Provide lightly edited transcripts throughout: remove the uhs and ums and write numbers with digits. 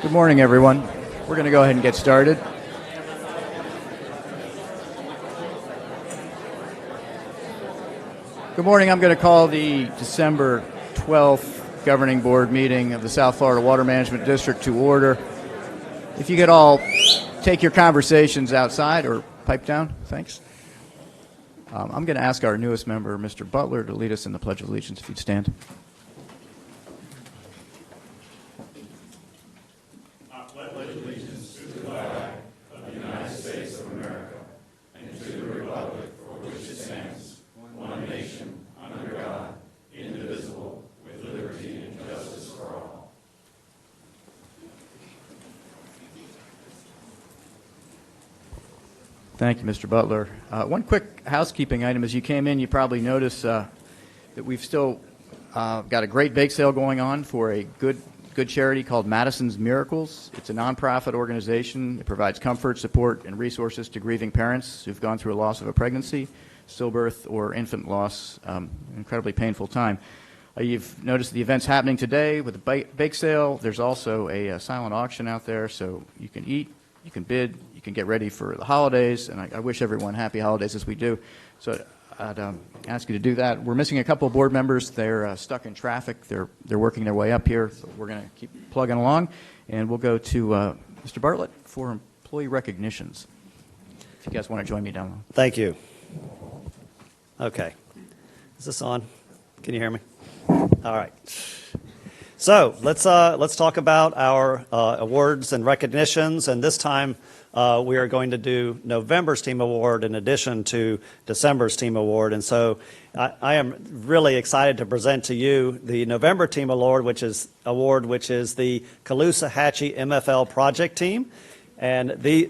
Good morning, everyone. We're going to go ahead and get started. Good morning. I'm going to call the December 12th Governing Board meeting of the South Florida Water Management District to order. If you could all take your conversations outside or pipe down, thanks. I'm going to ask our newest member, Mr. Butler, to lead us in the Pledge of Allegiance, if you'd stand. Thank you, Mr. Butler. One quick housekeeping item. As you came in, you probably noticed that we've still got a great bake sale going on for a good charity called Madison's Miracles. It's a nonprofit organization. It provides comfort, support, and resources to grieving parents who've gone through a loss of a pregnancy, stillbirth, or infant loss. Incredibly painful time. You've noticed the events happening today with the bake sale. There's also a silent auction out there, so you can eat, you can bid, you can get ready for the holidays, and I wish everyone happy holidays as we do. So I'd ask you to do that. We're missing a couple of board members. They're stuck in traffic. They're working their way up here. So we're going to keep plugging along, and we'll go to Mr. Bartlett for employee recognitions. If you guys want to join me down low. Thank you. Okay. Is this on? Can you hear me? All right. So let's talk about our awards and recognitions, and this time we are going to do November's Team Award in addition to December's Team Award. And so I am really excited to present to you the November Team Award, which is the Caloosahatchee MFL Project Team. And they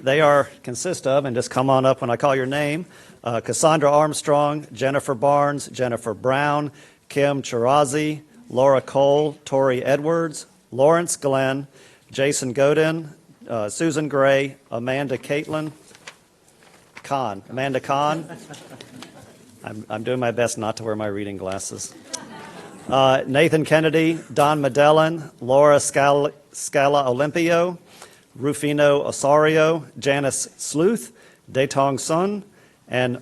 consist of, and just come on up when I call your name, Cassandra Armstrong, Jennifer Barnes, Jennifer Brown, Kim Chirazi, Laura Cole, Tori Edwards, Lawrence Glenn, Jason Godin, Susan Gray, Amanda Kahn. I'm doing my best not to wear my reading glasses. Nathan Kennedy, Don Medellin, Laura Scala Olimpio, Rufino Osorio, Janice Sleuth, Datong Sun, and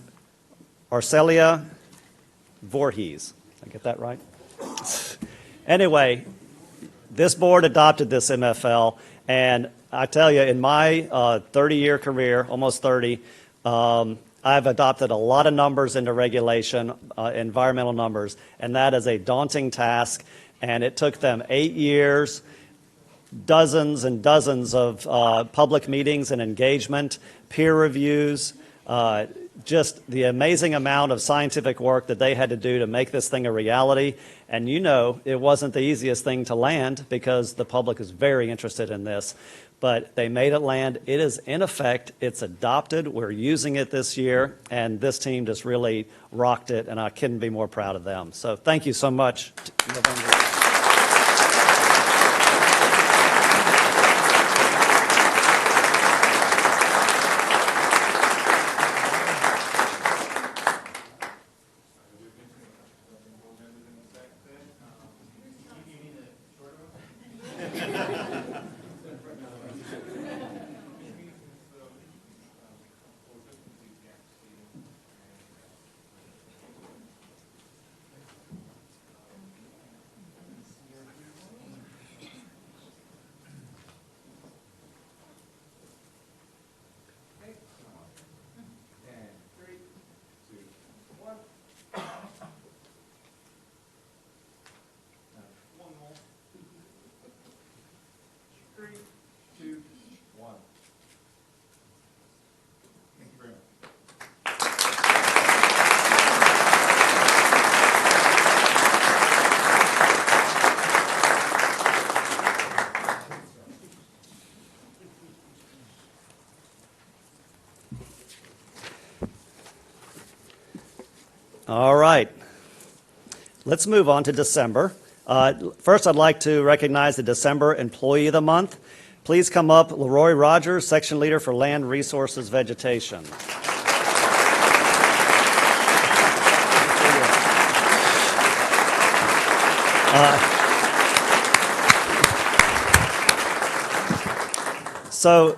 Arcelia Voorhees. Did I get that right? Anyway, this board adopted this MFL, and I tell you, in my 30-year career, almost 30, I've adopted a lot of numbers into regulation, environmental numbers, and that is a daunting task, and it took them 8 years, dozens and dozens of public meetings and engagement, peer reviews, just the amazing amount of scientific work that they had to do to make this thing a reality. And you know, it wasn't the easiest thing to land because the public is very interested in this. But they made it land. It is in effect. It's adopted. We're using it this year. And this team just really rocked it, and I couldn't be more proud of them. So thank you so much. All right. Let's move on to December. First, I'd like to recognize the December Employee of the Month. Please come up, Leroy Rogers, Section Leader for Land Resources Vegetation. So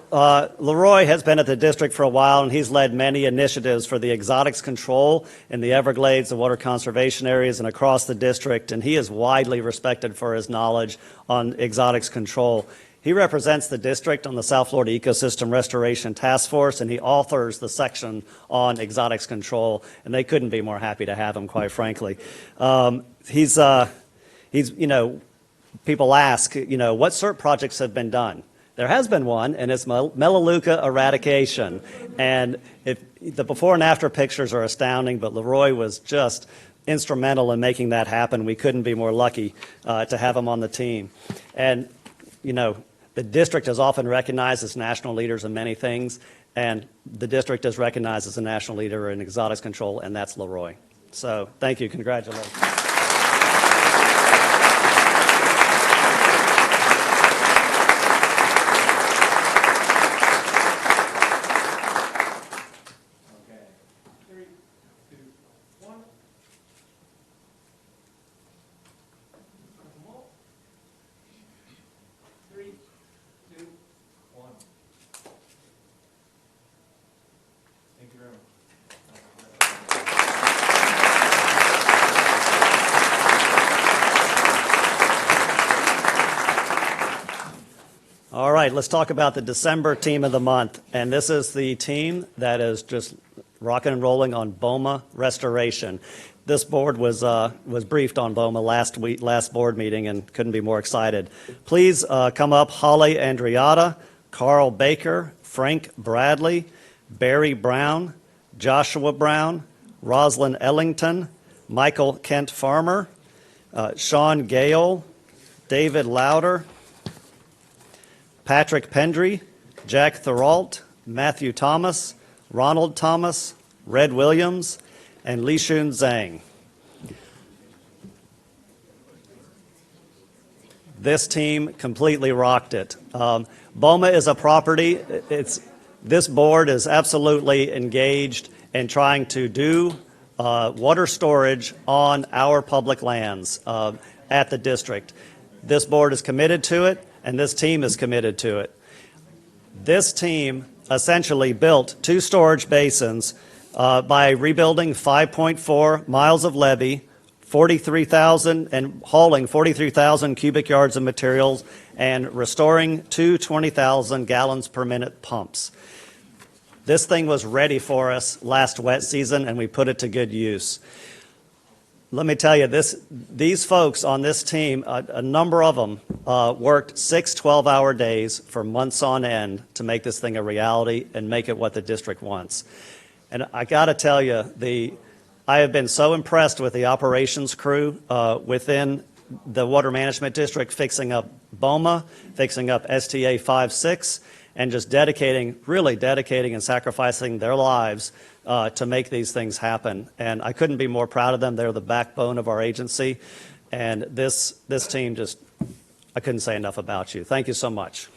Leroy has been at the district for a while, and he's led many initiatives for the exotics control in the Everglades, the water conservation areas, and across the district, and he is widely respected for his knowledge on exotics control. He represents the district on the South Florida Ecosystem Restoration Task Force, and he authors the section on exotics control, and they couldn't be more happy to have him, quite frankly. He's you know, people ask, you know, what CERT projects have been done? There has been one, and it's Melaleuca eradication. And the before and after pictures are astounding, but Leroy was just instrumental in making that happen. We couldn't be more lucky to have him on the team. And, you know, the district is often recognized as national leaders in many things, and the district is recognized as a national leader in exotics control, and that's Leroy. So thank you. Congratulations. All right, let's talk about the December Team of the Month. And this is the team that is just rocking and rolling on BOMA restoration. This board was briefed on BOMA last board meeting, and couldn't be more excited. Please come up, Holly Andriata, Carl Baker, Frank Bradley, Barry Brown, Joshua Brown, Roslyn Ellington, Michael Kent Farmer, Sean Gale, David Lauder, Patrick Pendry, Jack Thoralt, Matthew Thomas, Ronald Thomas, Red Williams, and Lishun Zhang. This team completely rocked it. BOMA is a property. This board is absolutely engaged in trying to do water storage on our public lands at the district. This board is committed to it, and this team is committed to it. This team essentially built 2 storage basins by rebuilding 5.4 miles of levee, 43,000 and hauling 43,000 cubic yards of materials and restoring 2 20,000 gallons per minute pumps. This thing was ready for us last wet season, and we put it to good use. Let me tell you, these folks on this team, a number of them worked 6 12-hour days for months on end to make this thing a reality and make it what the district wants. And I got to tell you, I have been so impressed with the operations crew within the Water Management District, fixing up BOMA, fixing up STA 5-6, and just really dedicating and sacrificing their lives to make these things happen. And I couldn't be more proud of them. They're the backbone of our agency. And this team I couldn't say enough about you. Thank you so much.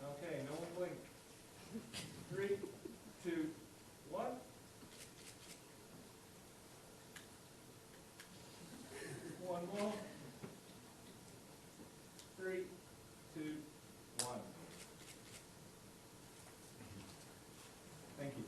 Okay, no one blink. 3, 2, 1. One more. 3, 2, 1. Thank you.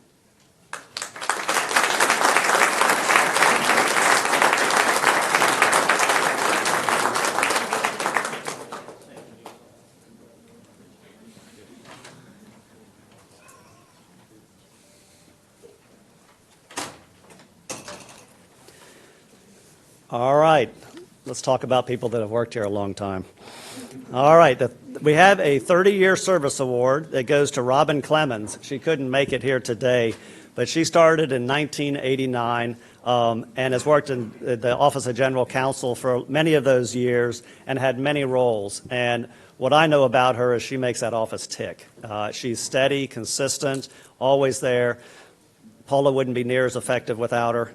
All right, let's talk about people that have worked here a long time. All right, we have a 30-year service award that goes to Robin Clemens. She couldn't make it here today, but she started in 1989 and has worked in the Office of General Counsel for many of those years and had many roles. And what I know about her is she makes that office tick. She's steady, consistent, always there. Paula wouldn't be near as effective without her.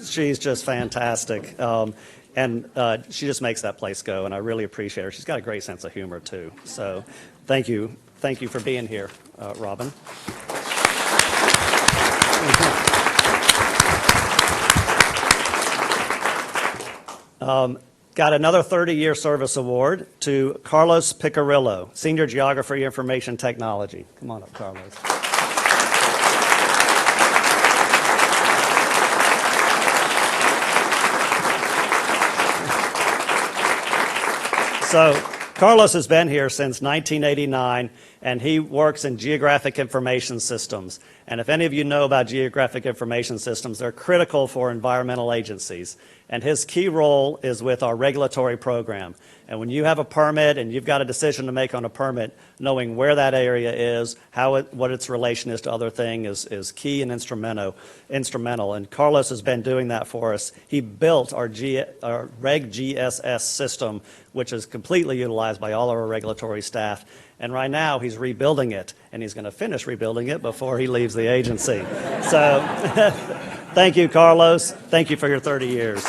She's just fantastic. And she just makes that place go, and I really appreciate her. She's got a great sense of humor, too. So thank you. Thank you for being here, Robin. Got another 30-year service award to Carlos Picarillo, Senior Geography Information Technology. Come on up, Carlos. So Carlos has been here since 1989, and he works in geographic information systems. And if any of you know about geographic information systems, they're critical for environmental agencies. And his key role is with our regulatory program. And when you have a permit and you've got a decision to make on a permit, knowing where that area is, what its relation is to other things is key and instrumental. And Carlos has been doing that for us. He built our Reg GSS system, which is completely utilized by all of our regulatory staff. And right now, he's rebuilding it, and he's going to finish rebuilding it before he leaves the agency. So thank you, Carlos. Thank you for your 30 years.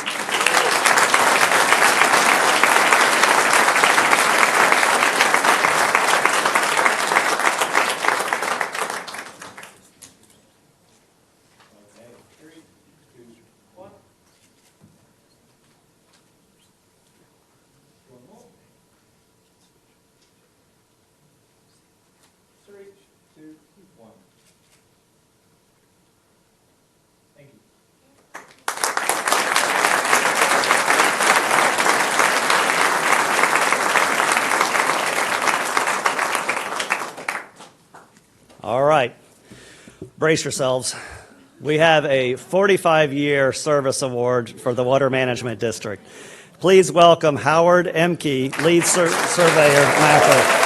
Thank you. All right. Brace yourselves. We have a 45-year service award for the Water Management District. Please welcome Howard Emke, Lead Surveyor, Mather.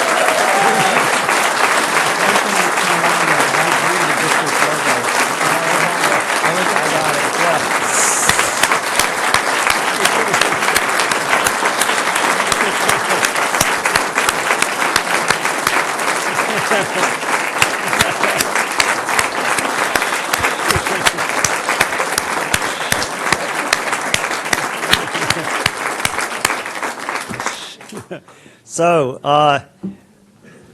So,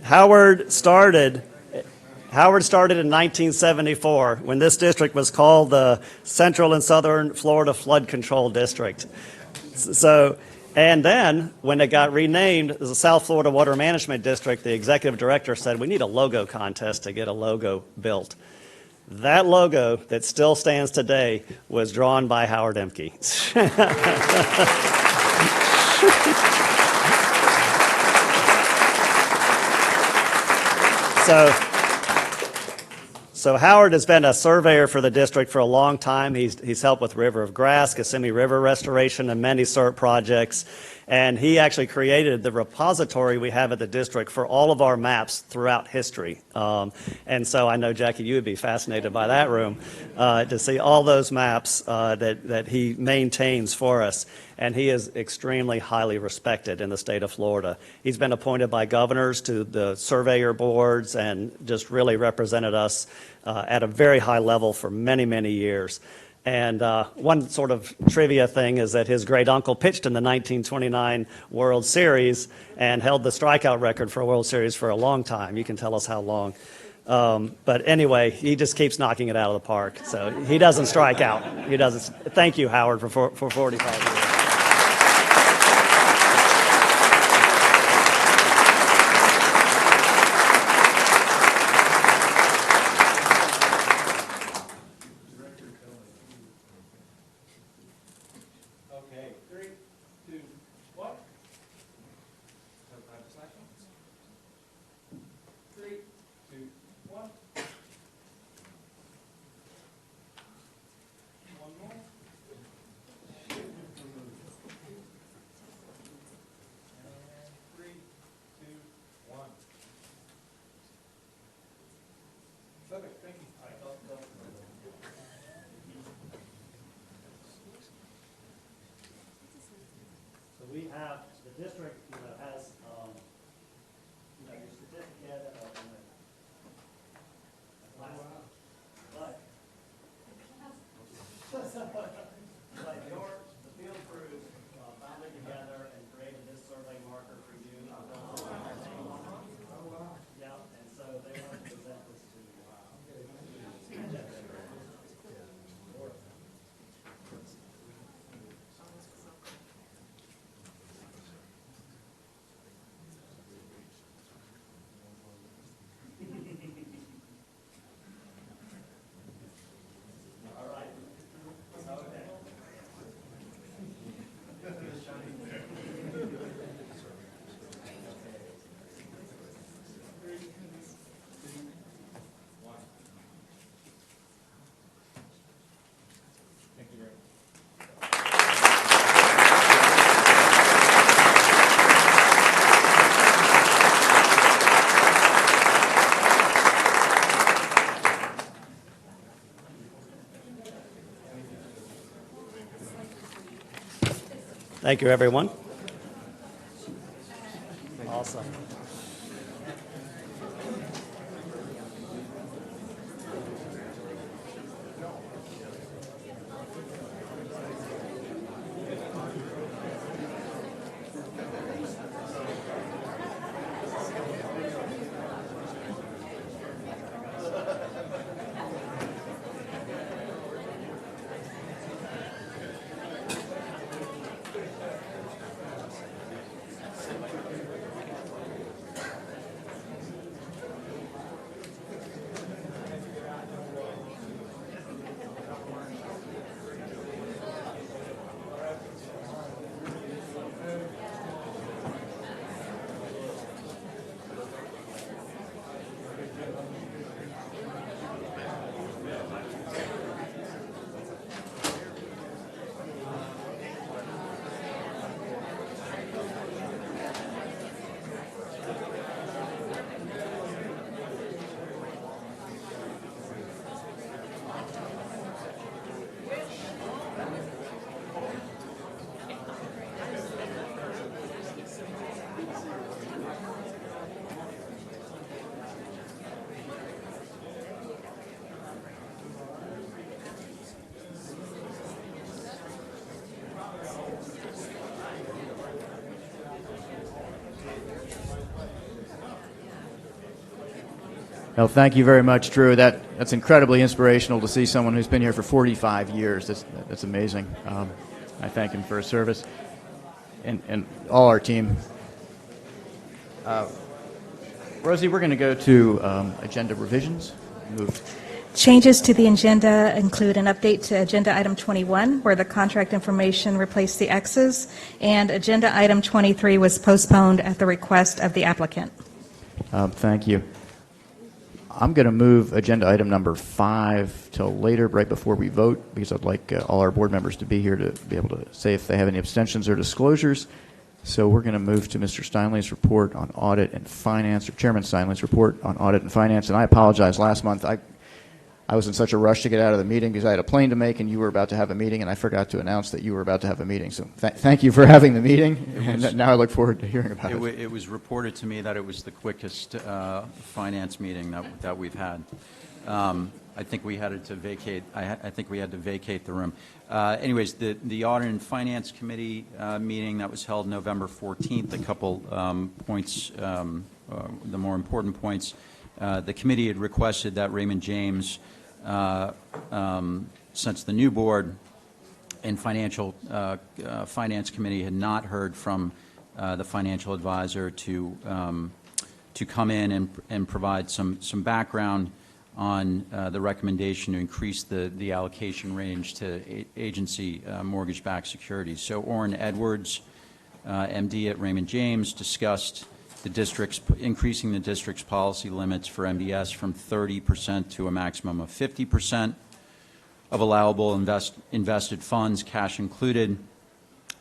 Howard started in 1974 when this district was called the Central and Southern Florida Flood Control District. So, and then when it got renamed as the South Florida Water Management District, the executive director said, we need a logo contest to get a logo built. That logo that still stands today was drawn by Howard Emke. So Howard has been a surveyor for the district for a long time. He's helped with River of Grass, Kissimmee River restoration, and many CERT projects. And he actually created the repository we have at the district for all of our maps throughout history. And so I know, Jackie, you would be fascinated by that room to see all those maps that he maintains for us. And he is extremely highly respected in the state of Florida. He's been appointed by governors to the surveyor boards and just really represented us at a very high level for many, many years. And one sort of trivia thing is that his great uncle pitched in the 1929 World Series and held the strikeout record for a World Series for a long time. You can tell us how long. But anyway, he just keeps knocking it out of the park. So he doesn't strike out. He doesn't. Thank you, Howard, for 45 years. Okay, 3, 2, 1. No time to slash on. 3, 2, 1. One more. And 3, 2, 1. Perfect, thank you. All right, go. So we have, the district, has, your certificate of, but, the field crews banded together and created this survey marker for you. Yeah, and so they want to present this to you. All right. Okay. Thank you very much. Thank you, everyone. Awesome. Well, thank you very much, Drew. That's incredibly inspirational to see someone who's been here for 45 years. That's amazing. I thank him for his service and all our team. Rosie, we're going to go to agenda revisions. Move. Changes to the agenda include an update to Agenda Item 21, where the contract information replaced the X's, and Agenda Item 23 was postponed at the request of the applicant. Thank you. I'm going to move agenda item number 5 till later, right before we vote, because I'd like all our board members to be here to be able to say if they have any abstentions or disclosures. So we're going to move to Mr. Steinley's report on audit and finance, or Chairman Steinley's report on audit and finance. And I apologize. Last month, I was in such a rush to get out of the meeting because I had a plane to make and you were about to have a meeting, and I forgot to announce that you were about to have a meeting. So thank you for having the meeting, and now I look forward to hearing about it. It was reported to me that it was the quickest finance meeting that we've had. I think we had to vacate. I think we had to vacate the room. Anyways, the Audit and Finance Committee meeting that was held November 14th. A couple points, the more important points. The committee had requested that Raymond James, since the new board and finance committee had not heard from the financial advisor, to come in and provide some background on the recommendation to increase the allocation range to agency mortgage-backed securities. So Orrin Edwards, MD at Raymond James, discussed increasing the district's policy limits for MBS from 30% to a maximum of 50% of allowable invested funds, cash included.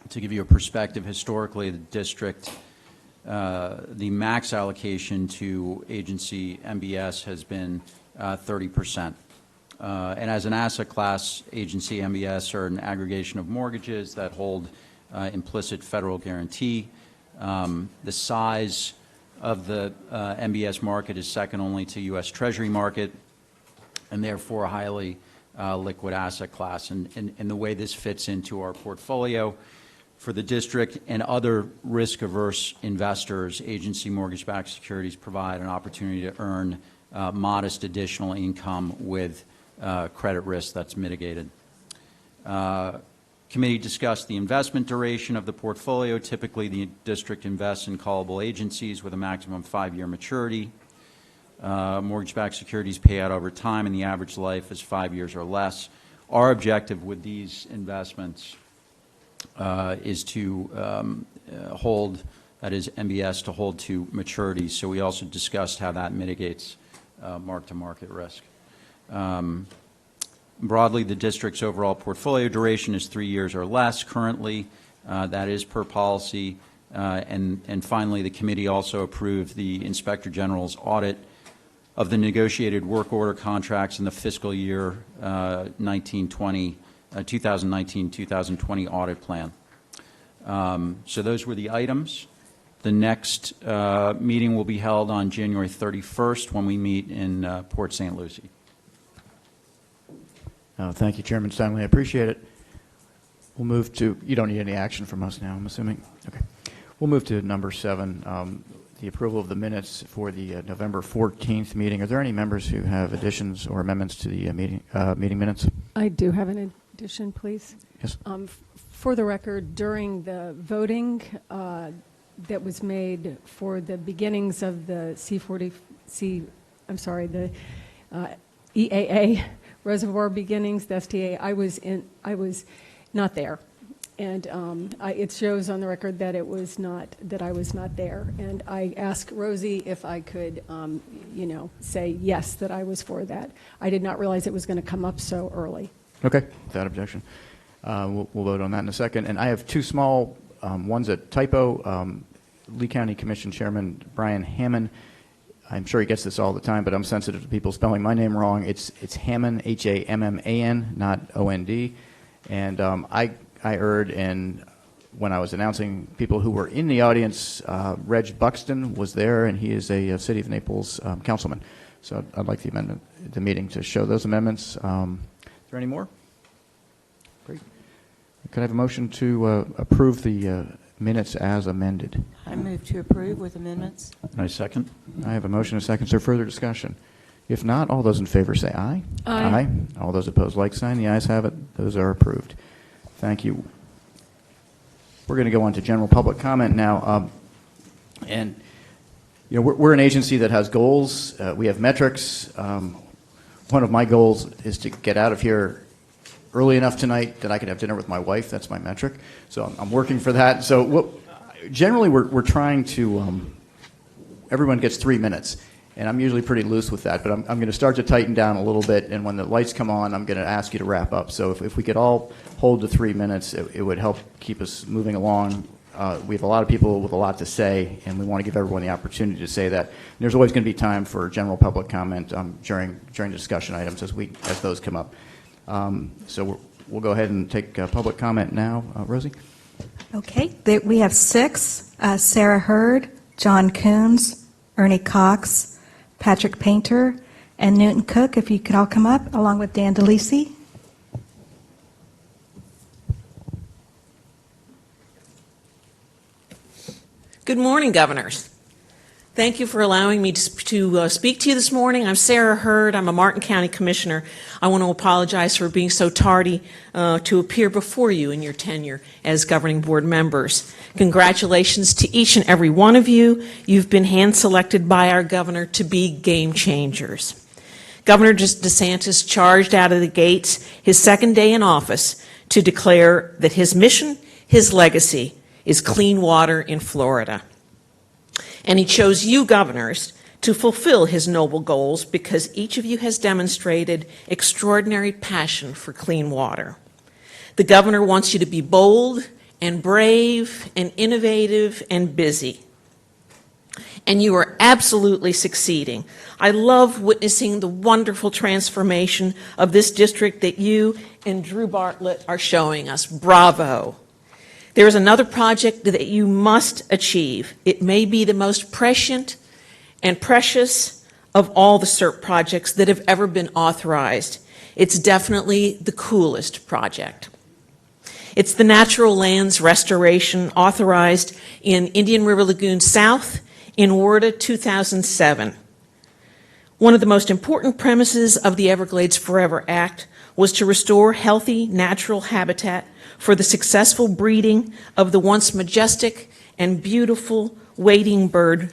To give you a perspective, historically, the district, the max allocation to agency MBS has been 30%. And as an asset class, agency MBS are an aggregation of mortgages that hold implicit federal guarantee. The size of the MBS market is second only to U.S. Treasury market, and therefore a highly liquid asset class. And the way this fits into our portfolio for the district and other risk-averse investors, agency mortgage-backed securities provide an opportunity to earn modest additional income with credit risk that's mitigated. Committee discussed the investment duration of the portfolio. Typically, the district invests in callable agencies with a maximum 5-year maturity. Mortgage-backed securities pay out over time, and the average life is 5 years or less. Our objective with these investments is to hold, that is MBS, to hold to maturity. So we also discussed how that mitigates mark-to-market risk. Broadly, the district's overall portfolio duration is 3 years or less currently. That is per policy. And finally, the committee also approved the Inspector General's audit of the negotiated work order contracts in the fiscal year 2019-2020 audit plan. So those were the items. The next meeting will be held on January 31st when we meet in Port St. Lucie. Thank you, Chairman Steinley. I appreciate it. We'll move to, you don't need any action from us now, I'm assuming? Okay. We'll move to number 7, the approval of the minutes for the November 14th meeting. Are there any members who have additions or amendments to the meeting minutes? I do have an addition, please. Yes. For the record, during the voting that was made for the beginnings of the the EAA reservoir beginnings, the STA, I was not there, and it shows on the record that I was not there. And I asked Rosie if I could, say yes, that I was for that. I did not realize it was going to come up so early. Okay, without objection. We'll vote on that in a second. And I have two small ones at typo. Lee County Commission Chairman Brian Hammond. I'm sure he gets this all the time, but I'm sensitive to people spelling my name wrong. It's Hammond, Hamman, not OND. And I erred in, when I was announcing people who were in the audience, Reg Buxton was there, and he is a City of Naples councilman. So I'd like the meeting to show those amendments. Is there any more? Great. Could I have a motion to approve the minutes as amended? I move to approve with amendments. I second. I have a motion and a second. Is there further discussion? If not, all those in favor say aye. Aye. All those opposed, like sign. The ayes have it. Those are approved. Thank you. We're going to go on to general public comment now. And, you know, we're an agency that has goals. We have metrics. One of my goals is to get out of here early enough tonight that I can have dinner with my wife. That's my metric. So I'm working for that. So generally, we're trying to, everyone gets 3 minutes. And I'm usually pretty loose with that, but I'm going to start to tighten down a little bit, and when the lights come on, I'm going to ask you to wrap up. So if we could all hold to 3 minutes, it would help keep us moving along. We have a lot of people with a lot to say, and we want to give everyone the opportunity to say that. And there's always going to be time for general public comment during discussion items as those come up. So we'll go ahead and take public comment now. Rosie? Okay, we have 6, Sarah Hurd, John Coons, Ernie Cox, Patrick Painter, and Newton Cook, if you could all come up, along with Dan DeLisi. Good morning, governors. Thank you for allowing me to speak to you this morning. I'm Sarah Hurd. I'm a Martin County Commissioner. I want to apologize for being so tardy to appear before you in your tenure as governing board members. Congratulations to each and every one of you. You've been hand-selected by our governor to be game changers. Governor DeSantis charged out of the gates his second day in office to declare that his mission, his legacy, is clean water in Florida. And he chose you, governors, to fulfill his noble goals because each of you has demonstrated extraordinary passion for clean water. The governor wants you to be bold and brave and innovative and busy. And you are absolutely succeeding. I love witnessing the wonderful transformation of this district that you and Drew Bartlett are showing us. Bravo. There is another project that you must achieve. It may be the most prescient and precious of all the SERP projects that have ever been authorized. It's definitely the coolest project. It's the natural lands restoration authorized in Indian River Lagoon South in WRDA 2007. One of the most important premises of the Everglades Forever Act was to restore healthy natural habitat for the successful breeding of the once majestic and beautiful wading birds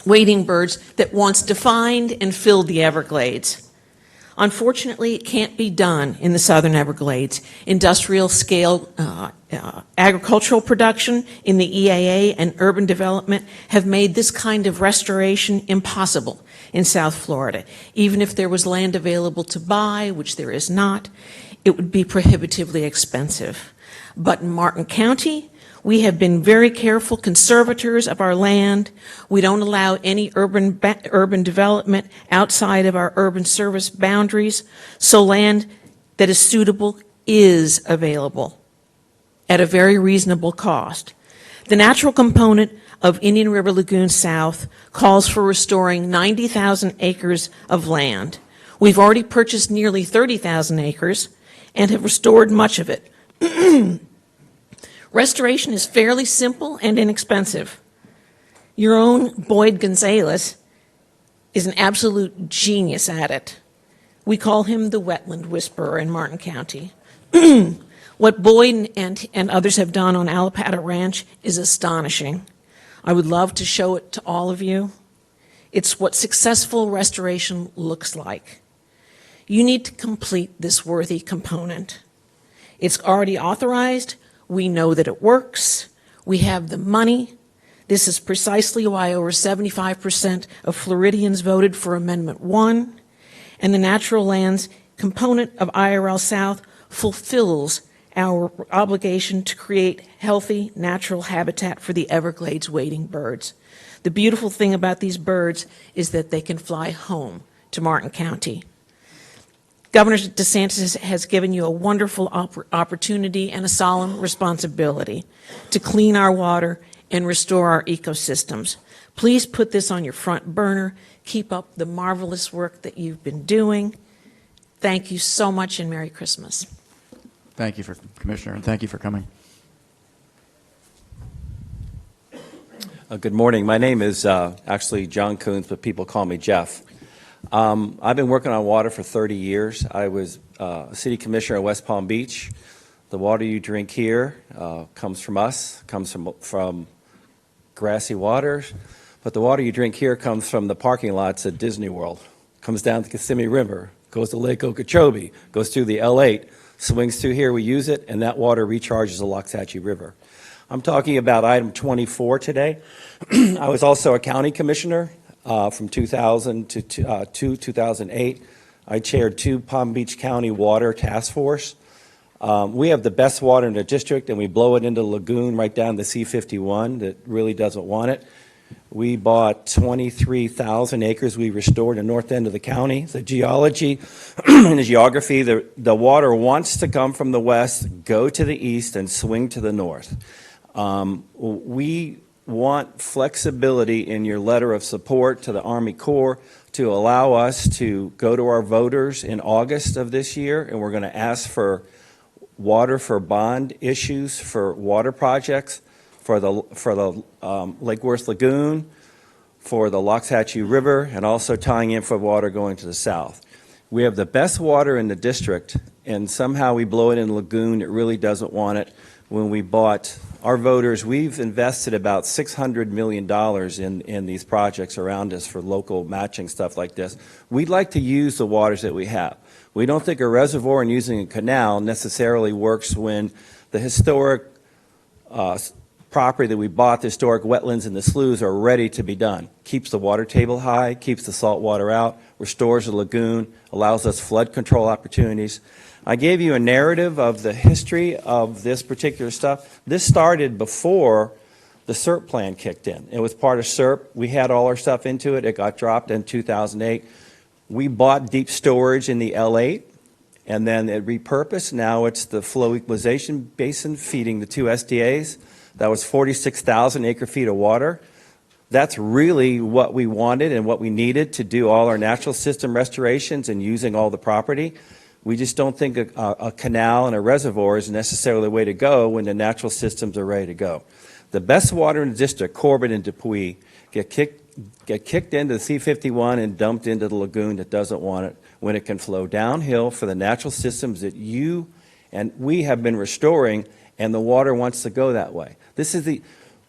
that once defined and filled the Everglades. Unfortunately, it can't be done in the southern Everglades. Industrial scale agricultural production in the EAA and urban development have made this kind of restoration impossible in South Florida. Even if there was land available to buy, which there is not, it would be prohibitively expensive. But in Martin County, we have been very careful conservators of our land. We don't allow any urban development outside of our urban service boundaries, so land that is suitable is available at a very reasonable cost. The natural component of Indian River Lagoon South calls for restoring 90,000 acres of land. We've already purchased nearly 30,000 acres and have restored much of it. Restoration is fairly simple and inexpensive. Your own Boyd Gonzalez is an absolute genius at it. We call him the wetland whisperer in Martin County. What Boyd and others have done on Alapata Ranch is astonishing. I would love to show it to all of you. It's what successful restoration looks like. You need to complete this worthy component. It's already authorized. We know that it works. We have the money. This is precisely why over 75% of Floridians voted for Amendment 1, and the natural lands component of IRL South fulfills our obligation to create healthy natural habitat for the Everglades wading birds. The beautiful thing about these birds is that they can fly home to Martin County. Governor DeSantis has given you a wonderful opportunity and a solemn responsibility to clean our water and restore our ecosystems. Please put this on your front burner. Keep up the marvelous work that you've been doing. Thank you so much, and Merry Christmas. Thank you, Commissioner, and thank you for coming. Good morning. My name is actually John Coons, but people call me Jeff. I've been working on water for 30 years. I was a city commissioner in West Palm Beach. The water you drink here comes from us, comes from grassy waters, but the water you drink here comes from the parking lots at Disney World. Comes down the Kissimmee River, goes to Lake Okeechobee, goes through the L8, swings through here, we use it, and that water recharges the Loxahatchee River. I'm talking about item 24 today. I was also a county commissioner from 2000 to 2008. I chaired 2 Palm Beach County Water Task Force. We have the best water in the district, and we blow it into the lagoon right down to C51 that really doesn't want it. We bought 23,000 acres we restored in the north end of the county. The geology and the geography, the water wants to come from the west, go to the east, and swing to the north. We want flexibility in your letter of support to the Army Corps to allow us to go to our voters in August of this year, and we're going to ask for water for bond issues for water projects for the Lake Worth Lagoon, for the Loxahatchee River, and also tying in for water going to the south. We have the best water in the district, and somehow we blow it in the lagoon. It really doesn't want it. When we bought our voters, we've invested about $600 million in these projects around us for local matching stuff like this. We'd like to use the waters that we have. We don't think a reservoir and using a canal necessarily works when the historic property that we bought, the historic wetlands and the sloughs are ready to be done. Keeps the water table high, keeps the salt water out, restores the lagoon, allows us flood control opportunities. I gave you a narrative of the history of this particular stuff. This started before the SERP plan kicked in. It was part of SERP. We had all our stuff into it. It got dropped in 2008. We bought deep storage in the L8, and then it repurposed. Now it's the flow equalization basin feeding the 2 SDAs. That was 46,000 acre-feet of water. That's really what we wanted and what we needed to do all our natural system restorations and using all the property. We just don't think a canal and a reservoir is necessarily the way to go when the natural systems are ready to go. The best water in the district, Corbin and Dupuy, get kicked into the C51 and dumped into the lagoon that doesn't want it when it can flow downhill for the natural systems that you and we have been restoring, and the water wants to go that way.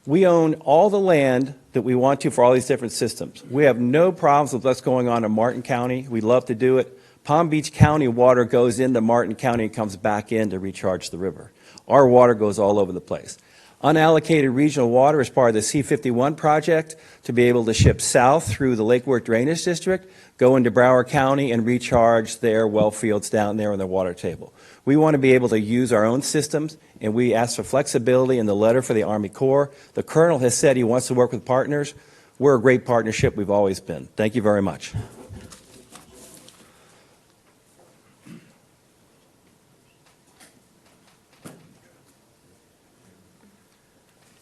We own all the land that we want to for all these different systems. We have no problems with what's going on in Martin County. We love to do it. Palm Beach County water goes into Martin County and comes back in to recharge the river. Our water goes all over the place. Unallocated regional water is part of the C51 project to be able to ship south through the Lake Worth Drainage District, go into Broward County and recharge their well fields down there on their water table. We want to be able to use our own systems, and we ask for flexibility in the letter for the Army Corps. The Colonel has said he wants to work with partners. We're a great partnership. We've always been. Thank you very much.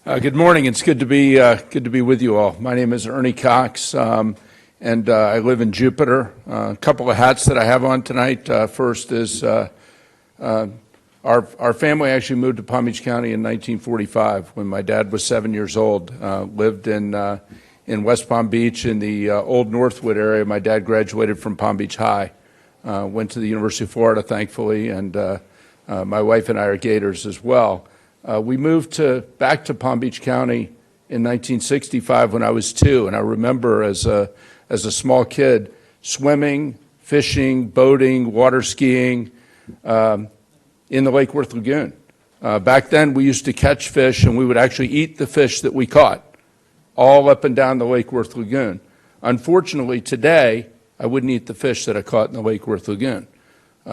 Good morning. It's good to be with you all. My name is Ernie Cox, and I live in Jupiter. A couple of hats that I have on tonight. First is our family actually moved to Palm Beach County in 1945 when my dad was 7 years old. Lived in West Palm Beach in the old Northwood area. My dad graduated from Palm Beach High, went to the University of Florida, thankfully, and my wife and I are Gators as well. We moved back to Palm Beach County in 1965 when I was 2, and I remember as a small kid swimming, fishing, boating, water skiing in the Lake Worth Lagoon. Back then, we used to catch fish, and we would actually eat the fish that we caught, all up and down the Lake Worth Lagoon. Unfortunately, today, I wouldn't eat the fish that I caught in the Lake Worth Lagoon.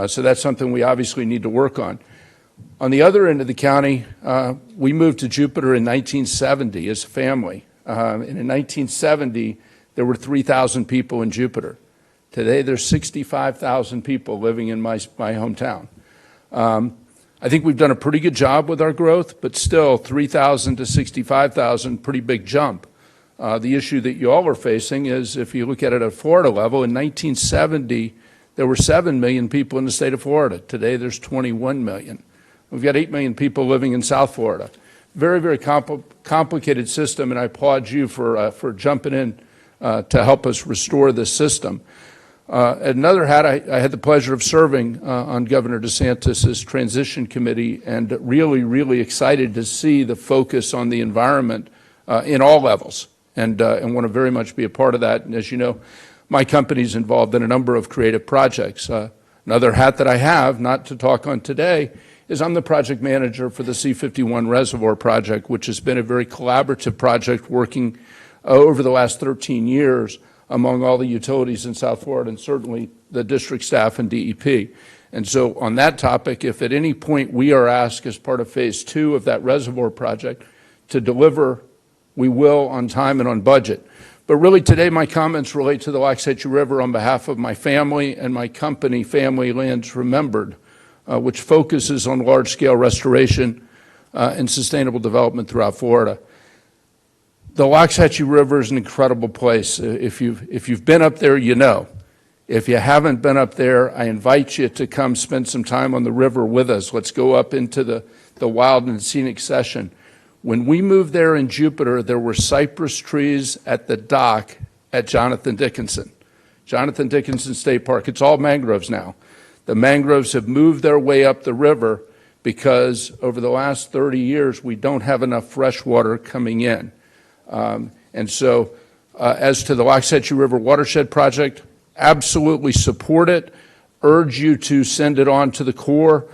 So that's something we obviously need to work on. On the other end of the county, we moved to Jupiter in 1970 as a family. And in 1970, there were 3,000 people in Jupiter. Today, there's 65,000 people living in my hometown. I think we've done a pretty good job with our growth, but still 3,000 to 65,000, pretty big jump. The issue that you all are facing is, if you look at it at Florida level, in 1970, there were 7 million people in the state of Florida. Today, there's 21 million. We've got 8 million people living in South Florida. Very, very complicated system, and I applaud you for jumping in to help us restore this system. Another hat, I had the pleasure of serving on Governor DeSantis's transition committee, and really, really excited to see the focus on the environment in all levels, and want to very much be a part of that. And as you know, my company's involved in a number of creative projects. Another hat that I have, not to talk on today, is I'm the project manager for the C-51 Reservoir Project, which has been a very collaborative project working over the last 13 years among all the utilities in South Florida, and certainly the district staff and DEP. And so on that topic, if at any point we are asked as part of phase 2 of that reservoir project to deliver, we will on time and on budget. But really today my comments relate to the Waxahachie River on behalf of my family and my company, Family Lands Remembered, which focuses on large-scale restoration and sustainable development throughout Florida. The Waxahachie River is an incredible place. If you've been up there, you know. If you haven't been up there, I invite you to come spend some time on the river with us. Let's go up into the wild and scenic section. When we moved there in Jupiter, there were cypress trees at the dock at Jonathan Dickinson State Park. It's all mangroves now. The mangroves have moved their way up the river because over the last 30 years, we don't have enough fresh water coming in. And so as to the Waxahachie River Watershed Project, absolutely support it, urge you to send it on to the Corps,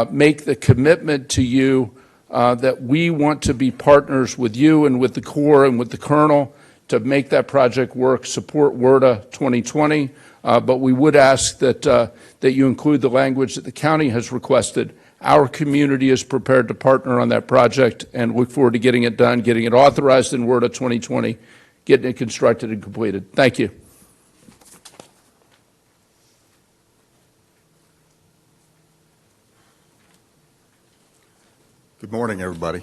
make the commitment to you that we want to be partners with you and with the Corps and with the Colonel to make that project work, support WRDA 2020, but we would ask that, that you include the language that the county has requested. Our community is prepared to partner on that project and look forward to getting it done, getting it authorized in WRDA 2020, getting it constructed and completed. Thank you. Good morning, everybody.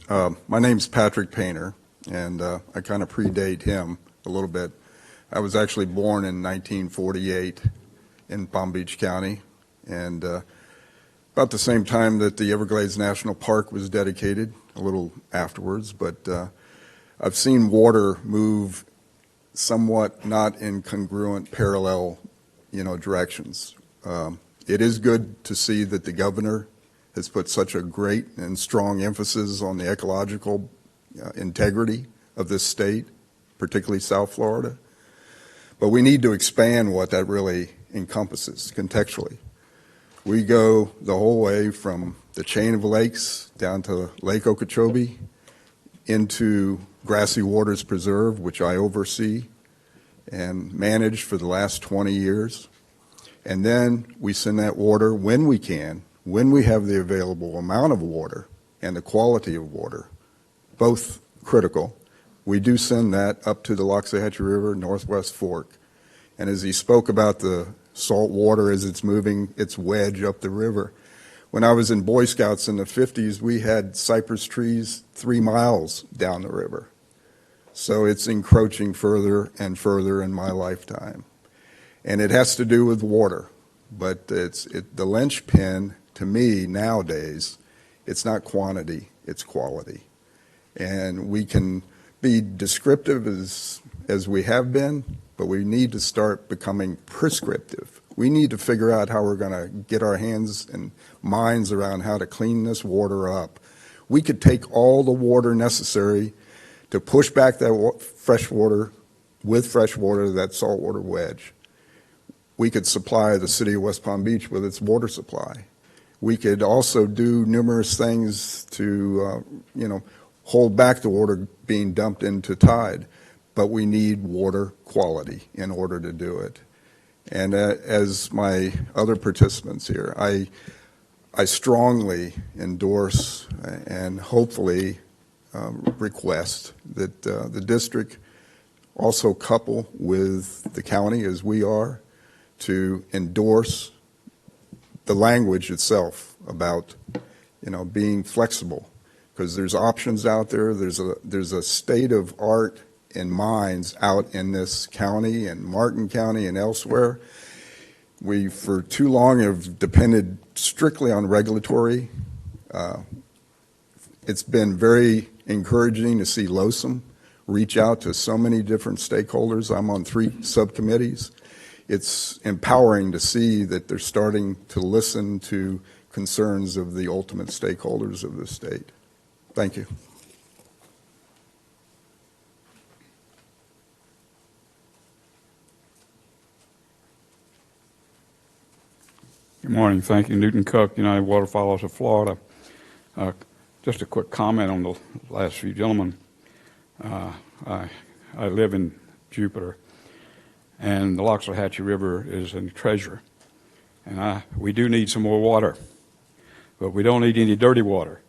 My name's Patrick Painter, and I kind of predate him a little bit. I was actually born in 1948 in Palm Beach County, and about the same time that the Everglades National Park was dedicated, a little afterwards, but I've seen water move somewhat not in congruent parallel, directions. It is good to see that the governor has put such a great and strong emphasis on the ecological integrity of this state, particularly South Florida. But we need to expand what that really encompasses contextually. We go the whole way from the chain of lakes down to Lake Okeechobee into Grassy Waters Preserve, which I oversee and manage for the last 20 years. And then we send that water when we can, when we have the available amount of water and the quality of water, both critical. We do send that up to the Waxahachie River, Northwest Fork. And as he spoke about the salt water as it's moving its wedge up the river, when I was in Boy Scouts in the 50s, we had cypress trees 3 miles down the river. So it's encroaching further and further in my lifetime. And it has to do with water, but the linchpin to me nowadays, it's not quantity, it's quality. And we can be descriptive as we have been, but we need to start becoming prescriptive. We need to figure out how we're going to get our hands and minds around how to clean this water up. We could take all the water necessary to push back that fresh water with fresh water, that saltwater wedge. We could supply the city of West Palm Beach with its water supply. We could also do numerous things to, hold back the water being dumped into tide, but we need water quality in order to do it. And as my other participants here, I strongly endorse and hopefully request that the district also couple with the county, as we are, to endorse the language itself about, being flexible, because there's options out there. There's a state of art in mines out in this county and Martin County and elsewhere. We, for too long, have depended strictly on regulatory. It's been very encouraging to see LOSUM reach out to so many different stakeholders. I'm on 3 subcommittees. it's empowering to see that they're starting to listen to concerns of the ultimate stakeholders of the state. Thank you. Good morning. Thank you. Newton Cook, United Waterfowlers of Florida. Just a quick comment on the last few gentlemen. I live in Jupiter, and the Loxahatchee River is a treasure. And we do need some more water, but we don't need any dirty water.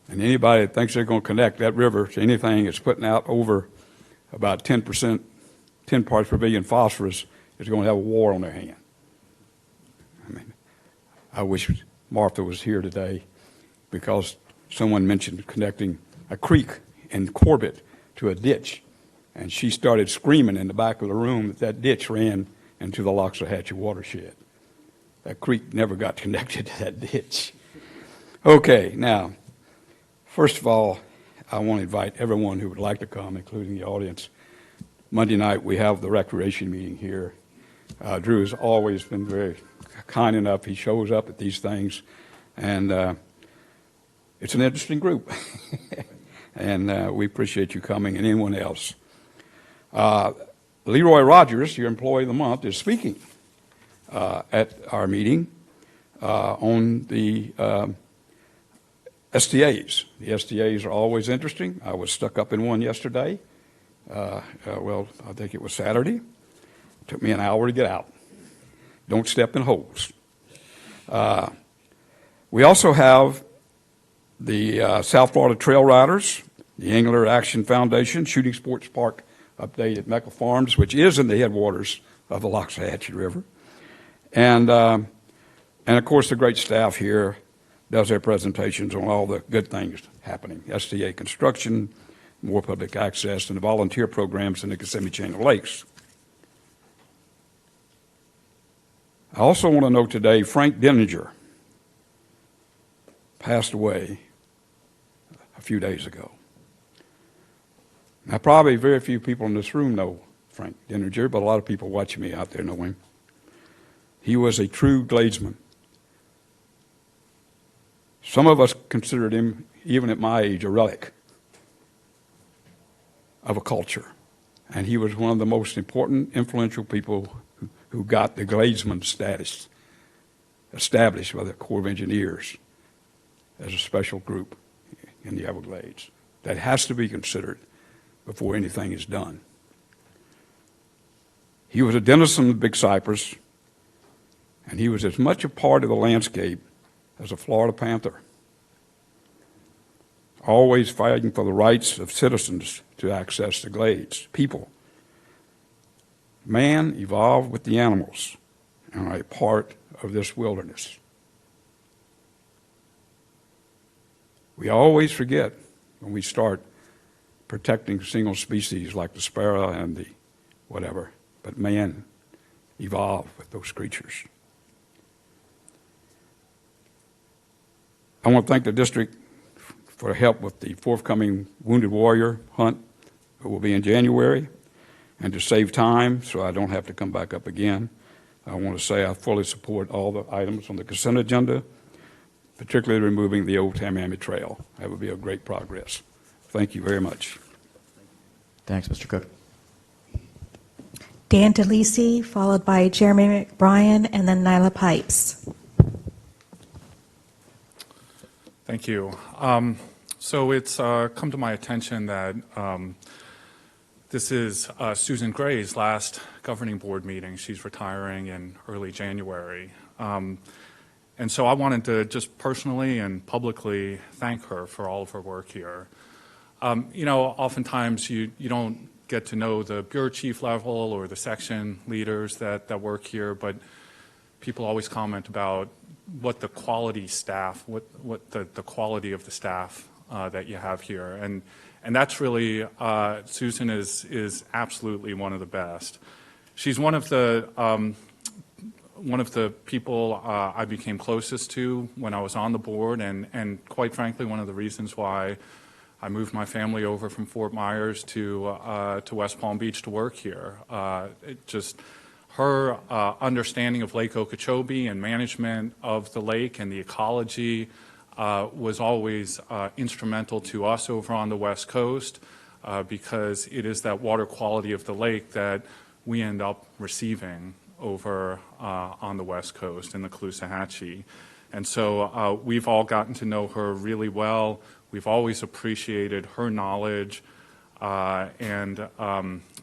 And anybody that thinks they're going to connect that river to anything that's putting out over about 10%, 10 parts per billion phosphorus is going to have a war on their hand. I mean, I wish Martha was here today because someone mentioned connecting a creek in Corbett to a ditch, and she started screaming in the back of the room that ditch ran into the Loxahatchee watershed. That creek never got connected to that ditch. Okay, now, first of all, I want to invite everyone who would like to come, including the audience. Monday night, we have the recreation meeting here. Drew has always been very kind enough. He shows up at these things, and it's an interesting group. And we appreciate you coming, and anyone else. Leroy Rogers, your employee of the month, is speaking at our meeting on the STAs. The STAs are always interesting. I was stuck up in one yesterday. Well, I think it was Saturday. It took me an hour to get out. Don't step in holes. We also have the South Florida Trail Riders, the Angler Action Foundation, Shooting Sports Park update at Mecca Farms, which is in the headwaters of the Loxahatchee River. And of course, the great staff here does their presentations on all the good things happening. STA construction, more public access, and the volunteer programs in the Kissimmee Chain of Lakes. I also want to note today, Frank Denninger passed away a few days ago. Now, probably very few people in this room know Frank Denninger, but a lot of people watching me out there know him. He was a true Gladesman. Some of us considered him, even at my age, a relic of a culture. And he was one of the most important, influential people who got the Gladesman status established by the Corps of Engineers as a special group in the Everglades. That has to be considered before anything is done. He was a denizen of Big Cypress, and he was as much a part of the landscape as a Florida panther, always fighting for the rights of citizens to access the glades, people. Man evolved with the animals and are a part of this wilderness. We always forget when we start protecting single species like the sparrow and the whatever, but man evolved with those creatures. I want to thank the district for help with the forthcoming Wounded Warrior hunt that will be in January, and to save time so I don't have to come back up again. I want to say I fully support all the items on the consent agenda, particularly removing the old Tamiami Trail. That would be a great progress. Thank you very much. Thanks, Mr. Cook. Dan DeLisi, followed by Jeremy McBrien, and then Nyla Pipes. Thank you. So it's come to my attention that this is Susan Gray's last governing board meeting. She's retiring in early January. And so I wanted to just personally and publicly thank her for all of her work here. You know, oftentimes you don't get to know the bureau chief level or the section leaders that work here, but people always comment about what the quality staff, what the quality of the staff that you have here. And that's really, Susan is absolutely one of the best. She's one of the people I became closest to when I was on the board, and quite frankly, one of the reasons why I moved my family over from Fort Myers to West Palm Beach to work here. her understanding of Lake Okeechobee and management of the lake and the ecology was always instrumental to us over on the West Coast because it is that water quality of the lake that we end up receiving over on the West Coast in the Caloosahatchee. And so we've all gotten to know her really well. We've always appreciated her knowledge and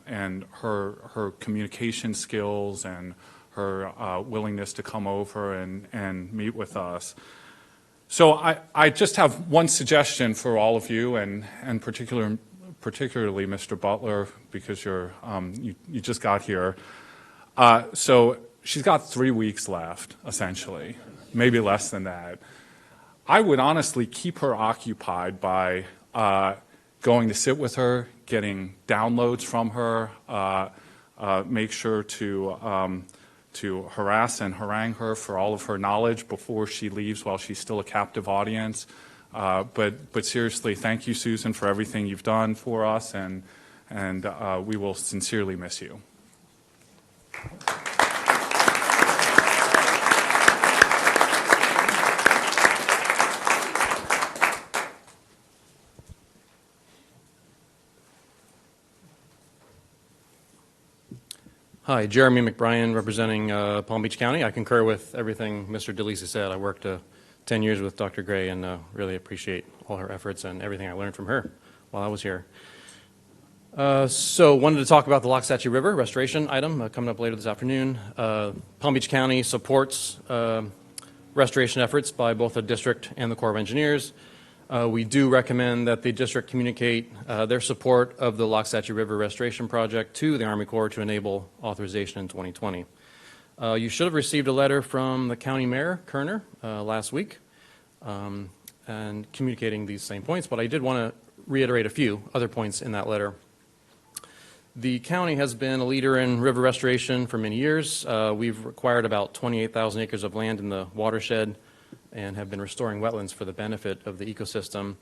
her communication skills and her willingness to come over and meet with us. So I just have one suggestion for all of you, and particularly Mr. Butler, because you just got here. So she's got 3 weeks left, essentially, maybe less than that. I would honestly keep her occupied by going to sit with her, getting downloads from her, make sure to harass and harangue her for all of her knowledge before she leaves while she's still a captive audience. But seriously, thank you, Susan, for everything you've done for us, and we will sincerely miss you. Hi, Jeremy McBrien, representing Palm Beach County. I concur with everything Mr. DeLisi said. I worked 10 years with Dr. Gray and really appreciate all her efforts and everything I learned from her while I was here. So wanted to talk about the Loxahatchee River restoration item coming up later this afternoon. Palm Beach County supports restoration efforts by both the district and the Corps of Engineers. We do recommend that the district communicate their support of the Loxahatchee River Restoration Project to the Army Corps to enable authorization in 2020. You should have received a letter from the County Mayor, Kerner, last week, and communicating these same points, but I did want to reiterate a few other points in that letter. The county has been a leader in river restoration for many years. We've acquired about 28,000 acres of land in the watershed and have been restoring wetlands for the benefit of the ecosystem.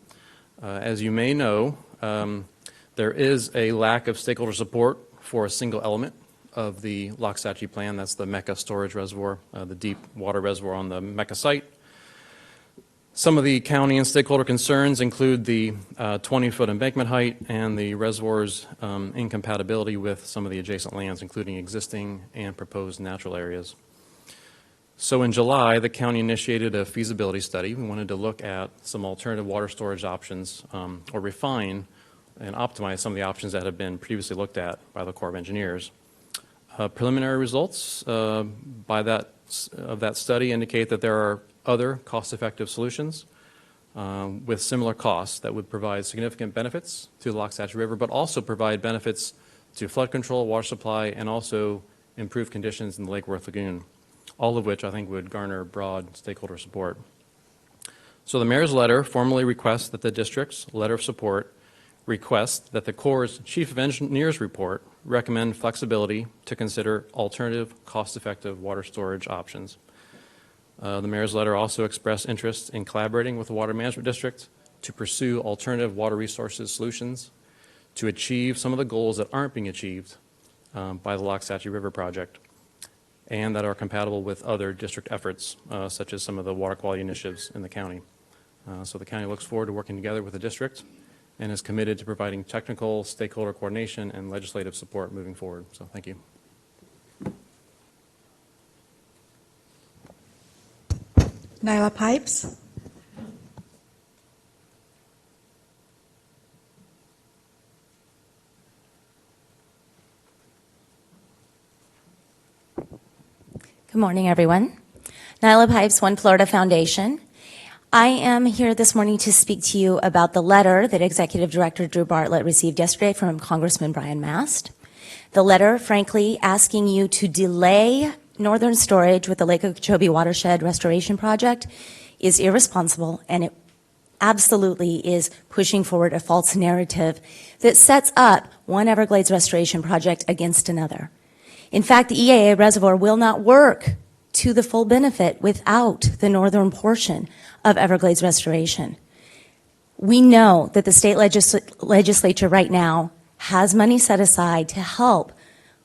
As you may know, there is a lack of stakeholder support for a single element of the Loxahatchee plan. That's the Mecca storage reservoir, the deep water reservoir on the Mecca site. Some of the county and stakeholder concerns include the 20-foot embankment height and the reservoir's incompatibility with some of the adjacent lands, including existing and proposed natural areas. So in July, the county initiated a feasibility study. We wanted to look at some alternative water storage options or refine and optimize some of the options that have been previously looked at by the Corps of Engineers. Preliminary results of that study indicate that there are other cost-effective solutions with similar costs that would provide significant benefits to the Loxahatchee River, but also provide benefits to flood control, water supply, and also improve conditions in the Lake Worth Lagoon, all of which I think would garner broad stakeholder support. So the mayor's letter formally requests that the district's letter of support request that the Corps' Chief of Engineers report recommend flexibility to consider alternative cost-effective water storage options. The mayor's letter also expressed interest in collaborating with the Water Management District to pursue alternative water resources solutions to achieve some of the goals that aren't being achieved by the Loxahatchee River project and that are compatible with other district efforts, such as some of the water quality initiatives in the county. So the county looks forward to working together with the district and is committed to providing technical stakeholder coordination and legislative support moving forward. So thank you. Nyla Pipes. Good morning, everyone. Nyla Pipes, One Florida Foundation. I am here this morning to speak to you about the letter that Executive Director Drew Bartlett received yesterday from Congressman Brian Mast. The letter, frankly, asking you to delay northern storage with the Lake Okeechobee Watershed Restoration Project is irresponsible, and it absolutely is pushing forward a false narrative that sets up one Everglades restoration project against another. In fact, the EAA reservoir will not work to the full benefit without the northern portion of Everglades restoration. We know that the state legislature right now has money set aside to help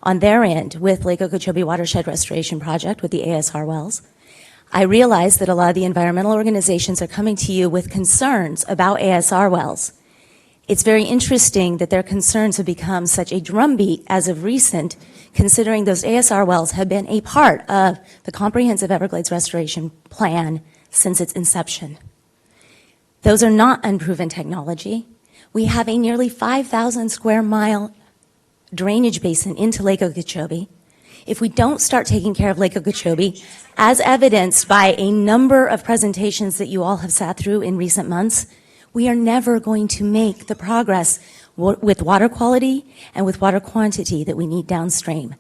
on their end with Lake Okeechobee Watershed Restoration Project with the ASR wells. I realize that a lot of the environmental organizations are coming to you with concerns about ASR wells. It's very interesting that their concerns have become such a drumbeat as of recent, considering those ASR wells have been a part of the Comprehensive Everglades Restoration Plan since its inception. Those are not unproven technology. We have a nearly 5,000 square mile drainage basin into Lake Okeechobee. If we don't start taking care of Lake Okeechobee, as evidenced by a number of presentations that you all have sat through in recent months, we are never going to make the progress with water quality and with water quantity that we need downstream.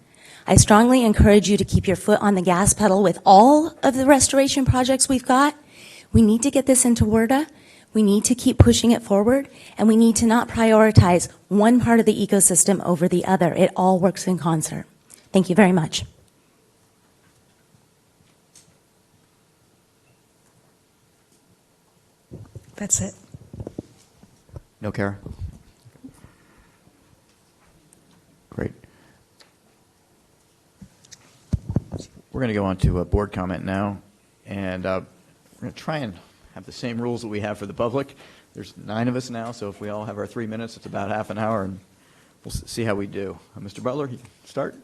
I strongly encourage you to keep your foot on the gas pedal with all of the restoration projects we've got. We need to get this into WRDA. We need to keep pushing it forward, and we need to not prioritize one part of the ecosystem over the other. It all works in concert. Thank you very much. That's it. No, Kara? Great. We're going to go on to a board comment now, and we're going to try and have the same rules that we have for the public. There's 9 of us now, so if we all have our 3 minutes, it's about half an hour, and we'll see how we do. Mr. Butler, you start.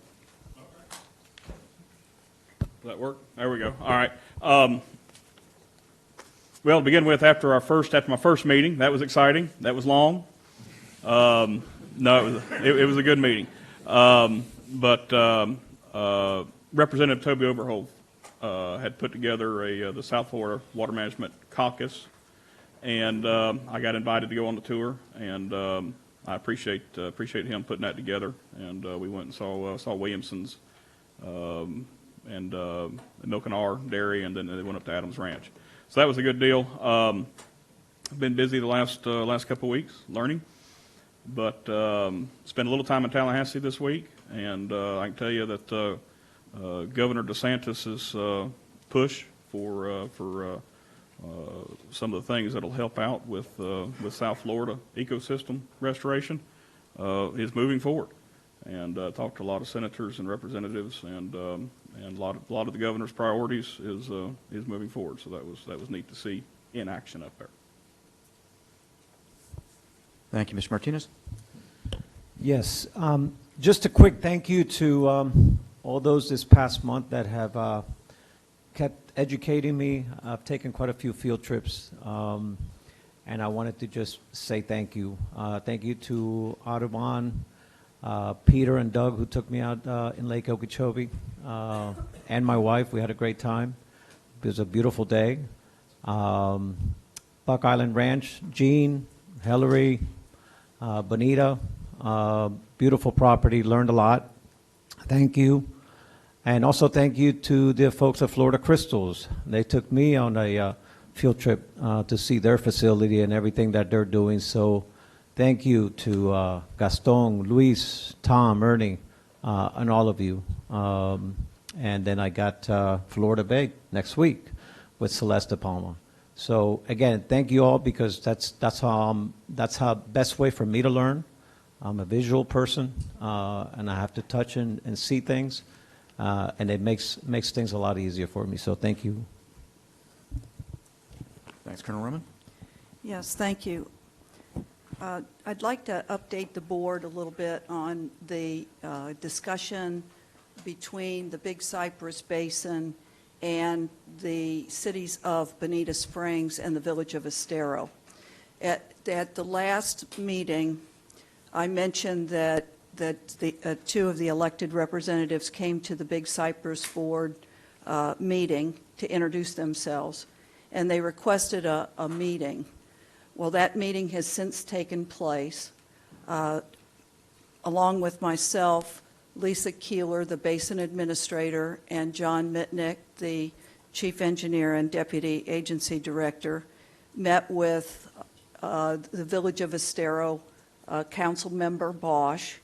Does that work? There we go. All right. Well, to begin with, after my first meeting, that was exciting. That was long. No, it was a good meeting. Representative Toby Overholt had put together the South Florida Water Management Caucus, and I got invited to go on the tour, and I appreciate him putting that together. And we went and saw Williamson's and Milk and R Dairy, and then they went up to Adams Ranch. So that was a good deal. I've been busy the last couple of weeks learning, but spent a little time in Tallahassee this week, and I can tell you that Governor DeSantis' push for some of the things that will help out with South Florida ecosystem restoration is moving forward. And talked to a lot of senators and representatives, and a lot of the governor's priorities is moving forward. So that was neat to see in action up there. Thank you, Mr. Martinez. Yes, just a quick thank you to all those this past month that have kept educating me. I've taken quite a few field trips, and I wanted to just say thank you. Thank you to Audubon, Peter and Doug, who took me out in Lake Okeechobee, and my wife. We had a great time. It was a beautiful day. Buck Island Ranch, Gene, Hillary, Bonita, beautiful property, learned a lot. Thank you. And also thank you to the folks at Florida Crystals. They took me on a field trip to see their facility and everything that they're doing. So thank you to Gaston, Luis, Tom, Ernie, and all of you. And then I got Florida Bay next week with Celeste Palma. So again, thank you all, because that's how best way for me to learn. I'm a visual person, and I have to touch and see things, and it makes things a lot easier for me. So thank you. Thanks, Colonel Roman. Yes, thank you. I'd like to update the board a little bit on the discussion between the Big Cypress Basin and the cities of Bonita Springs and the village of Estero. At the last meeting, I mentioned that the two of the elected representatives came to the Big Cypress Board meeting to introduce themselves, and they requested a meeting. Well, that meeting has since taken place. Along with myself, Lisa Keeler, the basin administrator, and John Mitnick, the chief engineer and deputy agency director, met with the village of Estero council member Bosch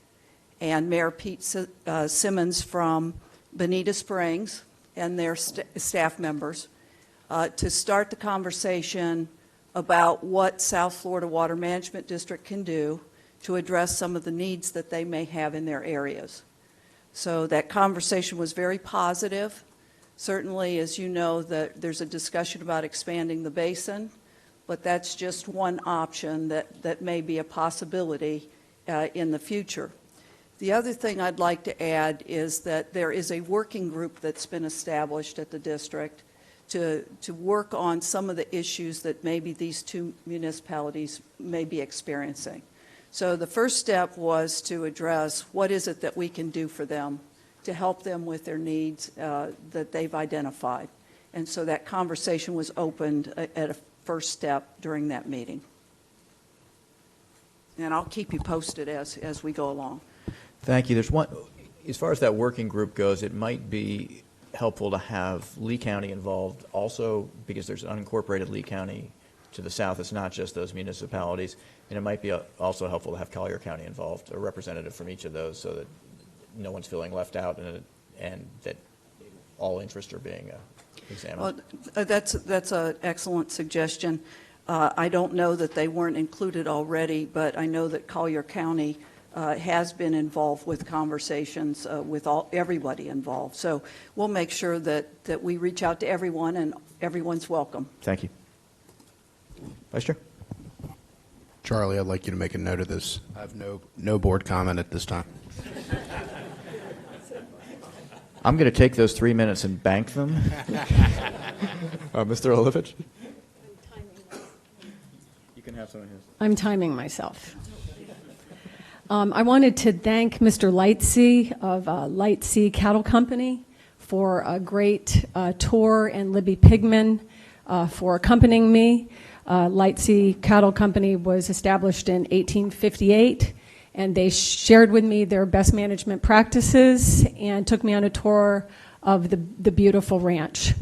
and Mayor Pete Simmons from Bonita Springs and their staff members to start the conversation about what South Florida Water Management District can do to address some of the needs that they may have in their areas. So that conversation was very positive. Certainly, as you know, that there's a discussion about expanding the basin, but that's just one option that may be a possibility in the future. The other thing I'd like to add is that there is a working group that's been established at the district to work on some of the issues that maybe these two municipalities may be experiencing. So the first step was to address what is it that we can do for them to help them with their needs that they've identified. And so that conversation was opened at a first step during that meeting. And I'll keep you posted as we go along. Thank you. There's one, as far as that working group goes, it might be helpful to have Lee County involved also, because there's an unincorporated Lee County to the south. It's not just those municipalities. And it might be also helpful to have Collier County involved, a representative from each of those, so that no one's feeling left out and that all interests are being examined. Well, that's an excellent suggestion. I don't know that they weren't included already, but I know that Collier County has been involved with conversations with everybody involved. So we'll make sure that we reach out to everyone, and everyone's welcome. Thank you. Vice Chair? Charlie, I'd like you to make a note of this. I have no board comment at this time. I'm going to take those 3 minutes and bank them. Mr. Olivich? You can have some of his. I'm timing myself. I wanted to thank Mr. Lightsey of Lightsey Cattle Company for a great tour, and Libby Pigman for accompanying me. Lightsey Cattle Company was established in 1858, and they shared with me their best management practices and took me on a tour of the beautiful ranch.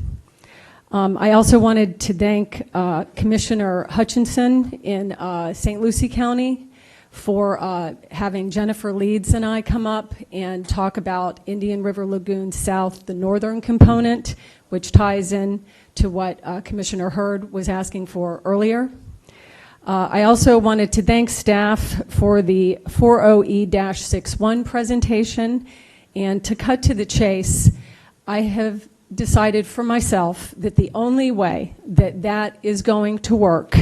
I also wanted to thank Commissioner Hutchinson in St. Lucie County for having Jennifer Leeds and I come up and talk about Indian River Lagoon South, the northern component, which ties in to what Commissioner Hurd was asking for earlier. I also wanted to thank staff for the 40E-61 presentation, and to cut to the chase, I have decided for myself that the only way that is going to work,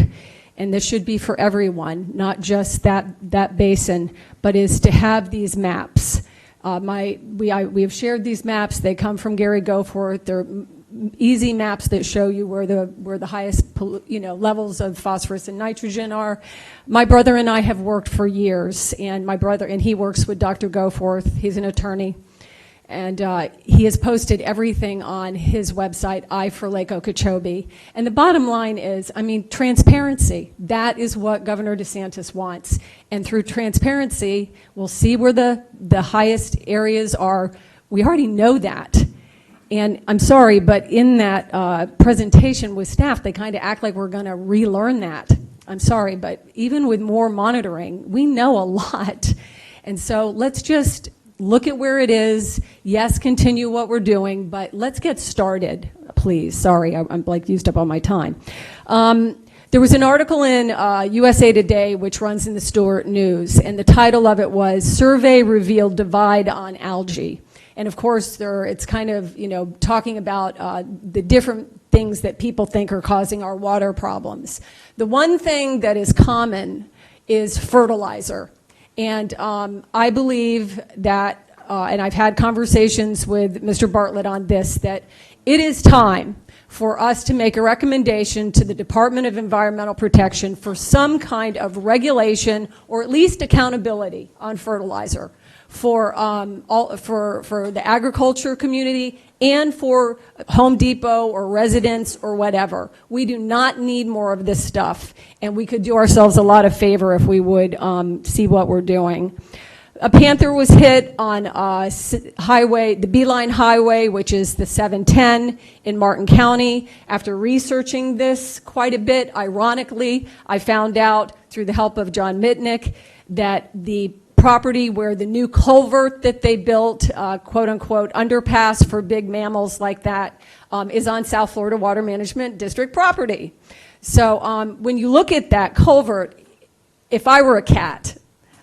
and this should be for everyone, not just that basin, but is to have these maps. We have shared these maps. They come from Gary Goforth. They're easy maps that show you where the highest levels of phosphorus and nitrogen are. My brother and I have worked for years, and he works with Dr. Goforth. He's an attorney. And he has posted everything on his website, I for Lake Okeechobee. And the bottom line is, transparency. That is what Governor DeSantis wants. And through transparency, we'll see where the highest areas are. We already know that. And I'm sorry, but in that presentation with staff, they kind of act like we're going to relearn that. I'm sorry, but even with more monitoring, we know a lot. And so let's just look at where it is. Yes, continue what we're doing, but let's get started, please. Sorry, I'm like used up all my time. There was an article in USA Today, which runs in the Stewart News, and the title of it was "Survey Revealed Divide on Algae." And of course, it's kind of, talking about the different things that people think are causing our water problems. The one thing that is common is fertilizer. And I believe that, and I've had conversations with Mr. Bartlett on this, that it is time for us to make a recommendation to the Department of Environmental Protection for some kind of regulation or at least accountability on fertilizer for the agriculture community and for Home Depot or residents or whatever. We do not need more of this stuff, and we could do ourselves a lot of favor if we would see what we're doing. A panther was hit on the Beeline Highway, which is the 710 in Martin County. After researching this quite a bit, ironically, I found out through the help of John Mitnick that the property where the new culvert that they built, quote unquote, underpass for big mammals like that, is on South Florida Water Management District property. So when you look at that culvert, if I were a cat,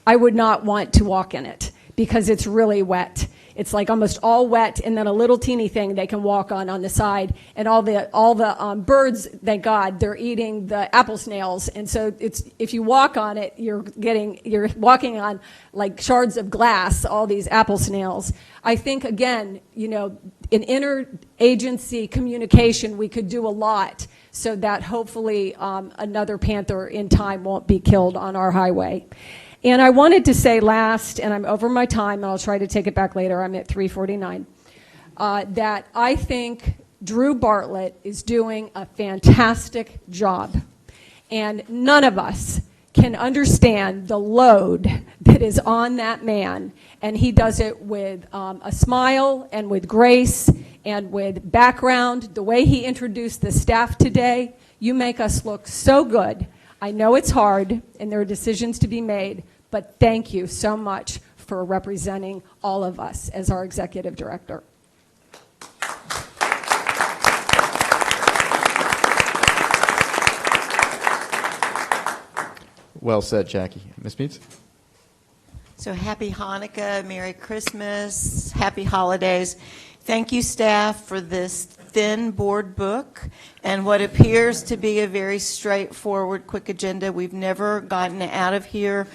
I would not want to walk in it because it's really wet. it's like almost all wet, and then a little teeny thing they can walk on the side. And all the birds, thank God, they're eating the apple snails. And so if you walk on it, you're walking on like shards of glass, all these apple snails. I think, again, in interagency communication, we could do a lot so that hopefully another panther in time won't be killed on our highway. And I wanted to say last, and I'm over my time, and I'll try to take it back later, I'm at 3:49, that I think Drew Bartlett is doing a fantastic job. And none of us can understand the load that is on that man. And he does it with a smile and with grace and with background. The way he introduced the staff today, you make us look so good. I know it's hard and there are decisions to be made, but thank you so much for representing all of us as our executive director. Well said, Jackie. Ms. Meads? So happy Hanukkah, Merry Christmas, happy holidays. Thank you, staff, for this thin board book and what appears to be a very straightforward, quick agenda. We've never gotten out of here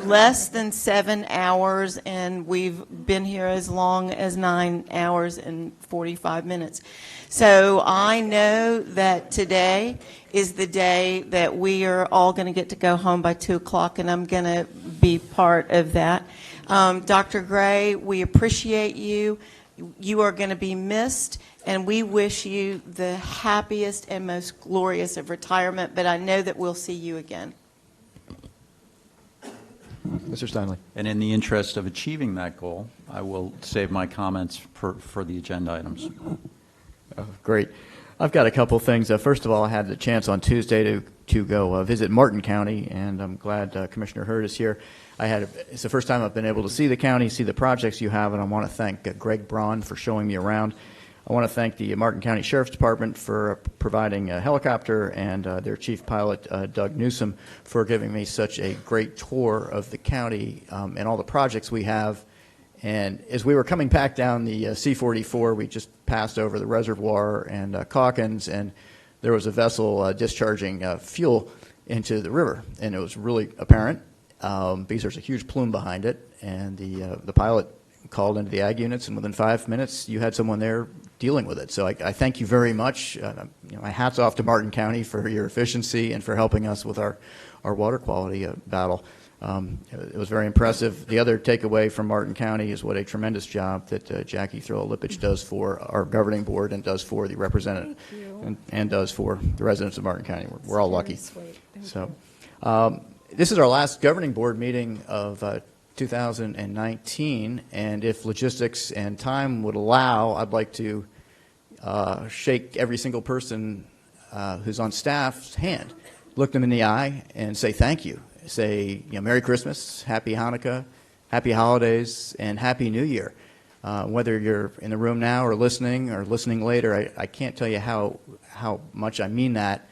less than 7 hours, and we've been here as long as 9 hours and 45 minutes. So I know that today is the day that we are all going to get to go home by 2 o'clock, and I'm going to be part of that. Dr. Gray, we appreciate you. You are going to be missed, and we wish you the happiest and most glorious of retirement, but I know that we'll see you again. Mr. Steinle. And in the interest of achieving that goal, I will save my comments for the agenda items. Great. I've got a couple things. First of all, I had the chance on Tuesday to go visit Martin County, and I'm glad Commissioner Hurd is here. It's the first time I've been able to see the county, see the projects you have, and I want to thank Greg Braun for showing me around. I want to thank the Martin County Sheriff's Department for providing a helicopter, and their chief pilot, Doug Newsom, for giving me such a great tour of the county and all the projects we have. And as we were coming back down the C-44, we just passed over the reservoir and Calkins, and there was a vessel discharging fuel into the river, and it was really apparent because there's a huge plume behind it, and the pilot called into the ag units, and within 5 minutes you had someone there dealing with it. So I thank you very much. My hat's off to Martin County for your efficiency and for helping us with our water quality battle. It was very impressive. The other takeaway from Martin County is what a tremendous job that Jackie Throw-Lipich does for our governing board and does for the representative and does for the residents of Martin County. We're all lucky. So this is our last governing board meeting of 2019, and if logistics and time would allow, I'd like to shake every single person who's on staff's hand, look them in the eye, and say thank you. Say, Merry Christmas, Happy Hanukkah, Happy Holidays, and Happy New Year. Whether you're in the room now or listening later, I can't tell you how much I mean that.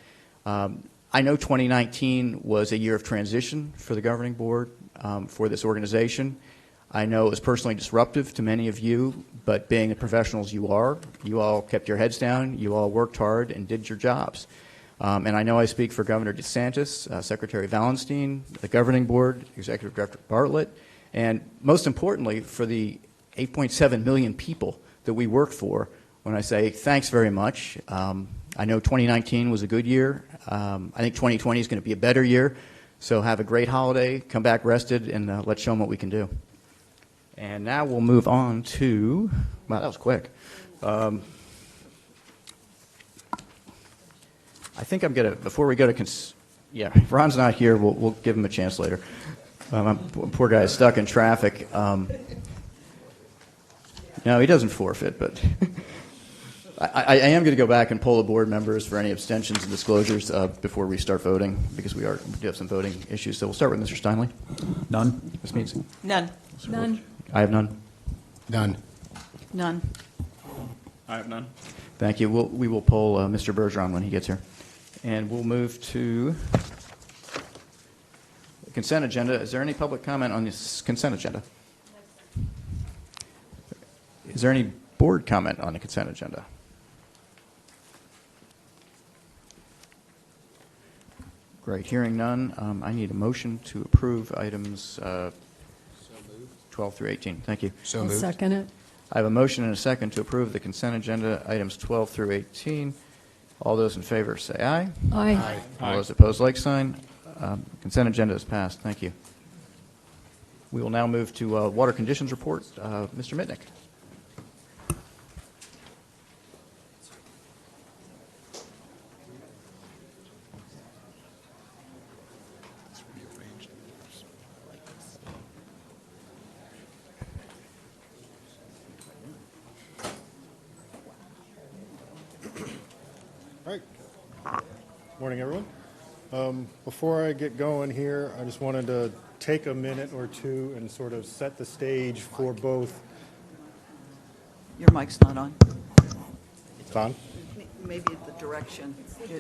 I know 2019 was a year of transition for the governing board, for this organization. I know it was personally disruptive to many of you, but being the professionals you are, you all kept your heads down, you all worked hard and did your jobs. And I know I speak for Governor DeSantis, Secretary Valenstein, the governing board, Executive Director Bartlett, and most importantly, for the 8.7 million people that we work for, when I say thanks very much. I know 2019 was a good year. I think 2020 is going to be a better year. So have a great holiday, come back rested, and let's show them what we can do. And now we'll move on to, wow, that was quick. I think I'm going to, before we go to, if Ron's not here, we'll give him a chance later. Poor guy is stuck in traffic. No, he doesn't forfeit, but I am going to go back and poll the board members for any abstentions and disclosures before we start voting, because we do have some voting issues. So we'll start with Mr. Steinle. None. Ms. Meads. None. None. I have none. None. None. I have none. Thank you. We will poll Mr. Bergeron when he gets here. And we'll move to the consent agenda. Is there any public comment on this consent agenda? Is there any board comment on the consent agenda? Great. Hearing none, I need a motion to approve items 12 through 18. Thank you. I'll second it. I have a motion and a second to approve the consent agenda, items 12 through 18. All those in favor say aye. Aye. All those opposed, like sign. Consent agenda is passed. Thank you. We will now move to water conditions report. Mr. Mitnick. All right. Morning, everyone. Before I get going here, I just wanted to take a minute or two and sort of set the stage for both. Your mic's not on. It's on? Maybe the direction.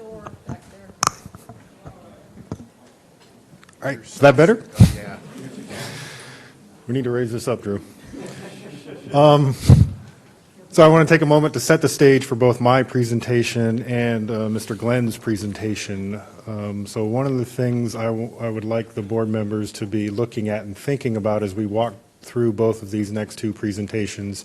All right, is that better? Yeah. We need to raise this up, Drew. So I want to take a moment to set the stage for both my presentation and Mr. Glenn's presentation. So one of the things I would like the board members to be looking at and thinking about as we walk through both of these next two presentations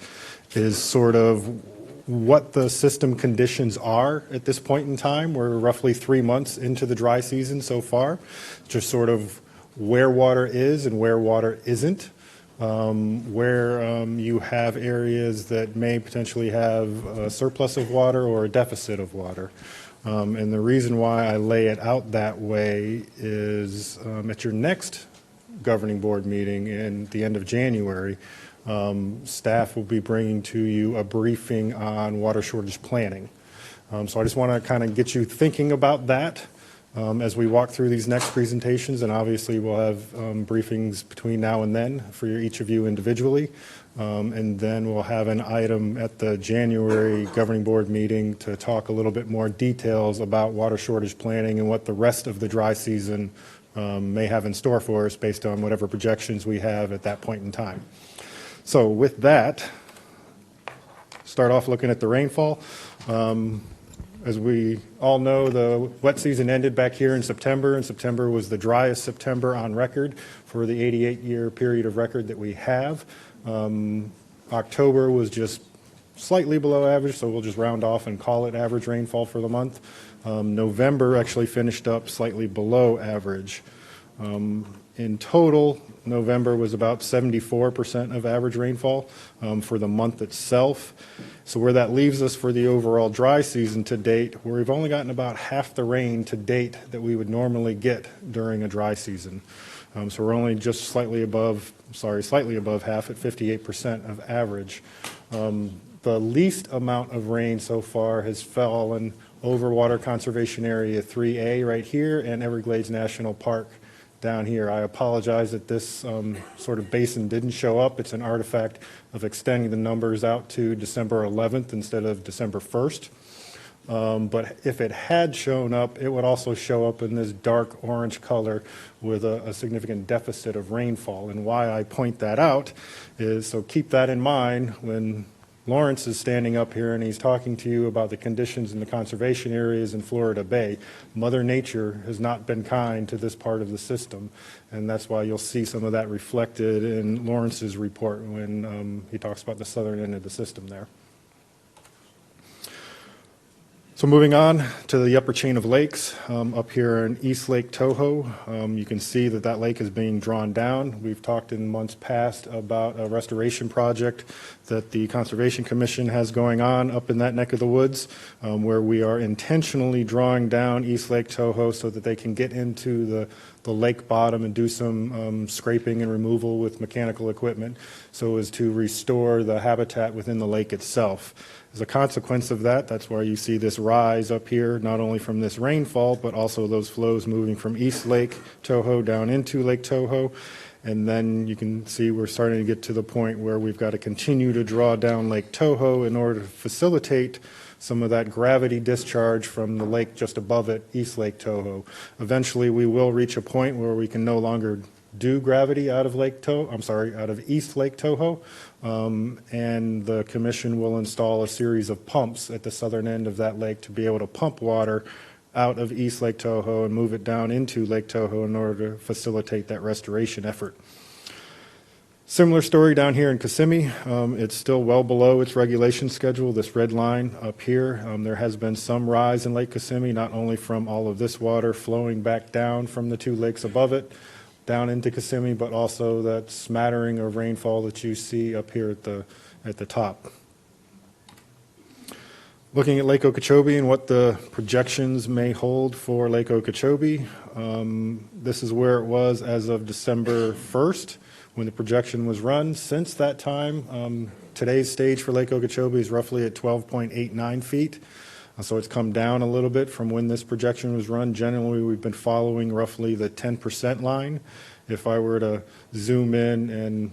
is sort of what the system conditions are at this point in time. We're roughly 3 months into the dry season so far, just sort of where water is and where water isn't. Where you have areas that may potentially have a surplus of water or a deficit of water. And the reason why I lay it out that way is at your next governing board meeting in the end of January, staff will be bringing to you a briefing on water shortage planning. So I just want to kind of get you thinking about that. As we walk through these next presentations, and obviously we'll have briefings between now and then for each of you individually, and then we'll have an item at the January governing board meeting to talk a little bit more details about water shortage planning and what the rest of the dry season may have in store for us based on whatever projections we have at that point in time. So with that, start off looking at the rainfall. As we all know, the wet season ended back here in September, and September was the driest September on record for the 88-year period of record that we have. October was just slightly below average, so we'll just round off and call it average rainfall for the month. November actually finished up slightly below average. In total, November was about 74% of average rainfall for the month itself. So where that leaves us for the overall dry season to date, where we've only gotten about half the rain to date that we would normally get during a dry season. So we're only just slightly above half at 58% of average. The least amount of rain so far has fallen over Water Conservation Area 3A right here and Everglades National Park down here. I apologize that this sort of basin didn't show up. It's an artifact of extending the numbers out to December 11th instead of December 1st. But if it had shown up, it would also show up in this dark orange color with a significant deficit of rainfall. And why I point that out is, so keep that in mind when Lawrence is standing up here and he's talking to you about the conditions in the conservation areas in Florida Bay. Mother Nature has not been kind to this part of the system, and that's why you'll see some of that reflected in Lawrence's report when he talks about the southern end of the system there. So moving on to the upper chain of lakes, up here in East Lake Toho, you can see that that lake is being drawn down. We've talked in months past about a restoration project that the Conservation Commission has going on up in that neck of the woods, where we are intentionally drawing down East Lake Toho so that they can get into the lake bottom and do some scraping and removal with mechanical equipment so as to restore the habitat within the lake itself. As a consequence of that, that's why you see this rise up here, not only from this rainfall, but also those flows moving from East Lake Toho down into Lake Toho. And then you can see we're starting to get to the point where we've got to continue to draw down Lake Toho in order to facilitate some of that gravity discharge from the lake just above it, East Lake Toho. Eventually, we will reach a point where we can no longer due gravity out of out of East Lake Toho. And the commission will install a series of pumps at the southern end of that lake to be able to pump water out of East Lake Toho and move it down into Lake Toho in order to facilitate that restoration effort. Similar story down here in Kissimmee. It's still well below its regulation schedule, this red line up here. There has been some rise in Lake Kissimmee, not only from all of this water flowing back down from the two lakes above it, down into Kissimmee, but also that smattering of rainfall that you see up here at the top. Looking at Lake Okeechobee and what the projections may hold for Lake Okeechobee, this is where it was as of December 1st when the projection was run. Since that time, today's stage for Lake Okeechobee is roughly at 12.89 feet. So it's come down a little bit from when this projection was run. Generally, we've been following roughly the 10% line. If I were to zoom in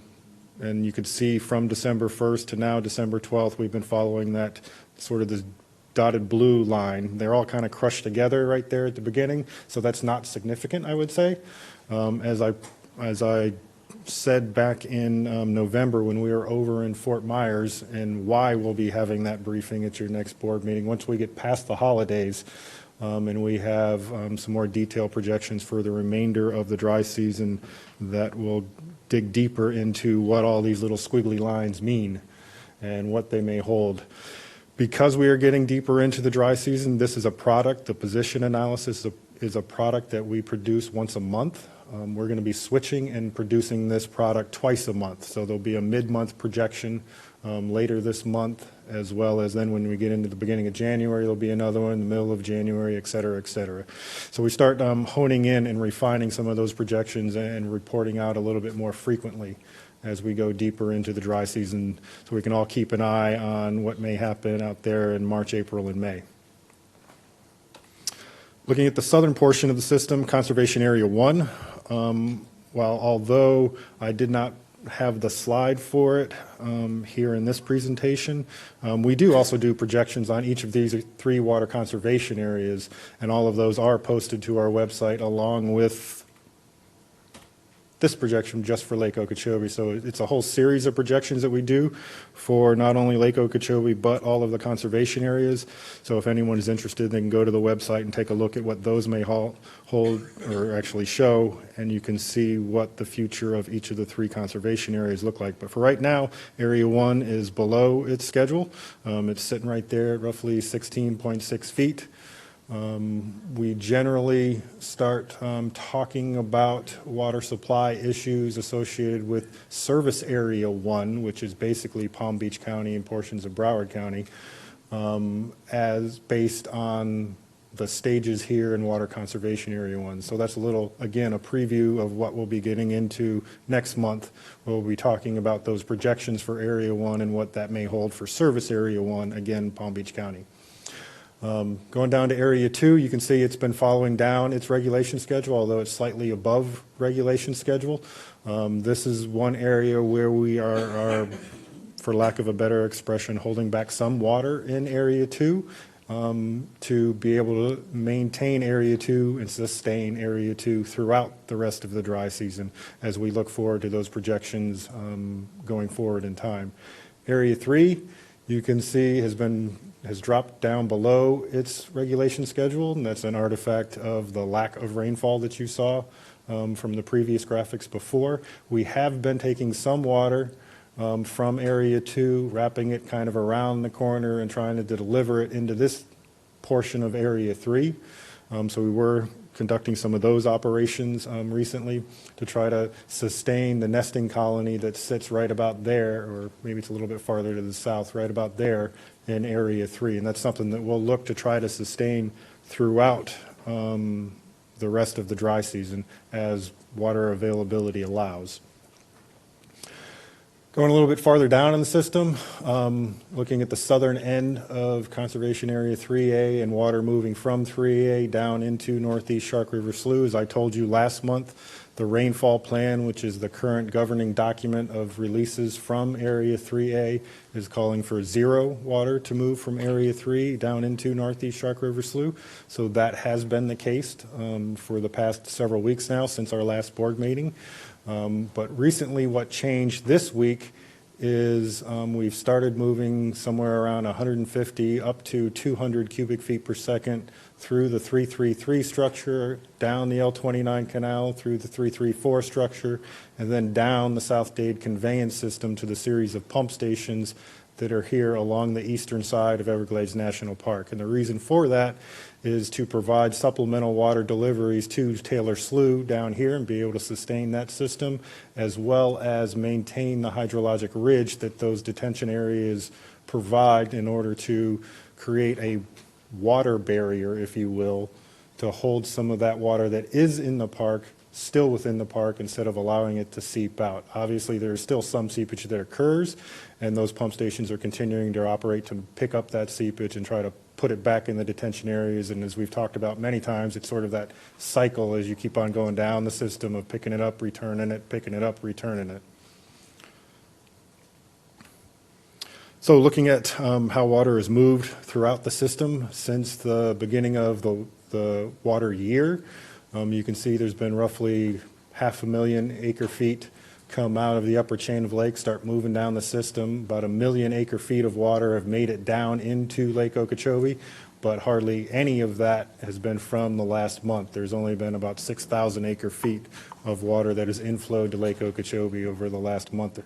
and you could see from December 1st to now, December 12th, we've been following that sort of this dotted blue line. They're all kind of crushed together right there at the beginning, so that's not significant, I would say. As I said back in November when we were over in Fort Myers, and why we'll be having that briefing at your next board meeting once we get past the holidays, and we have some more detailed projections for the remainder of the dry season that will dig deeper into what all these little squiggly lines mean and what they may hold. Because we are getting deeper into the dry season, this is a product, the position analysis is a product that we produce once a month. We're going to be switching and producing this product twice a month. So there'll be a mid-month projection later this month, as well as then when we get into the beginning of January, there'll be another one in the middle of January, et cetera, et cetera. So we start honing in and refining some of those projections and reporting out a little bit more frequently as we go deeper into the dry season, so we can all keep an eye on what may happen out there in March, April, and May. Looking at the southern portion of the system, Conservation Area 1, although I did not have the slide for it here in this presentation, we do also do projections on each of these 3 water conservation areas, and all of those are posted to our website along with this projection just for Lake Okeechobee. So it's a whole series of projections that we do for not only Lake Okeechobee, but all of the conservation areas. So if anyone is interested, they can go to the website and take a look at what those may hold or actually show, and you can see what the future of each of the 3 conservation areas look like. But for right now, Area 1 is below its schedule. It's sitting right there at roughly 16.6 feet. We generally start talking about water supply issues associated with Service Area 1, which is basically Palm Beach County and portions of Broward County, as based on the stages here in Water Conservation Area 1. So that's a little, again, a preview of what we'll be getting into next month. We'll be talking about those projections for Area 1 and what that may hold for Service Area 1, again, Palm Beach County. Going down to Area 2, you can see it's been following down its regulation schedule, although it's slightly above regulation schedule. This is one area where we are, for lack of a better expression, holding back some water in Area 2 to be able to maintain Area 2 and sustain Area 2 throughout the rest of the dry season as we look forward to those projections going forward in time. Area 3, you can see, has dropped down below its regulation schedule, and that's an artifact of the lack of rainfall that you saw from the previous graphics before. We have been taking some water from Area 2, wrapping it kind of around the corner and trying to deliver it into this portion of Area 3. So we were conducting some of those operations recently to try to sustain the nesting colony that sits right about there, or maybe it's a little bit farther to the south, right about there in Area 3. And that's something that we'll look to try to sustain throughout the rest of the dry season as water availability allows. Going a little bit farther down in the system, looking at the southern end of Conservation Area 3A and water moving from 3A down into Northeast Shark River Slough. As I told you last month, The rainfall plan, which is the current governing document of releases from Area 3A, is calling for 0 water to move from Area 3 down into Northeast Shark River Slough. So that has been the case for the past several weeks now since our last board meeting. But recently what changed this week is we've started moving somewhere around 150 up to 200 cubic feet per second through the 333 structure, down the L29 canal, through the 334 structure, and then down the South Dade conveyance system to the series of pump stations that are here along the eastern side of Everglades National Park. And the reason for that is to provide supplemental water deliveries to Taylor Slough down here and be able to sustain that system, as well as maintain the hydrologic ridge that those detention areas provide in order to create a water barrier, if you will, to hold some of that water that is in the park still within the park instead of allowing it to seep out. Obviously, there is still some seepage that occurs, and those pump stations are continuing to operate to pick up that seepage and try to put it back in the detention areas. And as we've talked about many times, it's sort of that cycle as you keep on going down the system of picking it up, returning it, picking it up, returning it. So looking at how water is moved throughout the system since the beginning of the water year, you can see there's been roughly 500,000 acre feet come out of the upper chain of lakes, start moving down the system. About 1 million acre feet of water have made it down into Lake Okeechobee, but hardly any of that has been from the last month. There's only been about 6,000 acre feet of water that has inflowed to Lake Okeechobee over the last month.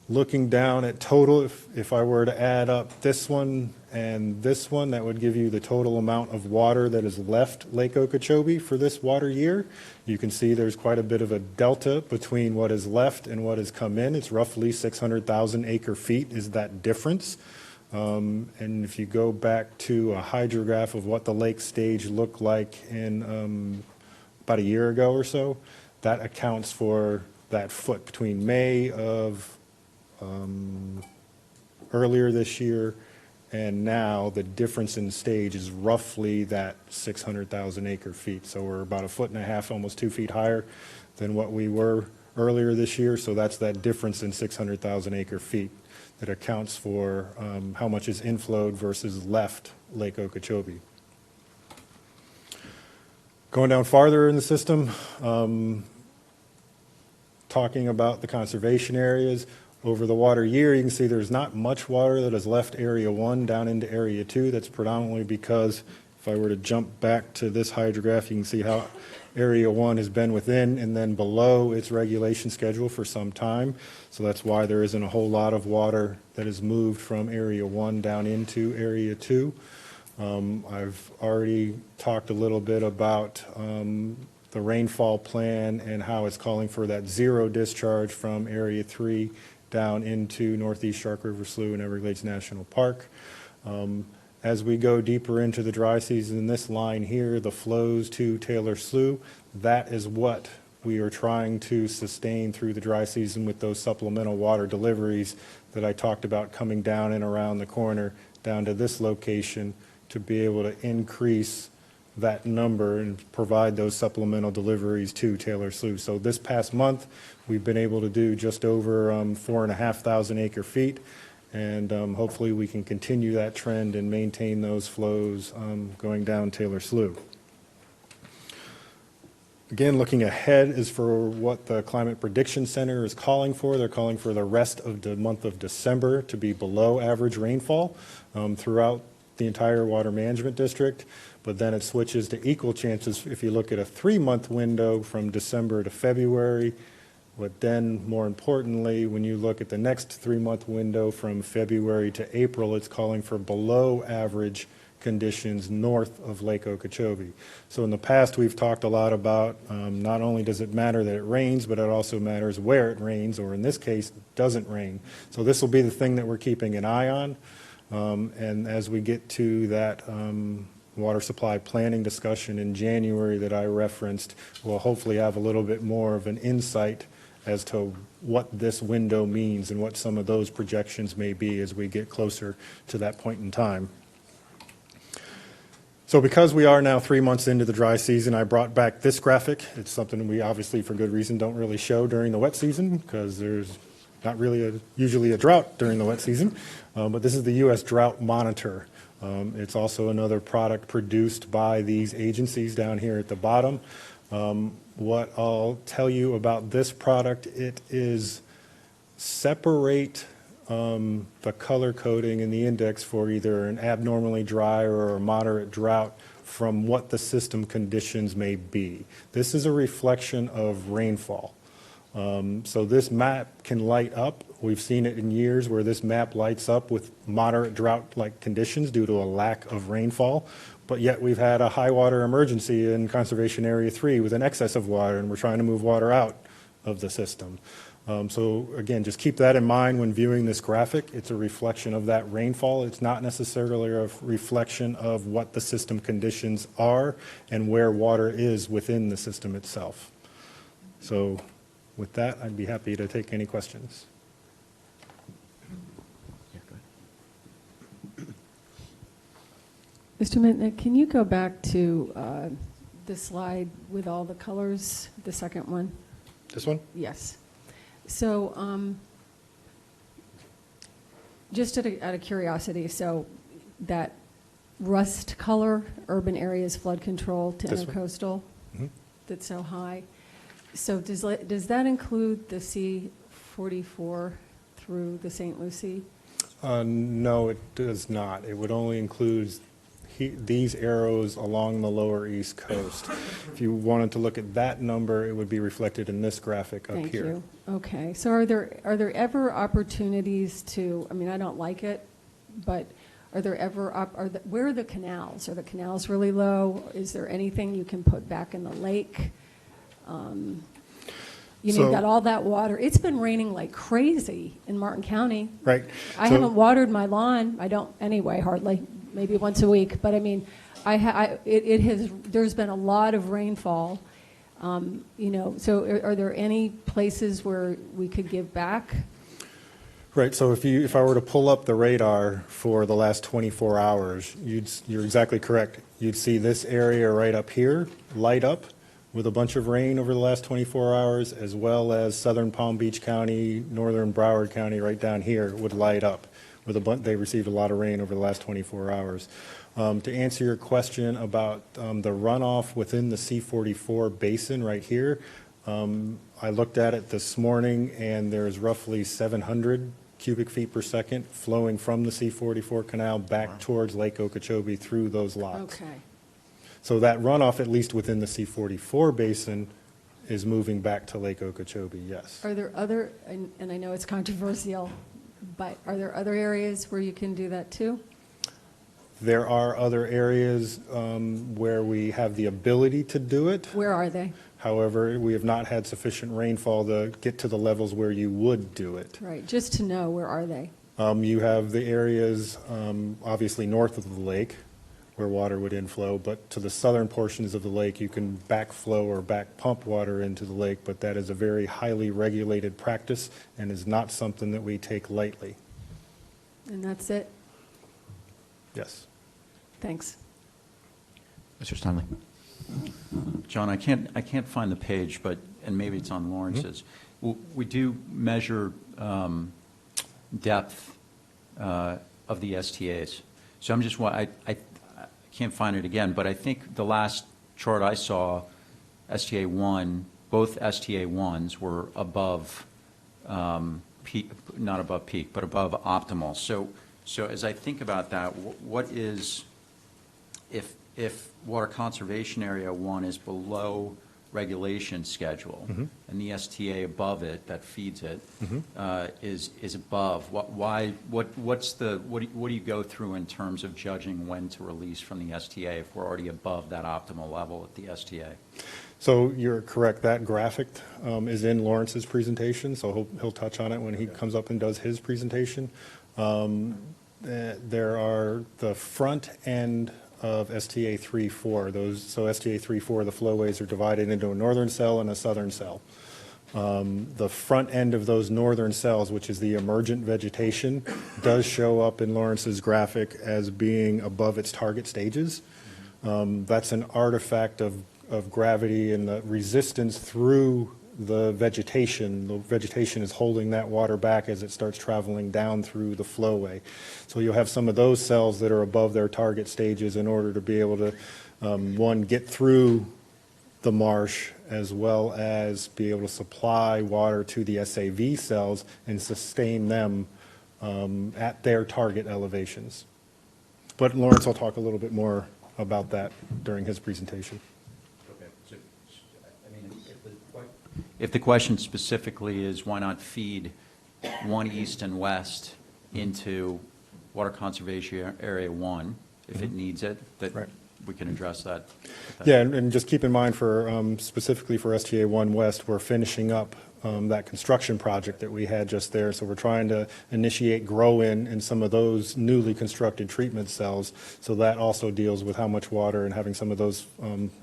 Looking down at total, if I were to add up this one and this one, that would give you the total amount of water that has left Lake Okeechobee for this water year. You can see there's quite a bit of a delta between what is left and what has come in. It's roughly 600,000 acre feet is that difference. And if you go back to a hydrograph of what the lake stage looked like in about a year ago or so, that accounts for that foot between May of earlier this year and now. The difference in stage is roughly that 600,000 acre feet. So we're about 1.5 feet, almost 2 feet higher than what we were earlier this year. So that's that difference in 600,000 acre feet that accounts for how much is inflowed versus left Lake Okeechobee. Going down farther in the system, talking about the conservation areas. Over the water year, you can see there's not much water that has left Area 1 down into Area 2. That's predominantly because if I were to jump back to this hydrograph, you can see how Area 1 has been within and then below its regulation schedule for some time. So that's why there isn't a whole lot of water that has moved from Area 1 down into Area 2. I've already talked a little bit about the rainfall plan and how it's calling for that 0 discharge from Area 3 down into Northeast Shark River Slough and Everglades National Park. As we go deeper into the dry season, this line here, the flows to Taylor Slough, that is what we are trying to sustain through the dry season with those supplemental water deliveries that I talked about coming down and around the corner down to this location to be able to increase that number and provide those supplemental deliveries to Taylor Slough. So this past month, we've been able to do just over 4,500 acre feet, and hopefully we can continue that trend and maintain those flows going down Taylor Slough. Again, looking ahead is for what the Climate Prediction Center is calling for. They're calling for the rest of the month of December to be below average rainfall throughout the entire water management district, but then it switches to equal chances if you look at a 3-month window from December to February. But then, more importantly, when you look at the next 3-month window from February to April, it's calling for below average conditions north of Lake Okeechobee. So in the past, we've talked a lot about not only does it matter that it rains, but it also matters where it rains, or in this case, it doesn't rain. So this will be the thing that we're keeping an eye on. And as we get to that water supply planning discussion in January that I referenced, we'll hopefully have a little bit more of an insight as to what this window means and what some of those projections may be as we get closer to that point in time. So because we are now 3 months into the dry season, I brought back this graphic. It's something we obviously, for good reason, don't really show during the wet season because there's not really usually a drought during the wet season. But this is the U.S. Drought Monitor. It's also another product produced by these agencies down here at the bottom. What I'll tell you about this product, it is separate the color coding in the index for either an abnormally dry or a moderate drought from what the system conditions may be. This is a reflection of rainfall. So this map can light up. We've seen it in years where this map lights up with moderate drought-like conditions due to a lack of rainfall, but yet we've had a high water emergency in Conservation Area 3 with an excess of water, and we're trying to move water out of the system. So again, just keep that in mind when viewing this graphic. It's a reflection of that rainfall. It's not necessarily a reflection of what the system conditions are and where water is within the system itself. So with that, I'd be happy to take any questions. Mr. Mitnick, can you go back to the slide with all the colors, the second one? This one? Yes. So just out of curiosity, so that rust color, urban areas, flood control to This one? intercoastal, Mhm. that's so high. So does that include the C-44 through the St. Lucie? No, it does not. It would only include these arrows along the lower East Coast. If you wanted to look at that number, it would be reflected in this graphic up Thank here. you. Okay. So are there ever opportunities to, I mean, I don't like it, but are there ever, where are the canals? Are the canals really low? Is there anything you can put back in the lake? You've got all that water. It's been raining like crazy in Martin County. Right. I haven't watered my lawn. I don't anyway, hardly. Maybe once a week. But I mean, there's been a lot of rainfall. So are there any places where we could give back? Right, so if I were to pull up the radar for the last 24 hours, you're exactly correct. You'd see this area right up here light up with a bunch of rain over the last 24 hours, as well as southern Palm Beach County, northern Broward County right down here would light up. They received a lot of rain over the last 24 hours. To answer your question about the runoff within the C-44 basin right here, I looked at it this morning, and there's roughly 700 cubic feet per second flowing from the C-44 canal back towards Lake Okeechobee through those lots. Okay. So that runoff, at least within the C-44 basin, is moving back to Lake Okeechobee, yes. Are there other, and I know it's controversial, but are there other areas where you can do that too? There are other areas where we have the ability to do it. Where are they? However, we have not had sufficient rainfall to get to the levels where you would do it. Right, just to know, where are they? You have the areas, obviously north of the lake, where water would inflow, but to the southern portions of the lake, you can backflow or back pump water into the lake, but that is a very highly regulated practice and is not something that we take lightly. And that's it? Yes. Thanks. Mr. Stanley. John, I can't find the page, and maybe it's on Lawrence's. We do measure depth of the STAs. So I'm just, I can't find it again, but I think the last chart I saw, STA 1, both STA 1s were above peak, not above peak, but above optimal. So as I think about that, what is, if Water Conservation Area 1 is below regulation schedule, and the STA above it that feeds it is above, what do you go through in terms of judging when to release from the STA if we're already above that optimal level at the STA? So you're correct. That graphic is in Lawrence's presentation, so he'll touch on it when he comes up and does his presentation. There are the front end of STA 3-4. So STA 3-4, the flowways are divided into a northern cell and a southern cell. The front end of those northern cells, which is the emergent vegetation, does show up in Lawrence's graphic as being above its target stages. That's an artifact of gravity and the resistance through the vegetation. The vegetation is holding that water back as it starts traveling down through the flowway. So you'll have some of those cells that are above their target stages in order to be able to, one, get through the marsh, as well as be able to supply water to the SAV cells and sustain them at their target elevations. But Lawrence will talk a little bit more about that during his presentation. Okay. So, I mean, if the question specifically is why not feed one east and west into Water Conservation Area 1, if it needs it, that we can address that. Yeah, and just keep in mind for, specifically for STA 1 West, we're finishing up that construction project that we had just there. So we're trying to initiate grow-in in some of those newly constructed treatment cells. So that also deals with how much water and having some of those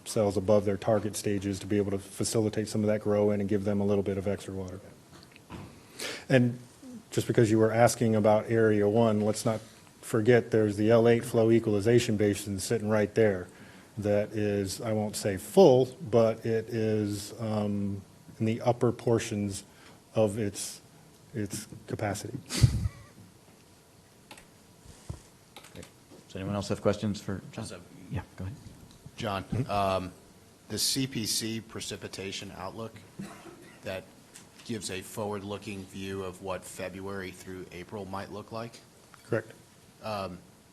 cells above their target stages to be able to facilitate some of that grow-in and give them a little bit of extra water. And just because you were asking about Area 1, let's not forget there's the L8 flow equalization basin sitting right there that is, I won't say full, but it is in the upper portions of its capacity. Does anyone else have questions for John? Yeah, go ahead. John, the CPC precipitation outlook that gives a forward-looking view of what February through April might look like. Correct.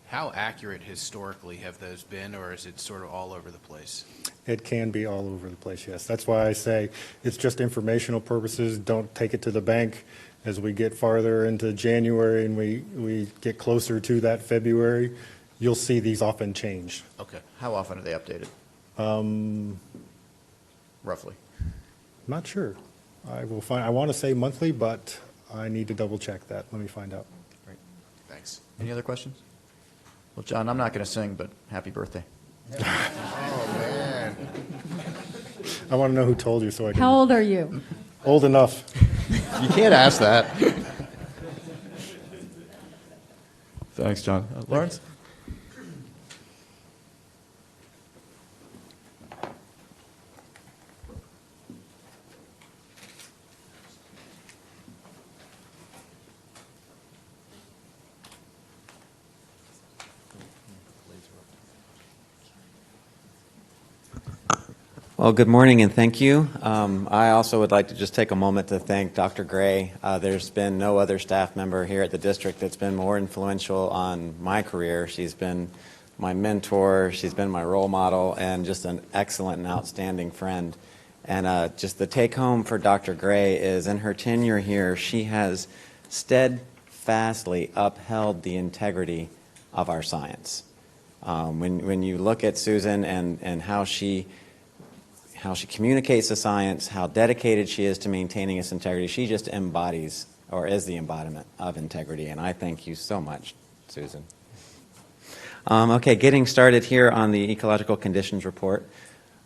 How accurate historically have those been, or is it sort of all over the place? It can be all over the place, yes. That's why I say it's just informational purposes. Don't take it to the bank. As we get farther into January and we get closer to that February, you'll see these often change. Okay. How often are they updated? Roughly. Not sure. I will find. I want to say monthly, but I need to double check that. Let me find out. Great. Thanks. Any other questions? Well, John, I'm not going to sing, but happy birthday. Oh, man. I want to know who told you so I can. How old are you? Old enough. You can't ask that. Thanks, John. Lawrence? Well, good morning and thank you. I also would like to just take a moment to thank Dr. Gray. There's been no other staff member here at the district that's been more influential on my career. She's been my mentor, she's been my role model, and just an excellent and outstanding friend. And just the take home for Dr. Gray is in her tenure here, she has steadfastly upheld the integrity of our science. When you look at Susan and how she communicates the science, how dedicated she is to maintaining its integrity, she just embodies or is the embodiment of integrity. And I thank you so much, Susan. Okay, getting started here on the ecological conditions report.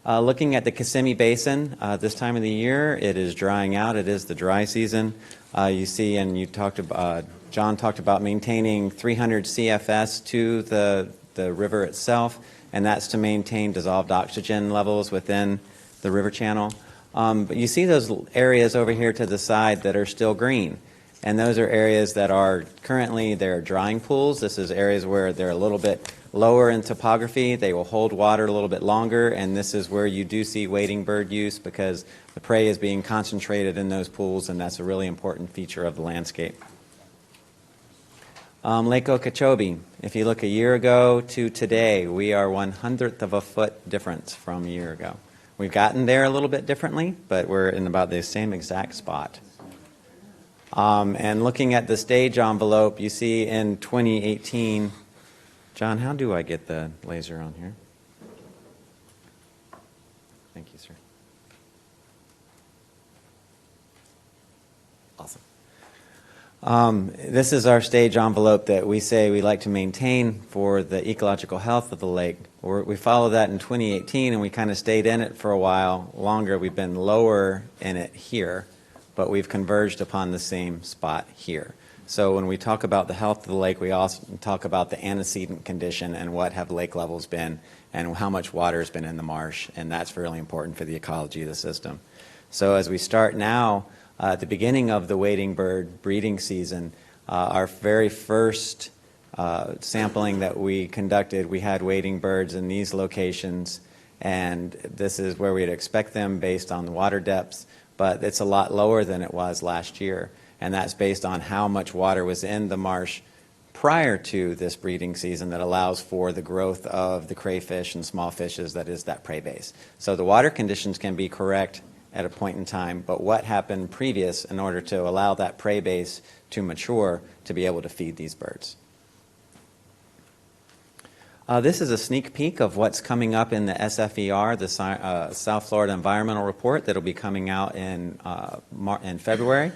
Looking at the Kissimmee Basin, this time of the year, it is drying out. It is the dry season. You see, and you talked about, John talked about maintaining 300 CFS to the river itself, and that's to maintain dissolved oxygen levels within the river channel. But you see those areas over here to the side that are still green. And those are areas that are currently, they're drying pools. This is areas where they're a little bit lower in topography. They will hold water a little bit longer. And this is where you do see wading bird use because the prey is being concentrated in those pools. And that's a really important feature of the landscape. Lake Okeechobee, if you look a year ago to today, we are 1/100th of a foot difference from a year ago. We've gotten there a little bit differently, but we're in about the same exact spot. And looking at the stage envelope, you see in 2018, John, how do I get the laser on here? Thank you, sir. Awesome. This is our stage envelope that we say we like to maintain for the ecological health of the lake. We followed that in 2018 and we kind of stayed in it for a while longer. We've been lower in it here, but we've converged upon the same spot here. So when we talk about the health of the lake, we also talk about the antecedent condition and what have lake levels been and how much water has been in the marsh, and that's really important for the ecology of the system. So as we start now, at the beginning of the wading bird breeding season, our very first sampling that we conducted, we had wading birds in these locations, and this is where we'd expect them based on the water depths, but it's a lot lower than it was last year, and that's based on how much water was in the marsh prior to this breeding season that allows for the growth of the crayfish and small fishes that is that prey base. So the water conditions can be correct at a point in time, but what happened previous in order to allow that prey base to mature to be able to feed these birds. This is a sneak peek of what's coming up in the SFER, the South Florida Environmental Report, that will be coming out in February.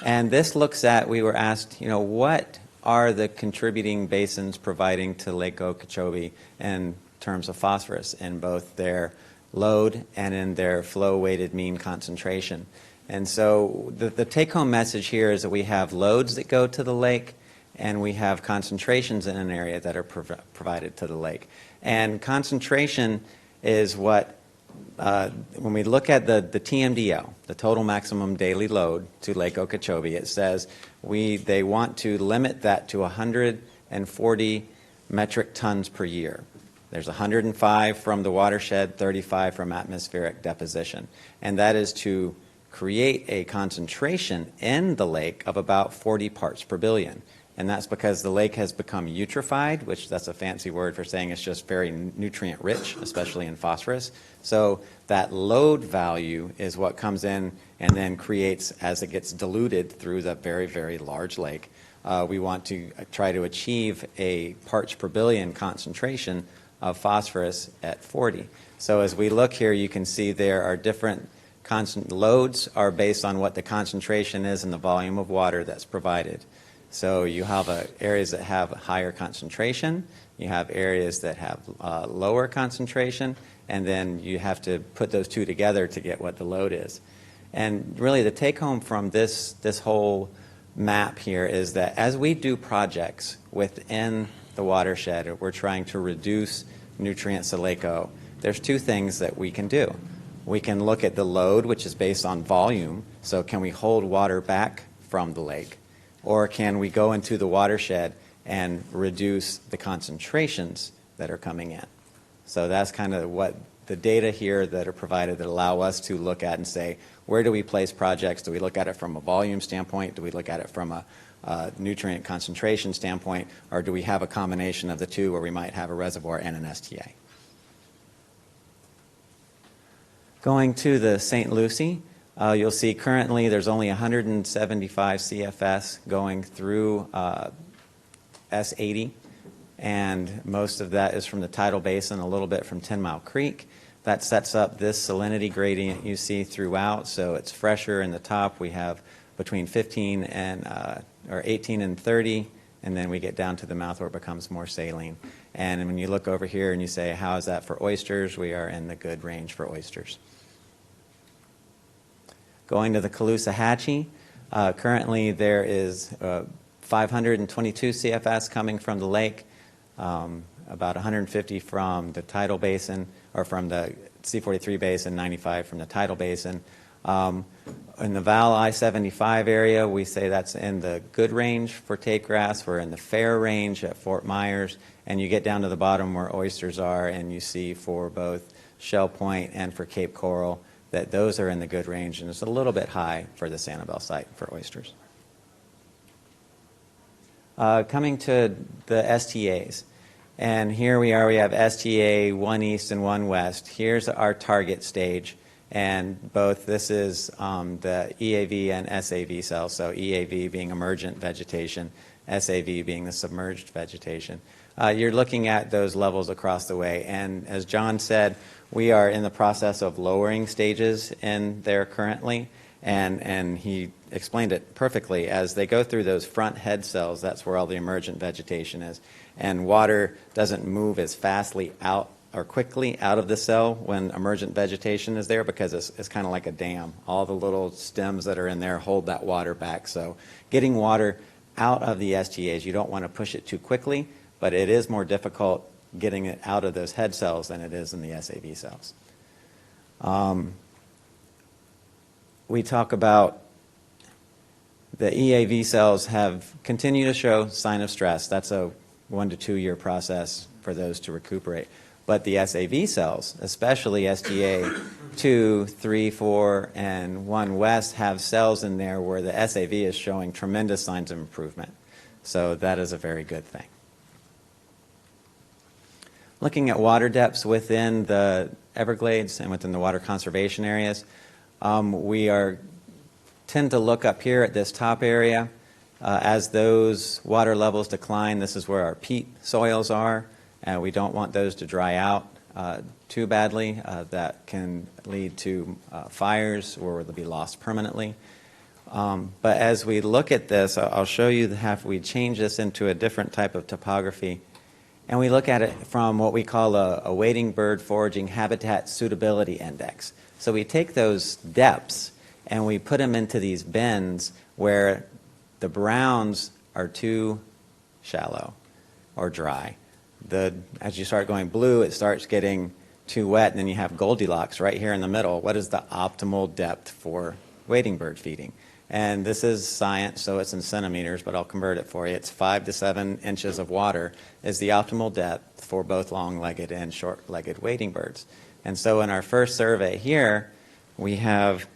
And this looks at, we were asked, what are the contributing basins providing to Lake Okeechobee in terms of phosphorus in both their load and in their flow-weighted mean concentration. And so the take-home message here is that we have loads that go to the lake, and we have concentrations in an area that are provided to the lake. And concentration is what, when we look at the TMDL, the total maximum daily load to Lake Okeechobee, it says they want to limit that to 140 metric tons per year. There's 105 from the watershed, 35 from atmospheric deposition. And that is to create a concentration in the lake of about 40 parts per billion. And that's because the lake has become eutrophied, which that's a fancy word for saying it's just very nutrient rich, especially in phosphorus. So that load value is what comes in and then creates, as it gets diluted through the very, very large lake, we want to try to achieve a parts per billion concentration of phosphorus at 40. So as we look here, you can see there are different loads are based on what the concentration is and the volume of water that's provided. So you have areas that have higher concentration, you have areas that have lower concentration, and then you have to put those two together to get what the load is. And really the take home from this whole map here is that as we do projects within the watershed, we're trying to reduce nutrients to Lake O. There's two things that we can do. We can look at the load, which is based on volume. So can we hold water back from the lake? Or can we go into the watershed and reduce the concentrations that are coming in? So that's kind of what the data here that are provided that allow us to look at and say, where do we place projects? Do we look at it from a volume standpoint? Do we look at it from a nutrient concentration standpoint, or do we have a combination of the two where we might have a reservoir and an STA? Going to the St. Lucie, you'll see currently there's only 175 CFS going through S80, and most of that is from the tidal basin, a little bit from 10 Mile Creek. That sets up this salinity gradient you see throughout, so it's fresher in the top. We have between 15 and or 18 and 30, and then we get down to the mouth where it becomes more saline. And when you look over here and you say, how is that for oysters? We are in the good range for oysters. Going to the Caloosahatchee, currently there is 522 CFS coming from the lake, about 150 from the tidal basin, or from the C-43 basin, 95 from the tidal basin. In the Val I-75 area, we say that's in the good range for take grass. We're in the fair range at Fort Myers, and you get down to the bottom where oysters are, and you see for both Shell Point and for Cape Coral that those are in the good range, and it's a little bit high for the Sanibel site for oysters. Coming to the STAs, and here we are, we have STA 1 East and 1 West. Here's our target stage. And both, this is the EAV and SAV cells, so EAV being emergent vegetation, SAV being the submerged vegetation. You're looking at those levels across the way, and as John said, we are in the process of lowering stages in there currently, and he explained it perfectly. As they go through those front head cells, that's where all the emergent vegetation is, and water doesn't move as fastly out or quickly out of the cell when emergent vegetation is there, because it's kind of like a dam. All the little stems that are in there hold that water back. So getting water out of the STAs, you don't want to push it too quickly, but it is more difficult getting it out of those head cells than it is in the SAV cells. We talk about the EAV cells have continued to show sign of stress. That's a 1 to 2 year process for those to recuperate. But the SAV cells, especially SGA 2, 3, 4, and 1 West, have cells in there where the SAV is showing tremendous signs of improvement. So that is a very good thing. Looking at water depths within the Everglades and within the water conservation areas, we tend to look up here at this top area. As those water levels decline, this is where our peat soils are, and we don't want those to dry out too badly. That can lead to fires or they'll be lost permanently. But as we look at this, I'll show you how we change this into a different type of topography. And we look at it from what we call a wading bird foraging habitat suitability index. So we take those depths and we put them into these bins where the browns are too shallow or dry. As you start going blue, it starts getting too wet, and then you have Goldilocks right here in the middle. What is the optimal depth for wading bird feeding? And this is science, so it's in centimeters, but I'll convert it for you. It's 5 to 7 inches of water is the optimal depth for both long-legged and short-legged wading birds. And so in our first survey here, we have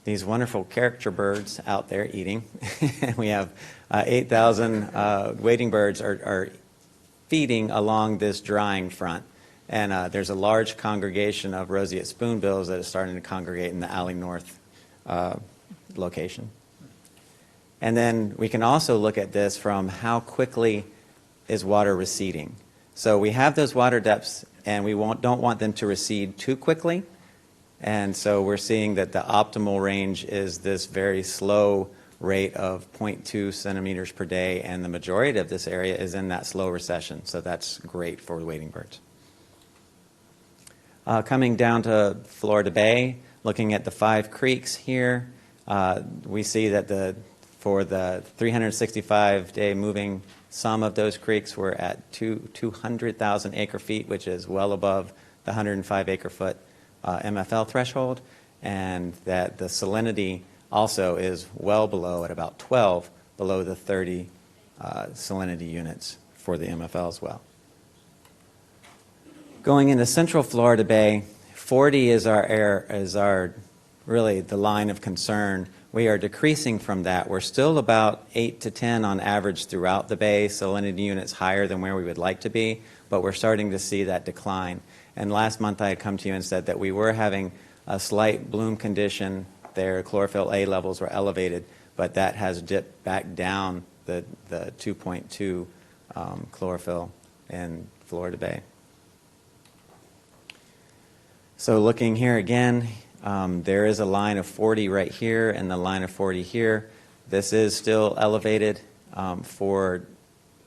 these wonderful caricature birds out there eating. We have 8,000 wading birds are feeding along this drying front. And there's a large congregation of roseate spoonbills that is starting to congregate in the Alley North location. And then we can also look at this from how quickly is water receding. So we have those water depths, and we don't want them to recede too quickly. And so we're seeing that the optimal range is this very slow rate of 0.2 centimeters per day, and the majority of this area is in that slow recession. So that's great for wading birds. Coming down to Florida Bay, looking at the 5 creeks here, we see that for the 365-day moving sum of those creeks, we're at 200,000 acre-feet, which is well above the 105 acre-foot MFL threshold, and that the salinity also is well below, at about 12, below the 30 salinity units for the MFL as well. Going into Central Florida Bay, 40 is really the line of concern. We are decreasing from that. We're still about 8 to 10 on average throughout the bay, salinity units higher than where we would like to be, but we're starting to see that decline. And last month I had come to you and said that we were having a slight bloom condition there. Chlorophyll A levels were elevated, but that has dipped back down the 2.2 chlorophyll in Florida Bay. So looking here again, there is a line of 40 right here and the line of 40 here. This is still elevated for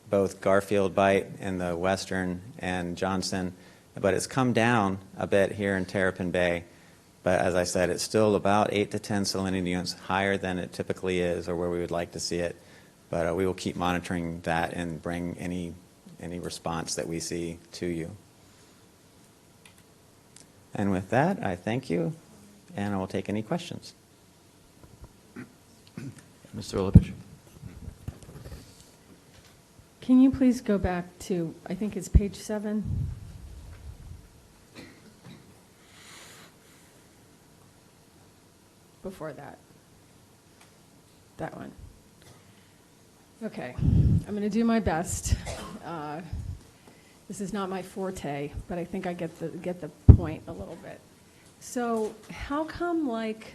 both Garfield Bight in the western and Johnson, but it's come down a bit here in Terrapin Bay. But as I said, it's still about 8 to 10 salinity units higher than it typically is or where we would like to see it. But we will keep monitoring that and bring any response that we see to you. And with that, I thank you, and I will take any questions. Mr. Ilitch. Can you please go back to, I think it's page 7? Before that. That one. Okay, I'm going to do my best. This is not my forte, but I think I get the point a little bit. So how come, like,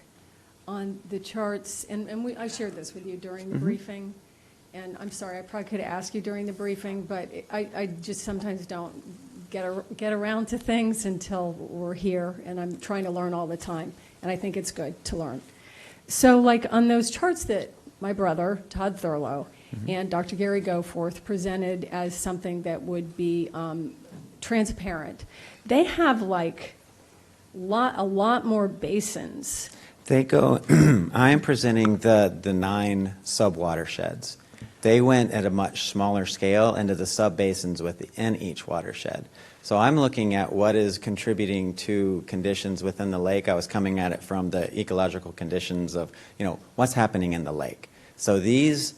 on the charts, and I shared this with you during the briefing, and I'm sorry, I probably could ask you during the briefing, but I just sometimes don't get around to things until we're here, and I'm trying to learn all the time, and I think it's good to learn. So, like, on those charts that my brother, Todd Thurlow, and Dr. Gary Goforth presented as something that would be transparent, they have, like, a lot more basins. They go, I am presenting the 9 sub-watersheds. They went at a much smaller scale into the subbasins within each watershed. So I'm looking at what is contributing to conditions within the lake. I was coming at it from the ecological conditions of, what's happening in the lake. So these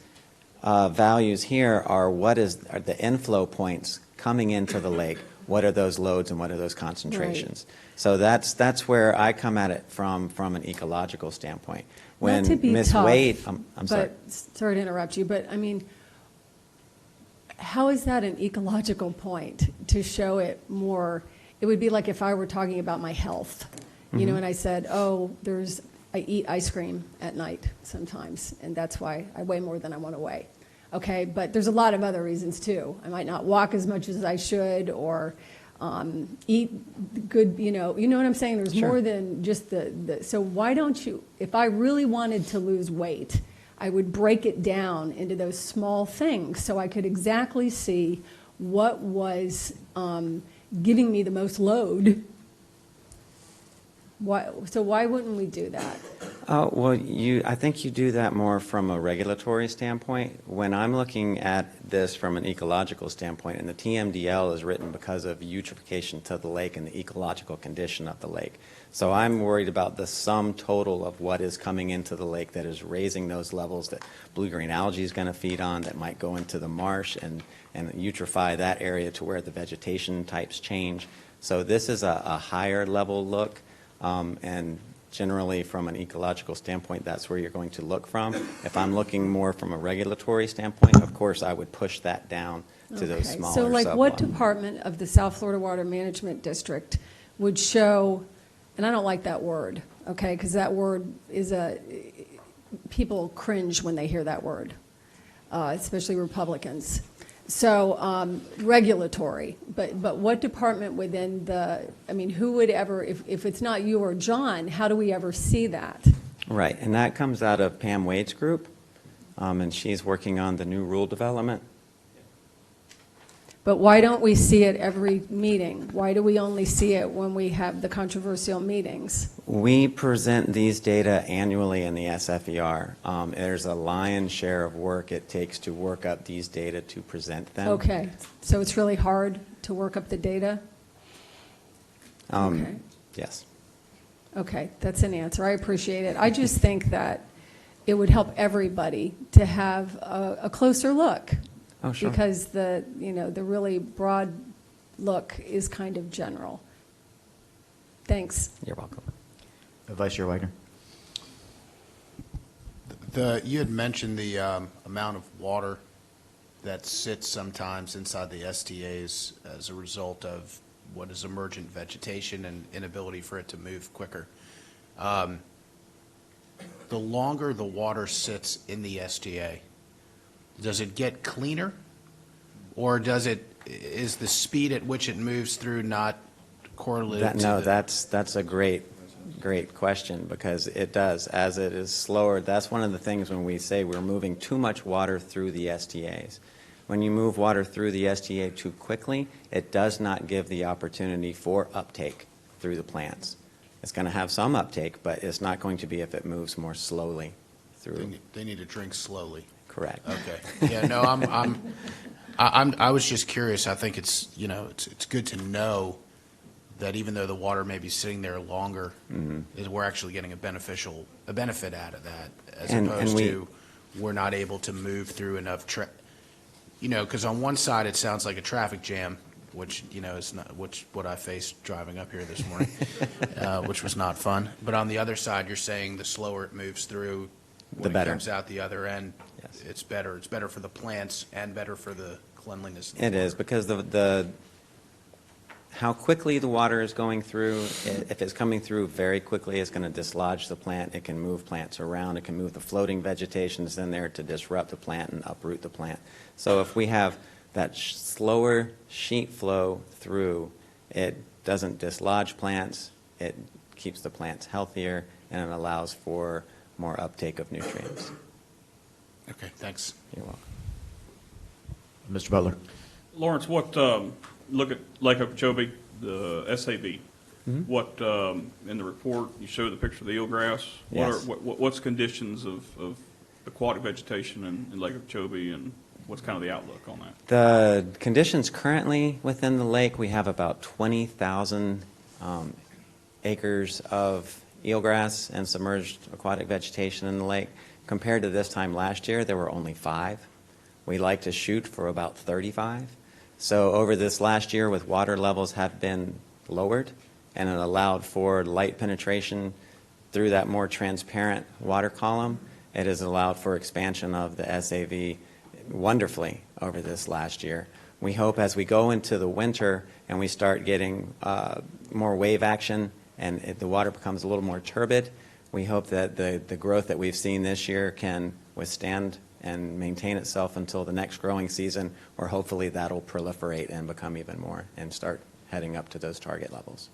values here are are the inflow points coming into the lake. What are those loads and what are those concentrations? Right. So that's where I come at it from an ecological standpoint. When Not to be Ms. tough, Wade, I'm sorry. Sorry to interrupt you, but I mean, how is that an ecological point to show it more? It would be like if I were talking about my health, and I said, I eat ice cream at night sometimes, and that's why I weigh more than I want to weigh. Okay, but there's a lot of other reasons too. I might not walk as much as I should, or eat good, you know what I'm saying? There's more than just so why don't you, if I really wanted to lose weight, I would break it down into those small things so I could exactly see what was giving me the most load. Why wouldn't we do that? Well, I think you do that more from a regulatory standpoint. When I'm looking at this from an ecological standpoint, and the TMDL is written because of eutrophication to the lake and the ecological condition of the lake. So I'm worried about the sum total of what is coming into the lake that is raising those levels that blue-green algae is going to feed on, that might go into the marsh and eutrophy that area to where the vegetation types change. So this is a higher level look. And generally, from an ecological standpoint, that's where you're going to look from. If I'm looking more from a regulatory standpoint, of course, I would push that down to those smaller So, like, sub-levels. what department of the South Florida Water Management District would show, and I don't like that word, okay, because that word is people cringe when they hear that word, especially Republicans. So regulatory, but what department within who would ever, if it's not you or John, how do we ever see that? Right, and that comes out of Pam Wade's group, and she's working on the new rule development. But why don't we see it every meeting? Why do we only see it when we have the controversial meetings? We present these data annually in the SFER. There's a lion's share of work it takes to work up these data to present them. Okay, so it's really hard to work up the data? Okay. Yes. Okay, that's an answer. I appreciate it. I just think that it would help everybody to have a closer look. Oh, sure. Because the really broad look is kind of general. Thanks. You're welcome. Vice Chair Wagner. You had mentioned the amount of water that sits sometimes inside the STAs as a result of what is emergent vegetation and inability for it to move quicker. The longer the water sits in the STA, does it get cleaner, or is the speed at which it moves through not correlated to that's a great question, because it does. As it is slower, that's one of the things when we say we're moving too much water through the STAs. When you move water through the STA too quickly, it does not give the opportunity for uptake through the plants. It's going to have some uptake, but it's not going to be if it moves more slowly through. They need to drink slowly. Correct. Okay. Yeah. No. I was just curious. I think it's good to know that even though the water may be sitting there longer, is we're actually getting a benefit out of that, as opposed to we're not able to move through enough. Because on one side it sounds like a traffic jam, which is not what I faced driving up here this morning, which was not fun. But on the other side, you're saying the slower it moves through, when it comes out the other end, it's better. It's better for the plants and better for the cleanliness. It is, because how quickly the water is going through, if it's coming through very quickly, it's going to dislodge the plant. It can move plants around. It can move the floating vegetation that's in there to disrupt the plant and uproot the plant. So if we have that slower sheet flow through, it doesn't dislodge plants. It keeps the plants healthier, and it allows for more uptake of nutrients. Okay, thanks. You're welcome. Mr. Butler. Lawrence, look at Lake Okeechobee, the SAB. What, in the report, you show the picture of the eelgrass. Yes. What's conditions of aquatic vegetation in Lake Okeechobee, and what's kind of the outlook on that? The conditions currently within the lake, we have about 20,000 acres of eelgrass and submerged aquatic vegetation in the lake. Compared to this time last year, there were only 5. We like to shoot for about 35. So over this last year, with water levels have been lowered, and it allowed for light penetration through that more transparent water column, it has allowed for expansion of the SAV wonderfully over this last year. We hope as we go into the winter and we start getting more wave action and the water becomes a little more turbid, we hope that the growth that we've seen this year can withstand and maintain itself until the next growing season, or hopefully that'll proliferate and become even more and start heading up to those target levels.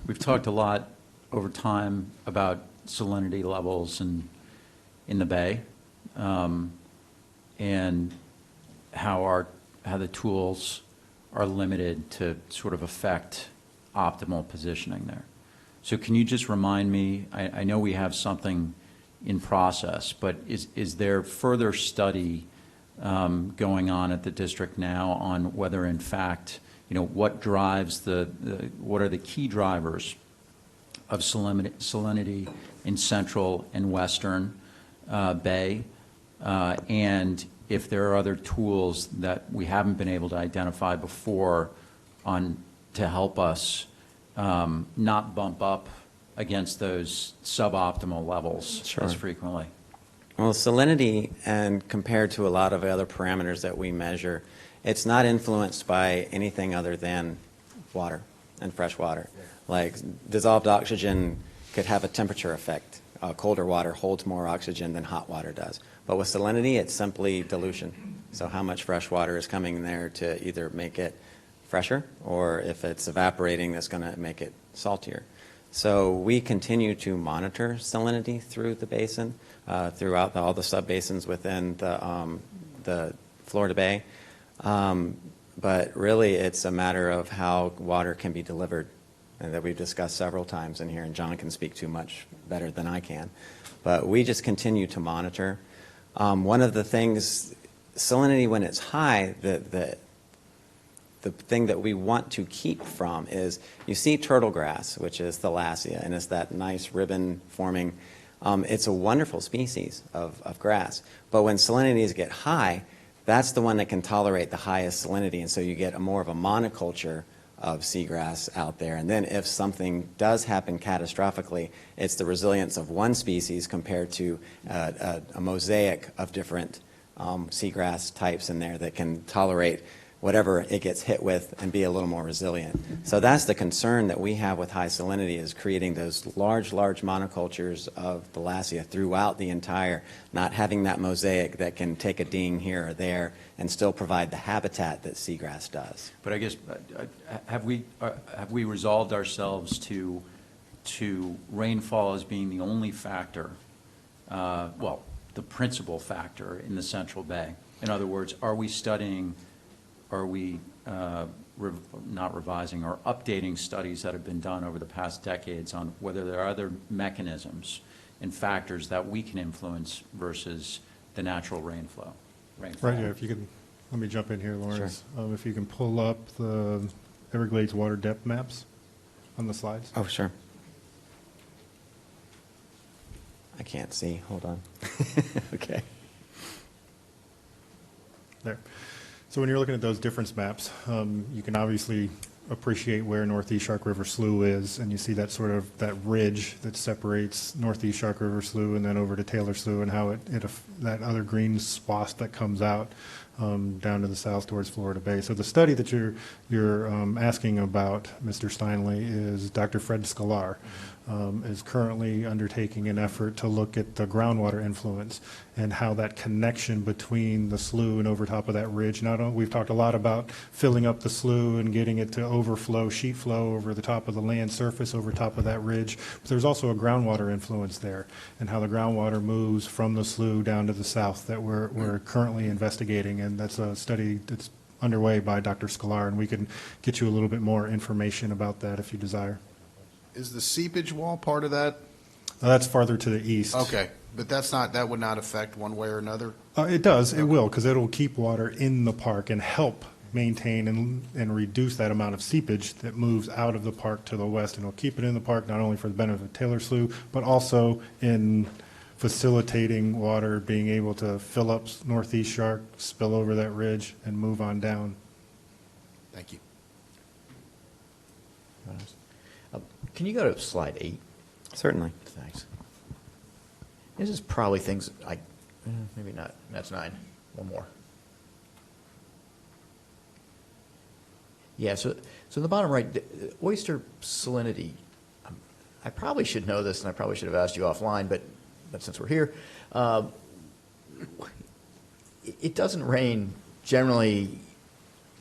We've talked a lot over time about salinity levels in the bay, and how the tools are limited to sort of affect optimal positioning there. So can you just remind me, I know we have something in process, but is there further study going on at the district now on whether in fact, what drives what are the key drivers of salinity in central and western bay, and if there are other tools that we haven't been able to identify before to help us not bump up against those suboptimal levels as frequently. Well, salinity, and compared to a lot of other parameters that we measure, it's not influenced by anything other than water and fresh water. Like dissolved oxygen could have a temperature effect. Colder water holds more oxygen than hot water does. But with salinity, it's simply dilution. So how much fresh water is coming there to either make it fresher, or if it's evaporating, that's going to make it saltier. So we continue to monitor salinity through the basin, throughout all the sub-basins within the Florida Bay. But really, it's a matter of how water can be delivered, and that we've discussed several times in here, and John can speak to much better than I can. But we just continue to monitor. One of the things, salinity when it's high, the thing that we want to keep from is, you see turtle grass, which is thalassia, and it's that nice ribbon forming. It's a wonderful species of grass. But when salinities get high, that's the one that can tolerate the highest salinity, and so you get more of a monoculture of seagrass out there. And then if something does happen catastrophically, it's the resilience of one species compared to a mosaic of different seagrass types in there that can tolerate whatever it gets hit with and be a little more resilient. So that's the concern that we have with high salinity, is creating those large monocultures of thalassia throughout the entire, not having that mosaic that can take a ding here or there and still provide the habitat that seagrass does. But I guess, have we resolved ourselves to rainfall as being the only factor, well, the principal factor in the Central Bay? In other words, are we not revising or updating studies that have been done over the past decades on whether there are other mechanisms and factors that we can influence versus the natural rainfall? Right, yeah, if you could, let me jump in here, Lawrence. Sure. If you can pull up the Everglades water depth maps on the slides. Oh, sure. I can't see, hold on. Okay. There. So when you're looking at those difference maps, you can obviously appreciate where Northeast Shark River Slough is, and you see that sort of that ridge that separates Northeast Shark River Slough and then over to Taylor Slough, and how that other green swath that comes out down to the south towards Florida Bay. So the study that you're asking about, Mr. Steinley, is Dr. Fred Sklar is currently undertaking an effort to look at the groundwater influence and how that connection between the slough and over top of that ridge. We've talked a lot about filling up the slough and getting it to overflow, sheet flow over the top of the land surface over top of that ridge. But there's also a groundwater influence there, and how the groundwater moves from the slough down to the south that we're currently investigating. And that's a study that's underway by Dr. Sklar, and we can get you a little bit more information about that if you desire. is the seepage wall part of that? That's farther to the east. Okay, but that would not affect one way or another? It does, it will, because it'll keep water in the park and help maintain and reduce that amount of seepage that moves out of the park to the west. And it'll keep it in the park not only for the benefit of Taylor Slough, but also in facilitating water being able to fill up Northeast Shark, spill over that ridge, and move on down. Thank you. Can you go to slide 8? Certainly. Thanks. This is probably things maybe not. That's 9. One more. Yeah, so in the bottom right, the oyster salinity, I probably should know this, and I probably should have asked you offline, but since we're here, it doesn't rain generally,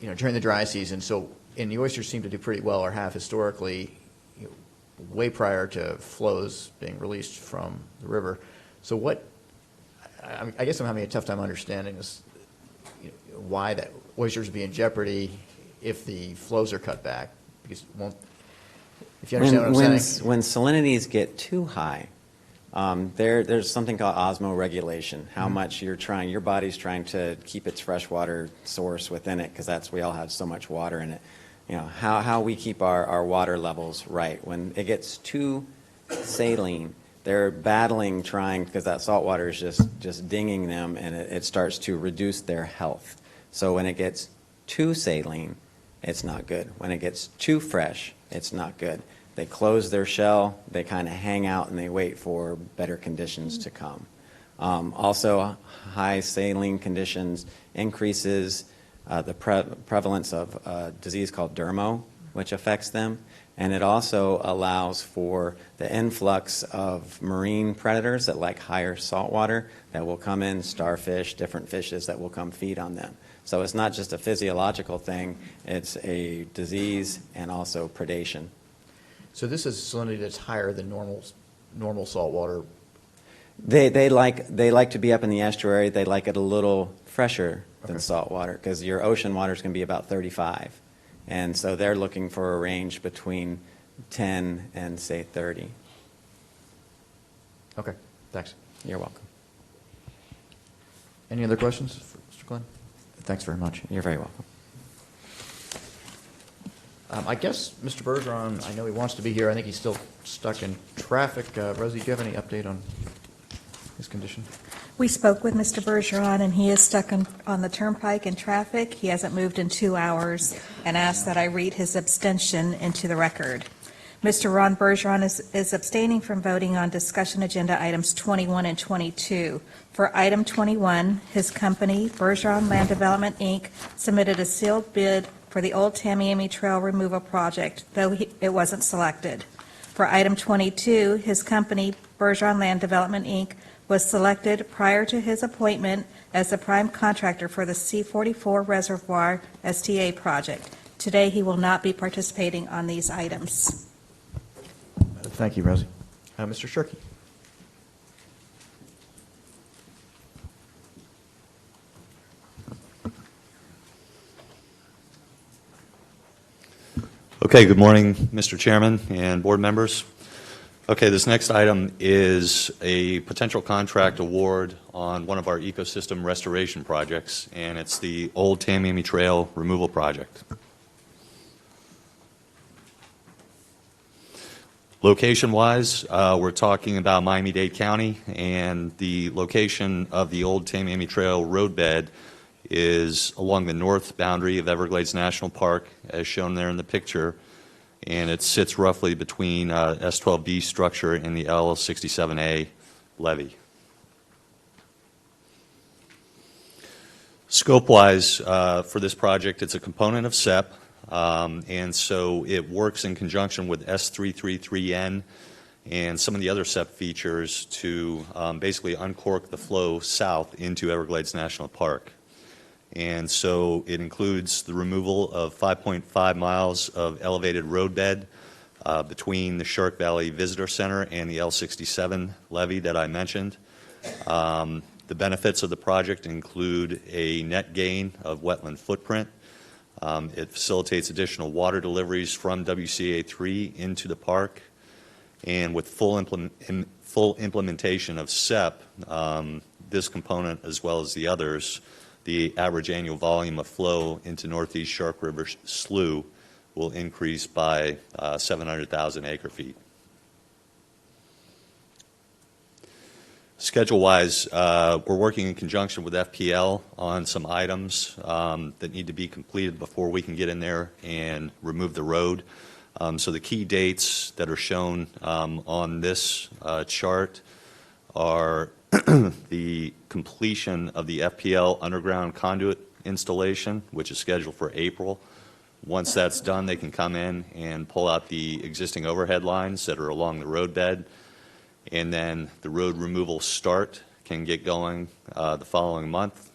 during the dry season, and the oysters seem to do pretty well, or have historically, way prior to flows being released from the river. So I guess I'm having a tough time understanding this, why that oysters would be in jeopardy if the flows are cut back, because if you understand what I'm saying. When salinities get too high, there's something called osmoregulation, how much your body's trying to keep its freshwater source within it, because we all have so much water in it. How we keep our water levels right. When it gets too saline, they're trying, because that salt water is just dinging them, and it starts to reduce their health. So when it gets too saline, it's not good. When it gets too fresh, it's not good. They close their shell, they kind of hang out, and they wait for better conditions to come. Also, high saline conditions increases the prevalence of a disease called dermo, which affects them. And it also allows for the influx of marine predators that like higher salt water that will come in, starfish, different fishes that will come feed on them. So it's not just a physiological thing, it's a disease and also predation. So this is salinity that's higher than normal salt water. They like to be up in the estuary. They like it a little fresher than salt water, because your ocean water is going to be about 35. And so they're looking for a range between 10 and, say, 30. Okay, thanks. You're welcome. Any other questions for Mr. Glenn? Thanks very much. You're very welcome. I guess Mr. Bergeron, I know he wants to be here. I think he's still stuck in traffic. Rosie, do you have any update on his condition? We spoke with Mr. Bergeron, and he is stuck on the turnpike in traffic. He hasn't moved in 2 hours, and asked that I read his abstention into the record. Mr. Ron Bergeron is abstaining from voting on discussion agenda items 21 and 22. For item 21, his company, Bergeron Land Development, Inc., submitted a sealed bid for the Old Tamiami Trail Removal Project, though it wasn't selected. For item 22, his company, Bergeron Land Development, Inc., was selected prior to his appointment as the prime contractor for the C44 Reservoir STA project. Today, he will not be participating on these items. Thank you, Rosie. Mr. Shirkey. Okay, good morning, Mr. Chairman and board members. Okay, this next item is a potential contract award on one of our ecosystem restoration projects, and it's the Old Tamiami Trail Removal Project. Location-wise, we're talking about Miami-Dade County, and the location of the Old Tamiami Trail roadbed is along the north boundary of Everglades National Park, as shown there in the picture, and it sits roughly between S12B structure and the L67A levee. Scope-wise, for this project, it's a component of SEP, and so it works in conjunction with S333N and some of the other SEP features to basically uncork the flow south into Everglades National Park. And so it includes the removal of 5.5 miles of elevated roadbed between the Shark Valley Visitor Center and the L67 levee that I mentioned. The benefits of the project include a net gain of wetland footprint. It facilitates additional water deliveries from WCA3 into the park. And with full implementation of SEP, this component as well as the others, the average annual volume of flow into Northeast Shark River Slough will increase by 700,000 acre-feet. Schedule-wise, we're working in conjunction with FPL on some items that need to be completed before we can get in there and remove the road. So the key dates that are shown on this chart are the completion of the FPL underground conduit installation, which is scheduled for April. Once that's done, they can come in and pull out the existing overhead lines that are along the roadbed, and then the road removal start can get going the following month.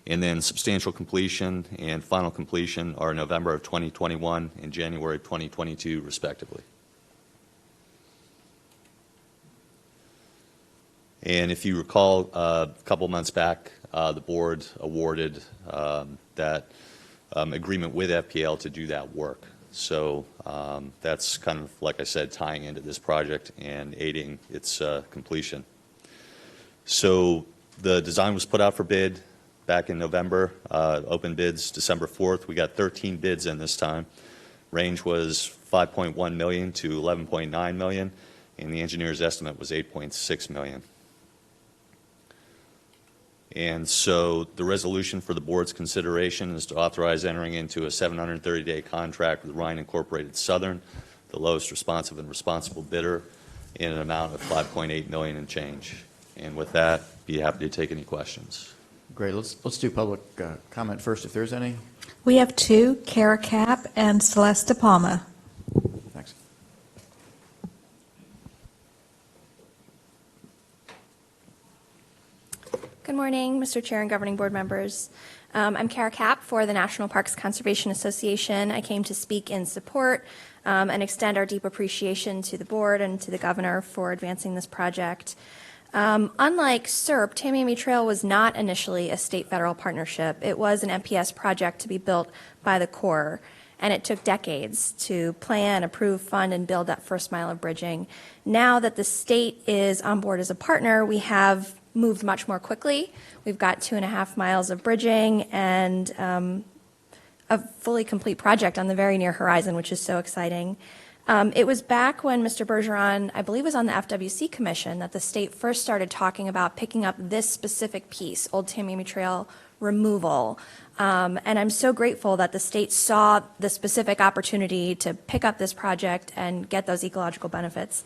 And then substantial completion and final completion are November of 2021 and January of 2022, respectively. And if you recall, a couple months back, the board awarded that agreement with FPL to do that work. So that's kind of, like I said, tying into this project and aiding its completion. So the design was put out for bid back in November. Open bids December 4th. We got 13 bids in this time. Range was $5.1 million to $11.9 million, and the engineer's estimate was $8.6 million. And so the resolution for the board's consideration is to authorize entering into a 730-day contract with Ryan Incorporated Southern, the lowest responsive and responsible bidder, in an amount of $5.8 million and change. And with that, be happy to take any questions. Great. Let's do public comment first, if there's any. We have two, Kara Cap and Celeste Palma. Thanks. Good morning, Mr. Chair and governing board members. I'm Kara Cap for the National Parks Conservation Association. I came to speak in support and extend our deep appreciation to the board and to the governor for advancing this project. Unlike SERP, Tamiami Trail was not initially a state-federal partnership. It was an MPS project to be built by the Corps, and it took decades to plan, approve, fund, and build that first mile of bridging. Now that the state is on board as a partner, we have moved much more quickly. We've got 2.5 miles of bridging and a fully complete project on the very near horizon, which is so exciting. It was back when Mr. Bergeron, I believe, was on the FWC Commission that the state first started talking about picking up this specific piece, Old Tamiami Trail removal. And I'm so grateful that the state saw the specific opportunity to pick up this project and get those ecological benefits.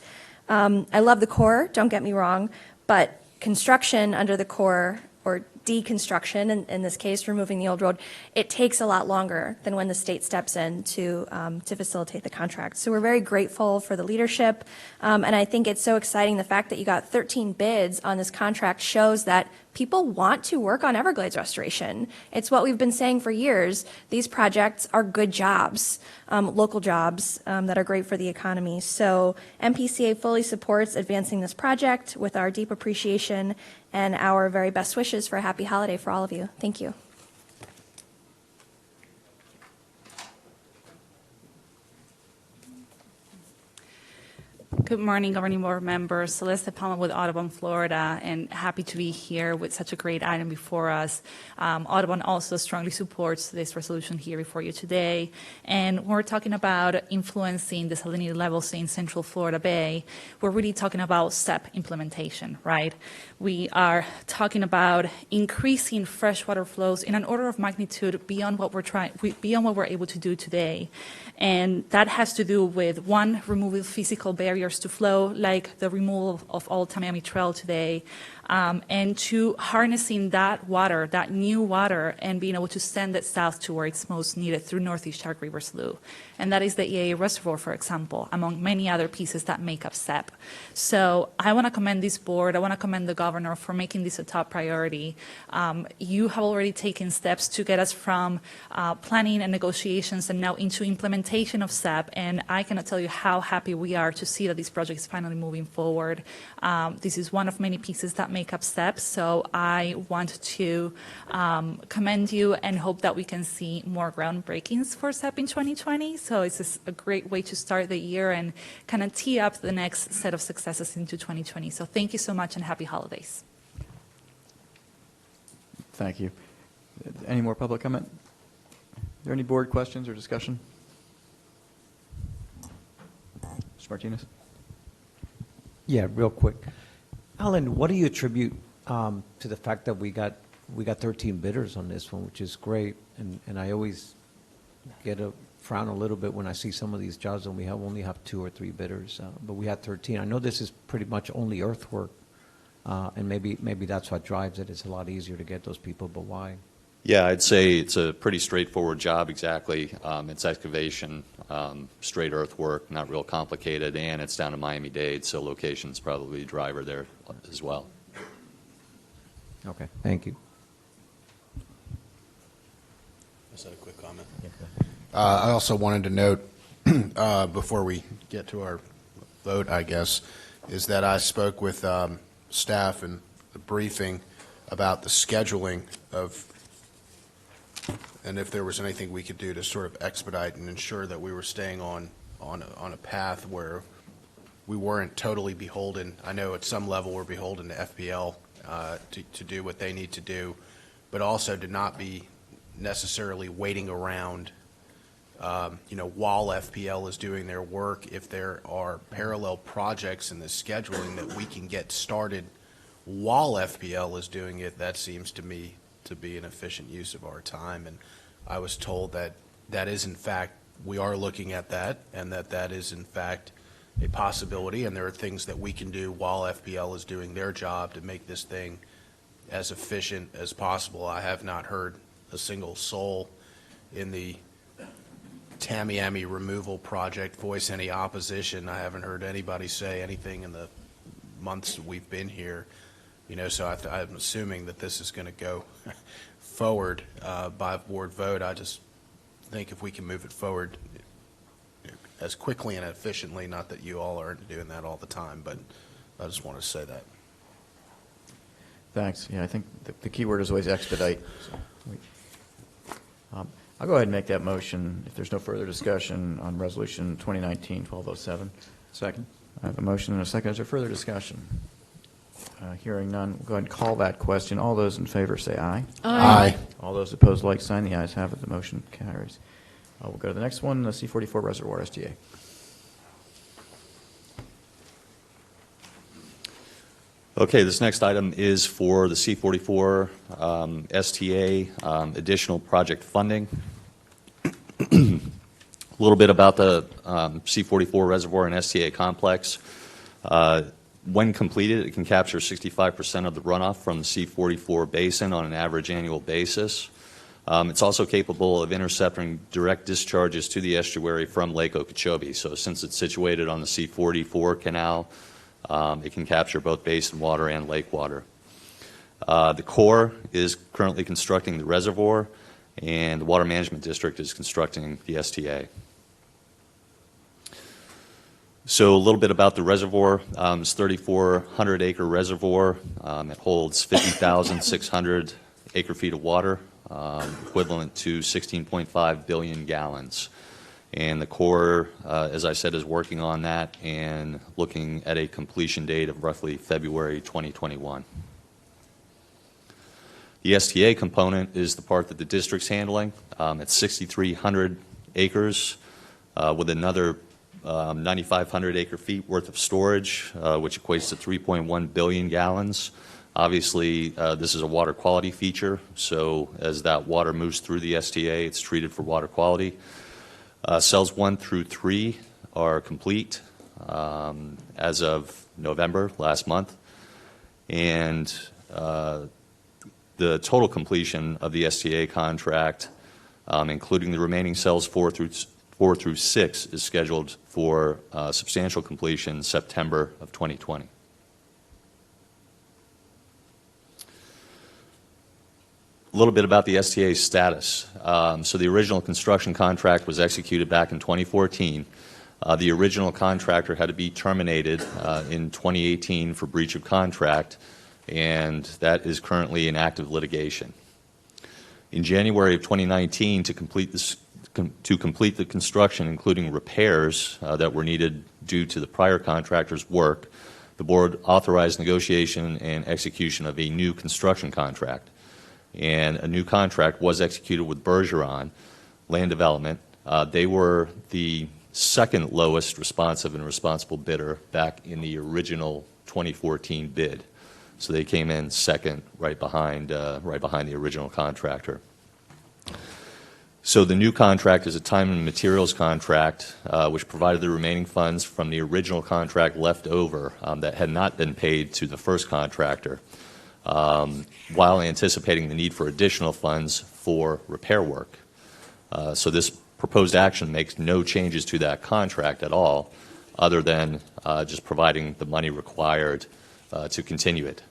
I love the Corps, don't get me wrong, but construction under the Corps, or deconstruction, in this case, removing the old road, it takes a lot longer than when the state steps in to facilitate the contract. So we're very grateful for the leadership, and I think it's so exciting. The fact that you got 13 bids on this contract shows that people want to work on Everglades restoration. It's what we've been saying for years. These projects are good jobs, local jobs that are great for the economy. So MPCA fully supports advancing this project with our deep appreciation and our very best wishes for a happy holiday for all of you. Thank you. Good morning, governing board members. Celeste Palma with Audubon, Florida, and happy to be here with such a great item before us. Audubon also strongly supports this resolution here before you today. And when we're talking about influencing the salinity levels in Central Florida Bay, we're really talking about SEP implementation, right? We are talking about increasing freshwater flows in an order of magnitude beyond what we're able to do today. And that has to do with, one, removing physical barriers to flow, like the removal of Old Tamiami Trail today, and two, harnessing that water, that new water, and being able to send it south to where it's most needed through Northeast Shark River Slough. And that is the EAA Reservoir, for example, among many other pieces that make up SEP. So I want to commend this board. I want to commend the governor for making this a top priority. You have already taken steps to get us from planning and negotiations and now into implementation of SEP, and I cannot tell you how happy we are to see that this project is finally moving forward. This is one of many pieces that make up SEP. So I want to commend you and hope that we can see more groundbreakings for SEP in 2020. So it's just a great way to start the year and kind of tee up the next set of successes into 2020. So thank you so much and happy holidays. Thank you. Any more public comment? Are there any board questions or discussion? Mr. Martinez? Yeah, real quick. Alan, what do you attribute to the fact that we got 13 bidders on this one, which is great, and I always get a frown a little bit when I see some of these jobs and we only have 2 or 3 bidders, but we had 13. I know this is pretty much only earthwork, and maybe that's what drives it. It's a lot easier to get those people, but why? Yeah, I'd say it's a pretty straightforward job, exactly. It's excavation, straight earthwork, not real complicated, and it's down in Miami-Dade, so location's probably a driver there as well. Okay, thank you. Is that a quick comment? I also wanted to note, before we get to our vote, I guess, is that I spoke with staff in the briefing about the scheduling of, and if there was anything we could do to sort of expedite and ensure that we were staying on a path where we weren't totally beholden. I know at some level we're beholden to FPL to do what they need to do, but also to not be necessarily waiting around while FPL is doing their work. If there are parallel projects in the scheduling that we can get started while FPL is doing it, that seems to me to be an efficient use of our time. And I was told that that is in fact, we are looking at that, and that is in fact a possibility, and there are things that we can do while FPL is doing their job to make this thing as efficient as possible. I have not heard a single soul in the Tamiami removal project voice any opposition. I haven't heard anybody say anything in the months that we've been here. So I'm assuming that this is going to go forward by board vote. I just think if we can move it forward as quickly and efficiently, not that you all aren't doing that all the time, but I just want to say that. Thanks. Yeah, I think the key word is always expedite. I'll go ahead and make that motion if there's no further discussion on Resolution 2019-1207. Second. I have a motion and a second. Is there further discussion? Hearing none, we'll go ahead and call that question. All those in favor say aye. Aye. All those opposed, like sign. The ayes have it. The motion carries. We'll go to the next one, the C-44 Reservoir STA. Okay, this next item is for the C-44 STA additional project funding. A little bit about the C-44 Reservoir and STA complex. When completed, it can capture 65% of the runoff from the C-44 basin on an average annual basis. It's also capable of intercepting direct discharges to the estuary from Lake Okeechobee. So since it's situated on the C-44 canal, it can capture both basin water and lake water. The Corps is currently constructing the reservoir, and the Water Management District is constructing the STA. So a little bit about the reservoir. It's a 3,400-acre reservoir. It holds 50,600 acre-feet of water, equivalent to 16.5 billion gallons. And the Corps, as I said, is working on that and looking at a completion date of roughly February 2021. The STA component is the part that the district's handling. It's 6,300 acres with another 9,500 acre-feet worth of storage, which equates to 3.1 billion gallons. Obviously, this is a water quality feature, so as that water moves through the STA, it's treated for water quality. Cells 1 through 3 are complete as of November last month, and the total completion of the STA contract, including the remaining cells 4 through 6, is scheduled for substantial completion September of 2020. A little bit about the STA's status. So the original construction contract was executed back in 2014. The original contractor had to be terminated in 2018 for breach of contract. and that is currently in active litigation. In January of 2019, to complete the construction, including repairs that were needed due to the prior contractor's work, the board authorized negotiation and execution of a new construction contract. And a new contract was executed with Bergeron Land Development. They were the second lowest responsive and responsible bidder back in the original 2014 bid. So they came in second, right behind the original contractor. So the new contract is a time and materials contract, which provided the remaining funds from the original contract left over that had not been paid to the first contractor, while anticipating the need for additional funds for repair work. So this proposed action makes no changes to that contract at all, other than just providing the money required to continue it.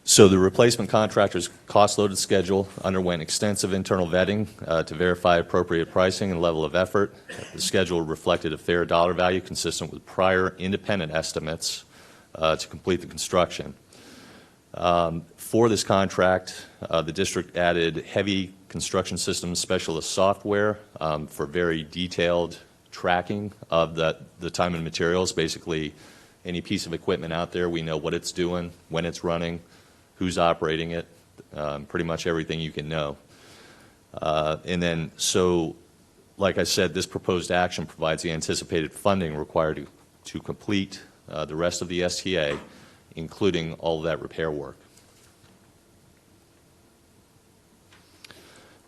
So the replacement contractor's cost-loaded schedule underwent extensive internal vetting to verify appropriate pricing and level of effort. The schedule reflected a fair dollar value consistent with prior independent estimates to complete the construction. For this contract, the district added heavy construction systems specialist software for very detailed tracking of the time and materials. Basically, any piece of equipment out there, we know what it's doing, when it's running, who's operating it, pretty much everything you can know. And then, so, like I said, this proposed action provides the anticipated funding required to complete the rest of the STA, including all of that repair work.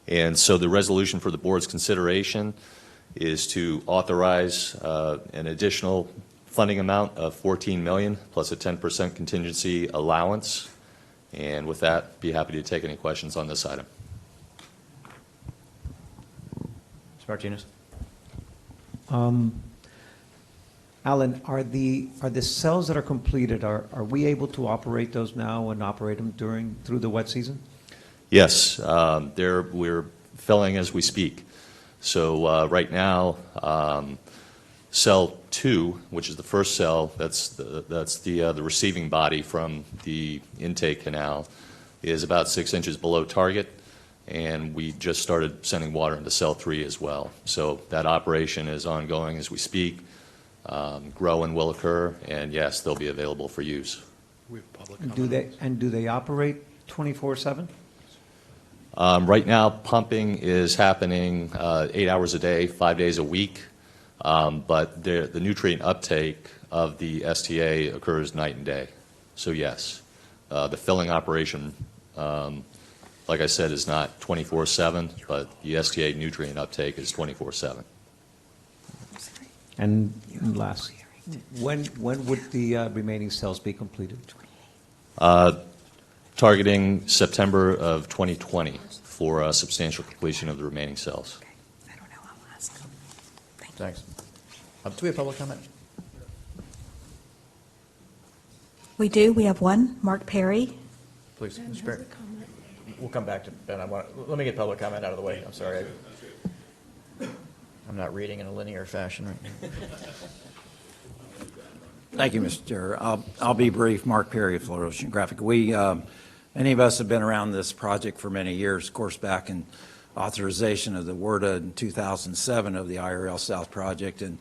And so the resolution for the board's consideration is to authorize an additional funding amount of $14 million plus a 10% contingency allowance. And with that, be happy to take any questions on this item. Mr. Martinez. Alan, are the cells that are completed, are we able to operate those now and operate them through the wet season? Yes, we're filling as we speak. So right now, cell 2, which is the first cell, that's the receiving body from the intake canal, is about 6 inches below target, and we just started sending water into cell 3 as well. So that operation is ongoing as we speak. Growing will occur, and yes, they'll be available for use. Do they operate 24/7? Right now, pumping is happening 8 hours a day, 5 days a week. But the nutrient uptake of the STA occurs night and day. So yes, the filling operation, like I said, is not 24/7, but the STA nutrient uptake is 24/7. And last, when would the remaining cells be completed? Targeting September of 2020 for substantial completion of the remaining cells. Thanks. Do we have public comment? We do. We have one. Mark Perry. Please, Mr. Perry. We'll come back to Ben. Let me get public comment out of the way. I'm sorry. I'm not reading in a linear fashion right now. Thank you, Mr. Chair. I'll be brief. Mark Perry of Florida Oceanographic. Many of us have been around this project for many years, of course, back in authorization of the WRDA in 2007 of the IRL South project, and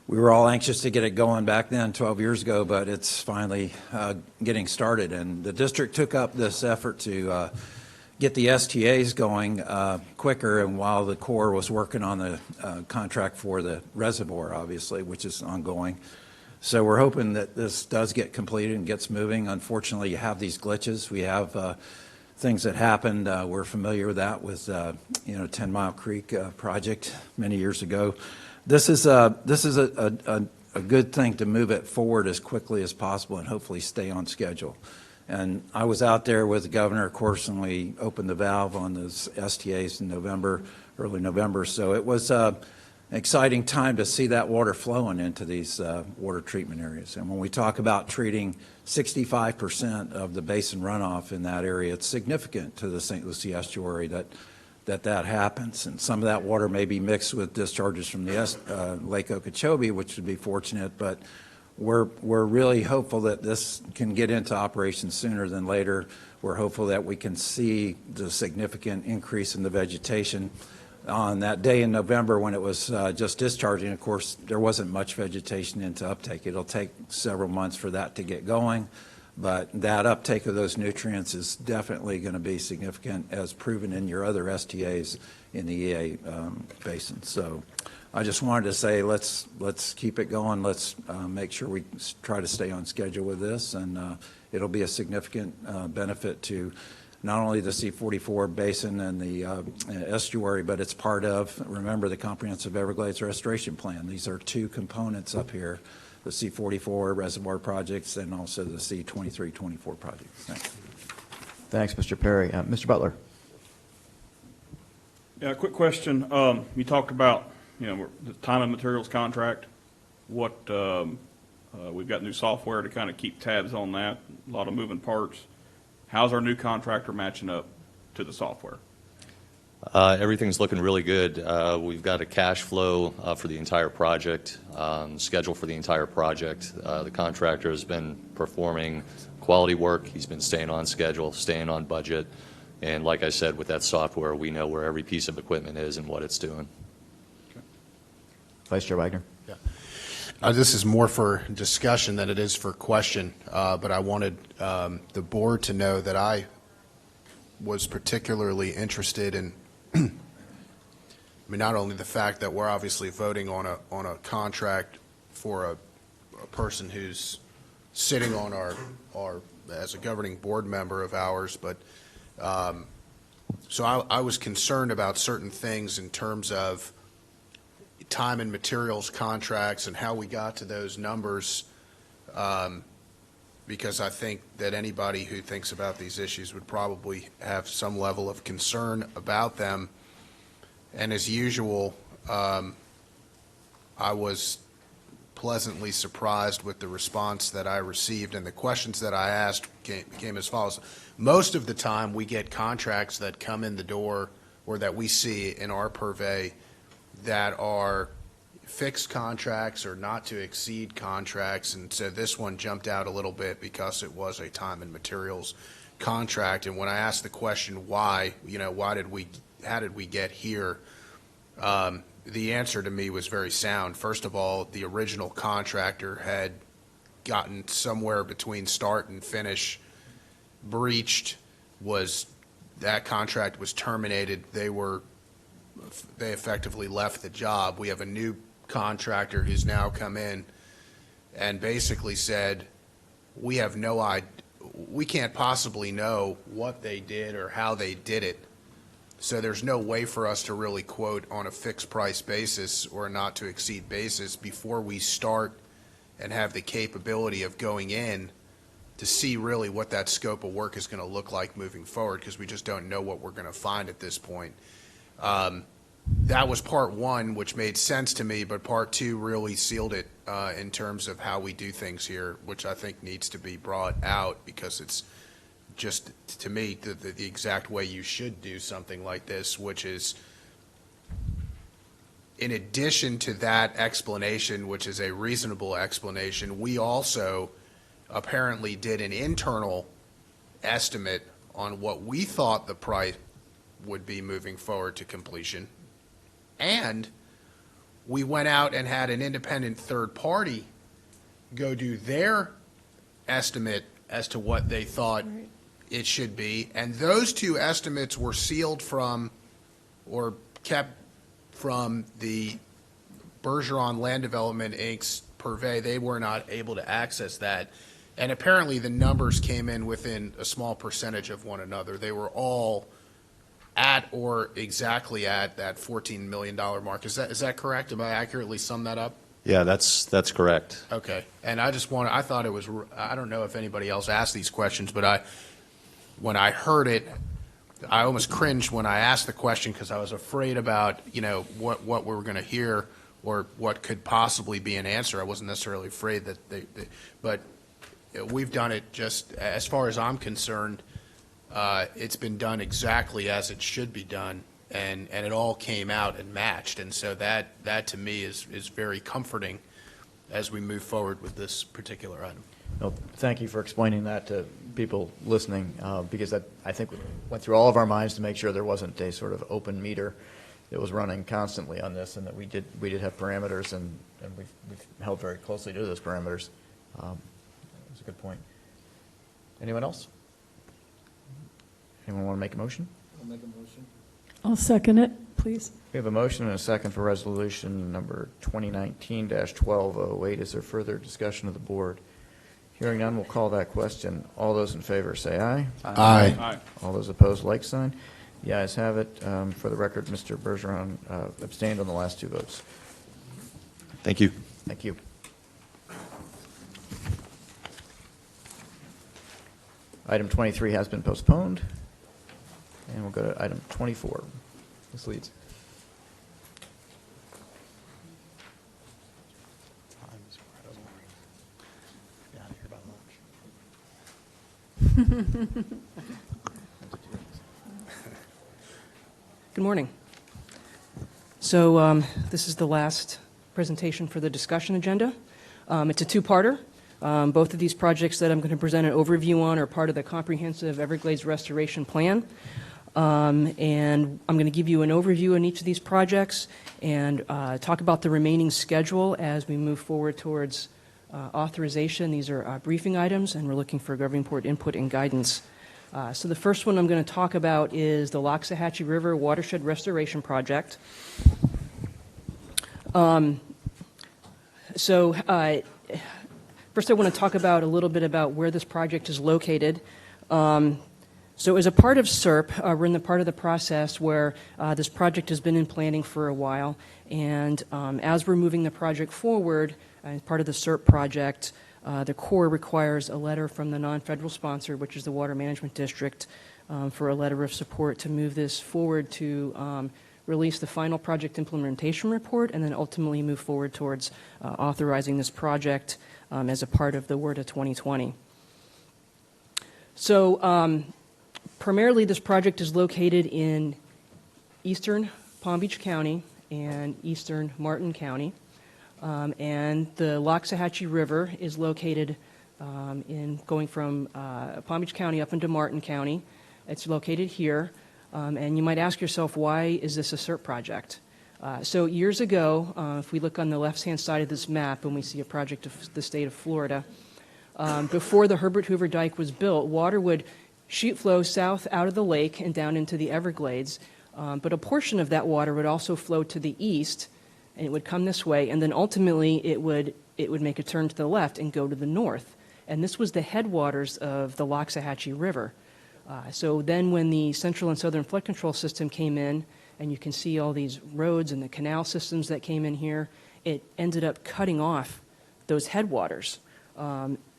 we were all anxious to get it going back then 12 years ago, but it's finally getting started, and the district took up this effort to get the STAs going quicker, and while the Corps was working on the contract for the reservoir, obviously, which is ongoing. So we're hoping that this does get completed and gets moving. Unfortunately, you have these glitches. We have things that happened. We're familiar with that with 10 Mile Creek project many years ago. This is a good thing to move it forward as quickly as possible and hopefully stay on schedule. And I was out there with the governor, of course, and we opened the valve on those STAs in November, early November. So it was an exciting time to see that water flowing into these water treatment areas. And when we talk about treating 65% of the basin runoff in that area, it's significant to the St. Lucie estuary that that happens. And some of that water may be mixed with discharges from the Lake Okeechobee, which would be fortunate, but we're really hopeful that this can get into operation sooner than later. We're hopeful that we can see the significant increase in the vegetation. On that day in November when it was just discharging, of course, there wasn't much vegetation into uptake. It'll take several months for that to get going, but that uptake of those nutrients is definitely going to be significant, as proven in your other STAs in the EA basin. So I just wanted to say let's keep it going. Let's make sure we try to stay on schedule with this, and it'll be a significant benefit to not only the C-44 basin and the estuary, but it's part of, remember, the Comprehensive Everglades Restoration Plan. These are two components up here, the C-44 reservoir projects and also the C-23-24 projects. Thanks. Thanks, Mr. Perry. Mr. Butler. Yeah, a quick question. You talked about, the time and materials contract. What we've got new software to kind of keep tabs on that. A lot of moving parts. How's our new contractor matching up to the software? Everything's looking really good. We've got a cash flow for the entire project, schedule for the entire project. The contractor has been performing quality work. He's been staying on schedule, staying on budget. And like I said, with that software, we know where every piece of equipment is and what it's doing. Okay. Vice Chair Wagner. Yeah. This is more for discussion than it is for question, but I wanted the board to know that I was particularly interested in, not only the fact that we're obviously voting on a contract for a person who's sitting on our as a governing board member of ours, but so I was concerned about certain things in terms of time and materials contracts and how we got to those numbers, because I think that anybody who thinks about these issues would probably have some level of concern about them. And as usual, I was pleasantly surprised with the response that I received, and the questions that I asked came as follows. Most of the time we get contracts that come in the door or that we see in our purvey that are fixed contracts or not to exceed contracts, and so this one jumped out a little bit because it was a time and materials contract. And when I asked the question why, how did we get here, the answer to me was very sound. First of all, the original contractor had gotten somewhere between start and finish breached. That contract was terminated. They effectively left the job. We have a new contractor who's now come in and basically said, we have no idea, we can't possibly know what they did or how they did it. So there's no way for us to really quote on a fixed price basis or a not to exceed basis before we start and have the capability of going in to see really what that scope of work is going to look like moving forward, because we just don't know what we're going to find at this point. That was part one, which made sense to me, but part two really sealed it in terms of how we do things here, which I think needs to be brought out, because it's just, to me, the exact way you should do something like this, which is, in addition to that explanation, which is a reasonable explanation, we also apparently did an internal estimate on what we thought the price would be moving forward to completion. And we went out and had an independent third party go do their estimate as to what they thought it should be. And those two estimates were sealed from or kept from the Bergeron Land Development Inc.'s purvey. They were not able to access that. And apparently the numbers came in within a small percentage of one another. They were all at or exactly at that $14 million mark. Is that correct? Am I accurately summed that up? Yeah, that's correct. Okay. And I thought it was, I don't know if anybody else asked these questions, but when I heard it, I almost cringed when I asked the question, because I was afraid about, what we were going to hear or what could possibly be an answer. I wasn't necessarily afraid that but we've done it just, as far as I'm concerned, it's been done exactly as it should be done. and it all came out and matched. And so that to me is very comforting as we move forward with this particular item. Well, thank you for explaining that to people listening, because that, I think, went through all of our minds to make sure there wasn't a sort of open meter that was running constantly on this, and that we did have parameters, and we've held very closely to those parameters. That's a good point. Anyone else? Anyone want to make a motion? I'll make a motion. I'll second it, please. We have a motion and a second for resolution number 2019-1208. Is there further discussion of the board? Hearing none, we'll call that question. All those in favor say aye. Aye. Aye. All those opposed, like sign. The ayes have it. For the record, Mr. Bergeron abstained on the last two votes. Thank you. Thank you. Item 23 has been postponed. And we'll go to item 24. Ms. Leeds. Good morning. So this is the last presentation for the discussion agenda. It's a two-parter. Both of these projects that I'm going to present an overview on are part of the comprehensive Everglades restoration plan. And I'm going to give you an overview on each of these projects and talk about the remaining schedule as we move forward towards authorization. These are briefing items, and we're looking for governing board input and guidance. So the first one I'm going to talk about is the Loxahatchee River Watershed Restoration Project. First I want to talk about a little bit about where this project is located. So as a part of SERP, we're in the part of the process where this project has been in planning for a while, and as we're moving the project forward, as part of the SERP project, the Corps requires a letter from the non-federal sponsor, which is the Water Management District, for a letter of support to move this forward to release the final project implementation report, and then ultimately move forward towards authorizing this project as a part of the WRDA 2020. So primarily this project is located in eastern Palm Beach County and eastern Martin County. And the Loxahatchee River is located in going from Palm Beach County up into Martin County. It's located here. And you might ask yourself, why is this a SERP project? So years ago, if we look on the left-hand side of this map and we see a project of the state of Florida, before the Herbert Hoover Dike was built, water would sheet flow south out of the lake and down into the Everglades. But a portion of that water would also flow to the east, and it would come this way, and then ultimately it would make a turn to the left and go to the north. And this was the headwaters of the Loxahatchee River. So then when the central and southern flood control system came in, and you can see all these roads and the canal systems that came in here, it ended up cutting off those headwaters.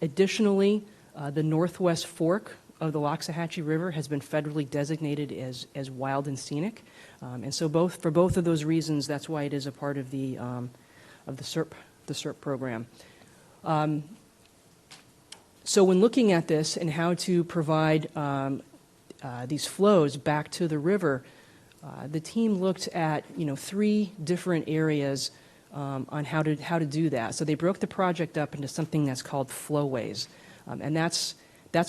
Additionally, the northwest fork of the Loxahatchee River has been federally designated as wild and scenic. And so for both of those reasons, that's why it is a part of the SERP program. So when looking at this and how to provide these flows back to the river, the team looked at three different areas on how to do that. So they broke the project up into something that's called flowways, and that's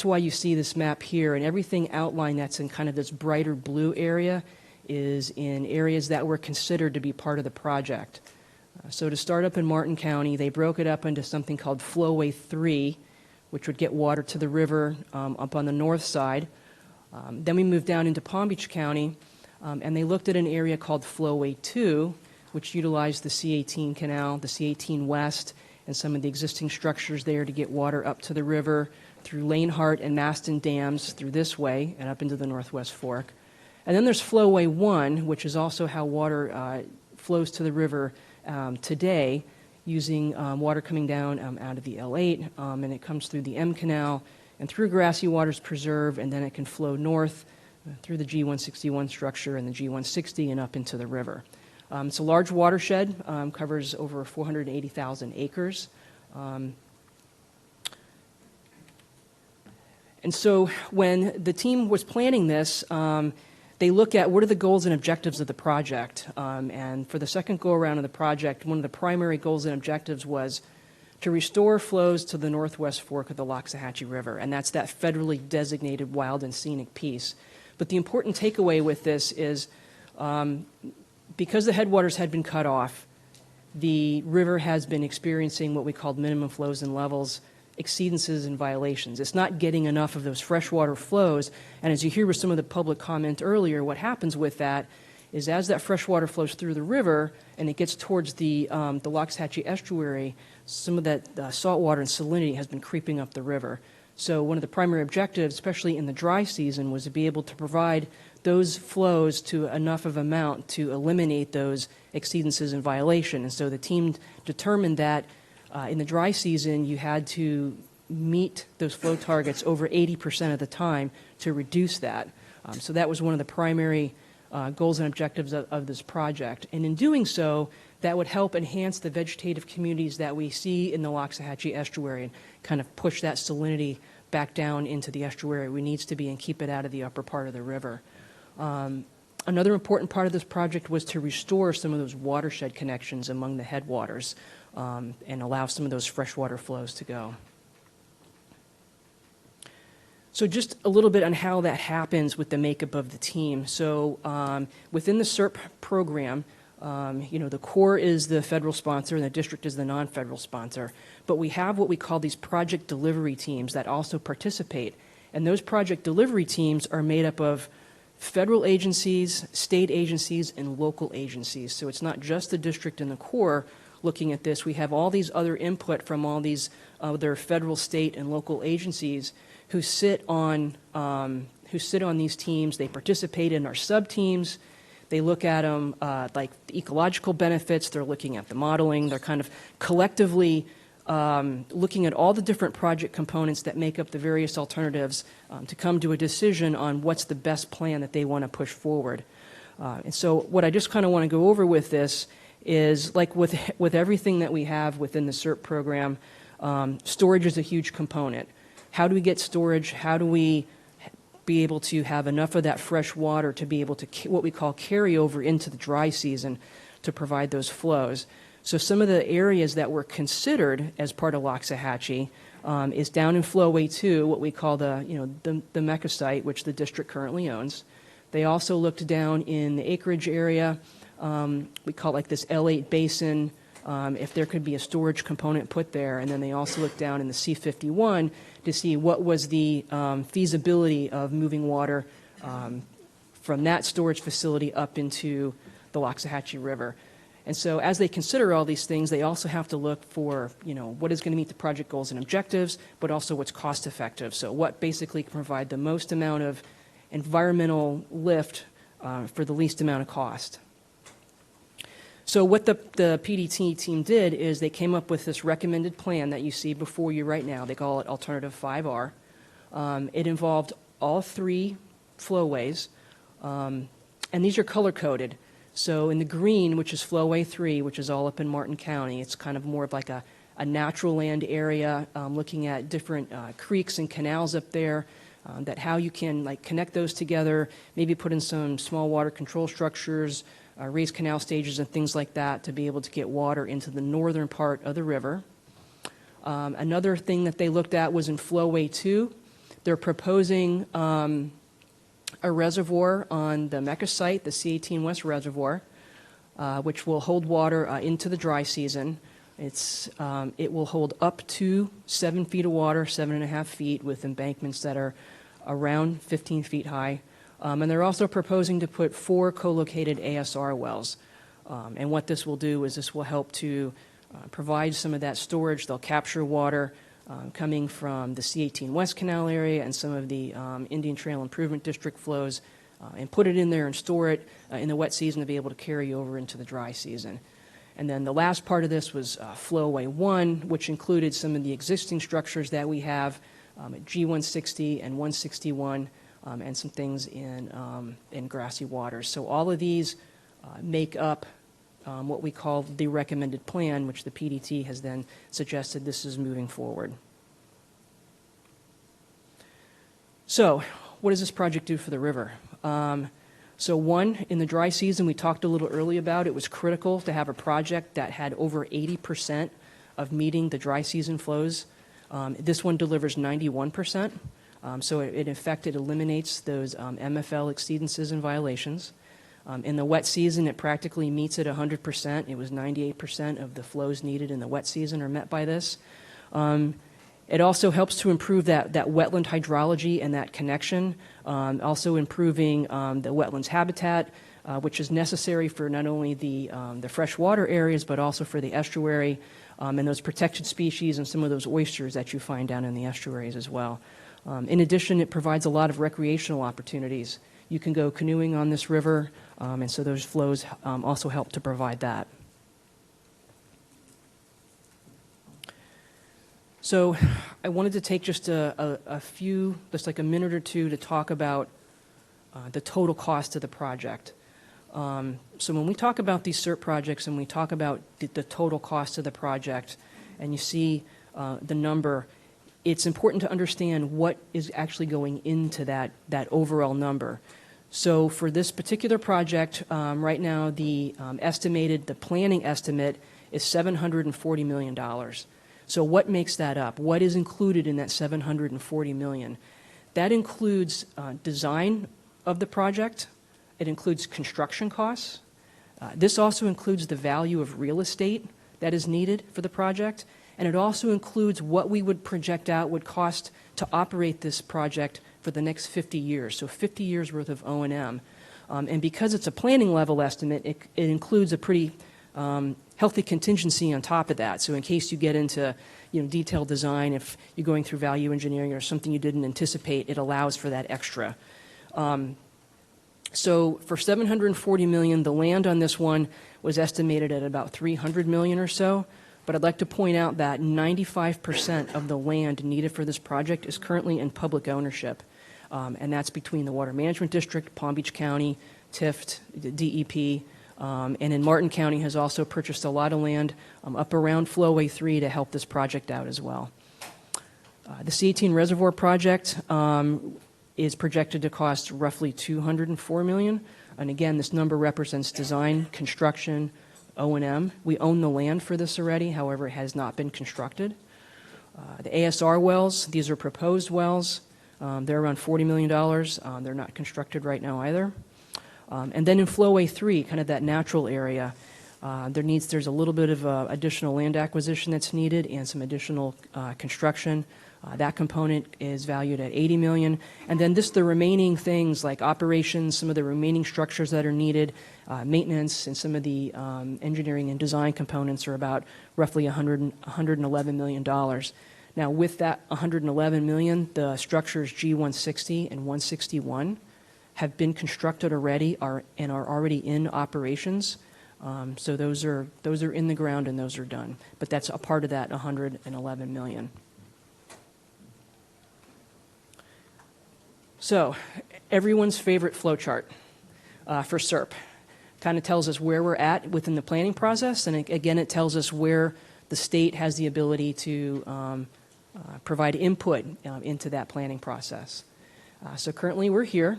why you see this map here, and everything outlined that's in kind of this brighter blue area is in areas that were considered to be part of the project. So to start up in Martin County, they broke it up into something called Flowway 3, which would get water to the river up on the north side. Then we moved down into Palm Beach County, and they looked at an area called Flowway 2, which utilized the C-18 canal, the C-18 West, and some of the existing structures there to get water up to the river through Lanehart and Maston dams through this way and up into the Northwest Fork. And then there's Flowway 1, which is also how water flows to the river today, using water coming down out of the L8, and it comes through the M Canal and through Grassy Waters Preserve, and then it can flow north through the G161 structure and the G160 and up into the river. It's a large watershed, covers over 480,000 acres. And so when the team was planning this, they look at what are the goals and objectives of the project. And for the second go-around of the project, one of the primary goals and objectives was to restore flows to the northwest fork of the Loxahatchee River, and that's that federally designated wild and scenic piece. But the important takeaway with this is because the headwaters had been cut off, the river has been experiencing what we called minimum flows and levels, exceedances and violations. It's not getting enough of those freshwater flows, and as you hear with some of the public comment earlier, what happens with that is as that freshwater flows through the river and it gets towards the Loxahatchee estuary, some of that saltwater and salinity has been creeping up the river. So one of the primary objectives, especially in the dry season, was to be able to provide those flows to enough of amount to eliminate those exceedances and violation. And so the team determined that in the dry season, you had to meet those flow targets over 80% of the time to reduce that. So that was one of the primary goals and objectives of this project. And in doing so, that would help enhance the vegetative communities that we see in the Loxahatchee estuary and kind of push that salinity back down into the estuary where it needs to be and keep it out of the upper part of the river. Another important part of this project was to restore some of those watershed connections among the headwaters and allow some of those freshwater flows to go. So just a little bit on how that happens with the makeup of the team. So within the SERP program, the Corps is the federal sponsor and the district is the non-federal sponsor. But we have what we call these project delivery teams that also participate. And those project delivery teams are made up of federal agencies, state agencies, and local agencies. So it's not just the district and the Corps looking at this. We have all these other input from all these other federal, state, and local agencies who sit on these teams. They participate in our sub-teams. They look at them like the ecological benefits. They're looking at the modeling. They're kind of collectively looking at all the different project components that make up the various alternatives to come to a decision on what's the best plan that they want to push forward. And so what I just kind of want to go over with this is, like with everything that we have within the SERP program, storage is a huge component. How do we get storage? How do we be able to have enough of that fresh water to be able to what we call carry over into the dry season to provide those flows? So some of the areas that were considered as part of Loxahatchee is down in Flowway 2, what we call the Mecca site, which the district currently owns. They also looked down in the acreage area. We call it like this L8 basin, if there could be a storage component put there. And then they also looked down in the C51 to see what was the feasibility of moving water from that storage facility up into the Loxahatchee River. And so as they consider all these things, they also have to look for, what is going to meet the project goals and objectives, but also what's cost effective. So what basically can provide the most amount of environmental lift for the least amount of cost. So what the PDT team did is they came up with this recommended plan that you see before you right now. They call it Alternative 5R. It involved all three flowways, and these are color-coded. So in the green, which is Flowway 3, which is all up in Martin County, it's kind of more of like a natural land area, looking at different creeks and canals up there, that how you can connect those together, maybe put in some small water control structures, raise canal stages and things like that to be able to get water into the northern part of the river. Another thing that they looked at was in Flowway 2. They're proposing a reservoir on the Mecca site, the C18 West Reservoir, which will hold water into the dry season. It will hold up to 7 feet of water, 7.5 feet, with embankments that are around 15 feet high. And they're also proposing to put 4 co-located ASR wells. And what this will do is this will help to provide some of that storage. They'll capture water coming from the C18 West Canal area and some of the Indian Trail Improvement District flows and put it in there and store it in the wet season to be able to carry over into the dry season. And then the last part of this was Flowway 1, which included some of the existing structures that we have at G160 and 161, and some things in grassy waters. So all of these make up what we call the recommended plan, which the PDT has then suggested this is moving forward. So what does this project do for the river? So one, in the dry season, we talked a little early about, it was critical to have a project that had over 80% of meeting the dry season flows. This one delivers 91%. So in effect, it eliminates those MFL exceedances and violations. In the wet season, it practically meets it 100%. It was 98% of the flows needed in the wet season are met by this. It also helps to improve that wetland hydrology and that connection, also improving the wetlands habitat, which is necessary for not only the freshwater areas, but also for the estuary and those protected species and some of those oysters that you find down in the estuaries as well. In addition, it provides a lot of recreational opportunities. You can go canoeing on this river, and so those flows also help to provide that. So I wanted to take just a few, just like a minute or two to talk about the total cost of the project. So when we talk about these SERP projects and we talk about the total cost of the project, and you see the number, it's important to understand what is actually going into that overall number. So for this particular project, right now the planning estimate is $740 million. So what makes that up? What is included in that $740 million? That includes design of the project. It includes construction costs. This also includes the value of real estate that is needed for the project. And it also includes what we would project out would cost to operate this project for the next 50 years, so 50 years worth of O&M. And because it's a planning level estimate, it includes a pretty healthy contingency on top of that. So in case you get into detailed design, if you're going through value engineering or something you didn't anticipate, it allows for that extra. So for $740 million, the land on this one was estimated at about $300 million or so. But I'd like to point out that 95% of the land needed for this project is currently in public ownership. And that's between the Water Management District, Palm Beach County, TIFT, DEP, and in Martin County has also purchased a lot of land up around Flowway 3 to help this project out as well. The C18 Reservoir project is projected to cost roughly $204 million. And again, this number represents design, construction, O&M. We own the land for this already, however, it has not been constructed. The ASR wells, these are proposed wells. They're around $40 million. They're not constructed right now either. And then in Flowway 3, kind of that natural area, there's a little bit of additional land acquisition that's needed and some additional construction. That component is valued at $80 million. And then the remaining things like operations, some of the remaining structures that are needed, maintenance, and some of the engineering and design components are about roughly $111 million. Now with that $111 million, the structures G160 and 161 have been constructed already and are already in operations. So those are in the ground and those are done. But that's a part of that $111 million. So everyone's favorite flow chart for SERP kind of tells us where we're at within the planning process. And again, it tells us where the state has the ability to provide input into that planning process. So currently we're here.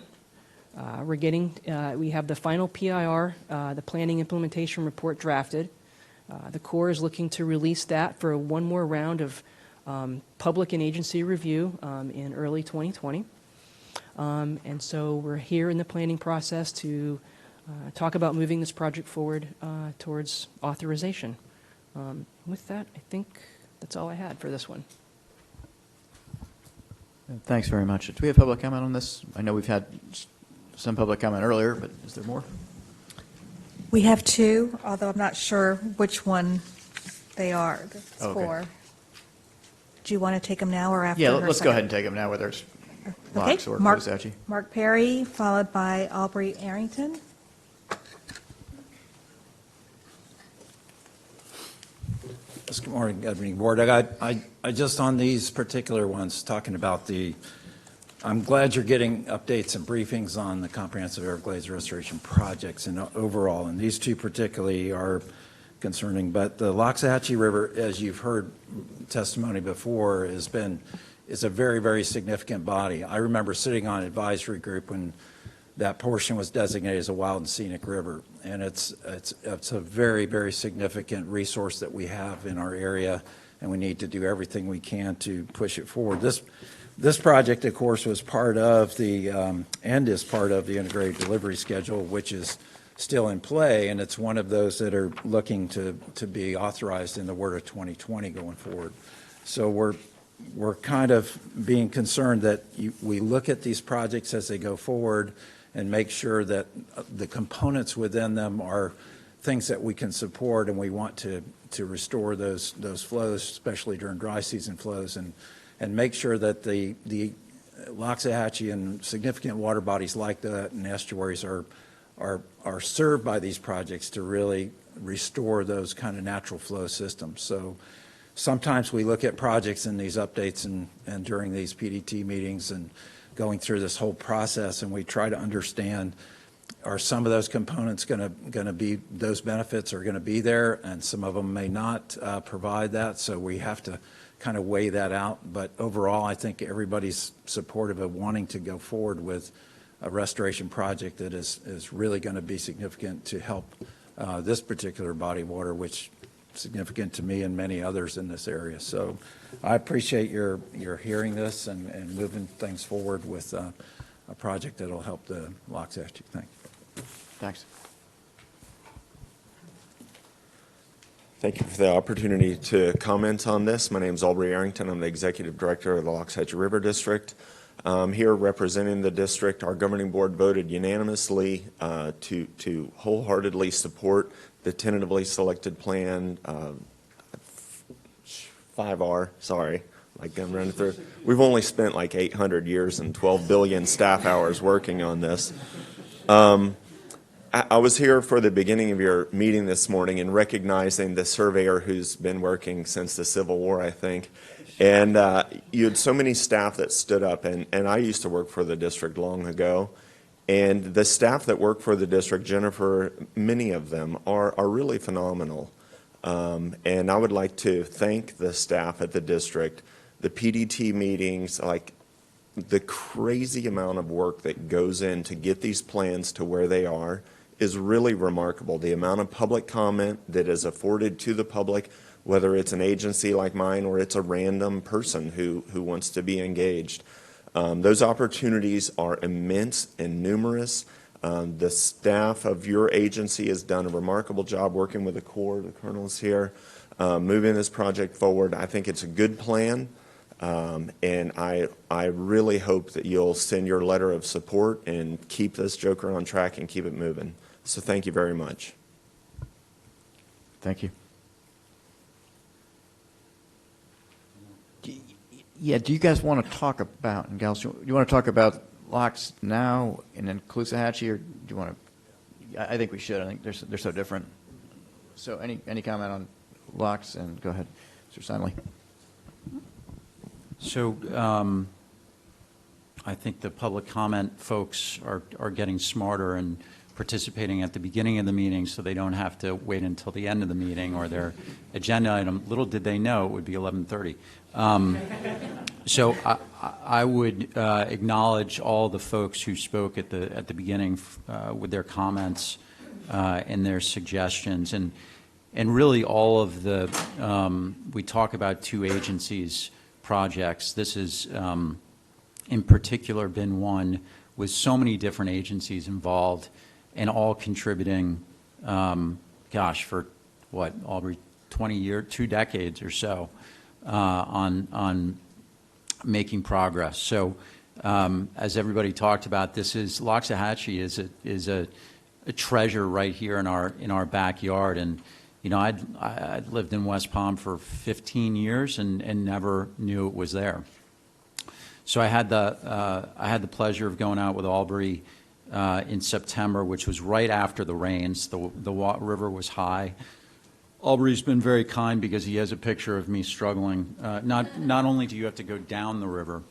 We have the final PIR, the Planning Implementation Report drafted. The Corps is looking to release that for one more round of public and agency review in early 2020. And so we're here in the planning process to talk about moving this project forward towards authorization. With that, I think that's all I had for this one. Thanks very much. Do we have public comment on this? I know we've had some public comment earlier, but is there more? We have two, although I'm not sure which one they are. It's Okay. for. Do you want to take them now or after? Yeah, her let's go second? ahead and take them now, whether it's Okay. Locks or Mark, Kozachi. Mark Perry, followed by Aubrey Arrington. Good morning, Governing Board. I just on these particular ones, talking about I'm glad you're getting updates and briefings on the comprehensive Everglades restoration projects and overall, and these two particularly are concerning. But the Loxahatchee River, as you've heard testimony before, is a very, very significant body. I remember sitting on advisory group when that portion was designated as a wild and scenic river. And it's a very, very significant resource that we have in our area, and we need to do everything we can to push it forward. This project, of course, was part of the, and is part of the integrated delivery schedule, which is still in play, and it's one of those that are looking to be authorized in the WRDA 2020 going forward. So we're kind of being concerned that we look at these projects as they go forward and make sure that the components within them are things that we can support, and we want to restore those flows, especially during dry season flows, and make sure that the Loxahatchee and significant water bodies like that and estuaries are served by these projects to really restore those kind of natural flow systems. So sometimes we look at projects in these updates and during these PDT meetings and going through this whole process, and we try to understand, are some of those components going to be, those benefits are going to be there, and some of them may not provide that, so we have to kind of weigh that out. But overall, I think everybody's supportive of wanting to go forward with a restoration project that is really going to be significant to help this particular body of water, which is significant to me and many others in this area. So I appreciate your hearing this and moving things forward with a project that will help the Loxahatchee. Thank you. Thanks. Thank you for the opportunity to comment on this. My name is Aubrey Arrington. I'm the Executive Director of the Loxahatchee River District. Here representing the district, our governing board voted unanimously to wholeheartedly support the tentatively selected plan 5R, sorry, like I'm running through. We've only spent like 800 years and 12 billion staff hours working on this. I was here for the beginning of your meeting this morning and recognizing the surveyor who's been working since the Civil War, I think. And you had so many staff that stood up, and I used to work for the district long ago. And the staff that work for the district, Jennifer, many of them are really phenomenal. And I would like to thank the staff at the district, the PDT meetings, like the crazy amount of work that goes in to get these plans to where they are is really remarkable. The amount of public comment that is afforded to the public, whether it's an agency like mine or it's a random person who wants to be engaged. Those opportunities are immense and numerous. The staff of your agency has done a remarkable job working with the Corps, the colonels here, moving this project forward. I think it's a good plan, and I really hope that you'll send your letter of support and keep this joker on track and keep it moving. So thank you very much. Thank you. Yeah, do you guys want to talk about, and gals, do you want to talk about locks now and then Caloosahatchee, or do you want to? I think we should. I think they're so different. So any comment on locks? And go ahead, Mr. Simley. So I think the public comment folks are getting smarter and participating at the beginning of the meeting, so they don't have to wait until the end of the meeting or their agenda item. Little did they know it would be 11:30. So I would acknowledge all the folks who spoke at the beginning with their comments and their suggestions, and really all of the we talk about two agencies projects. This has in particular been one with so many different agencies involved and all contributing, for what, Aubrey, 20 years, 2 decades or so on making progress. So as everybody talked about, this is Loxahatchee is a treasure right here in our backyard. And you know, I'd lived in West Palm for 15 years and never knew it was there. So I had the pleasure of going out with Aubrey in September, which was right after the rains. The river was high. Aubrey's been very kind because he has a picture of me struggling. Not only do you have to go down the river,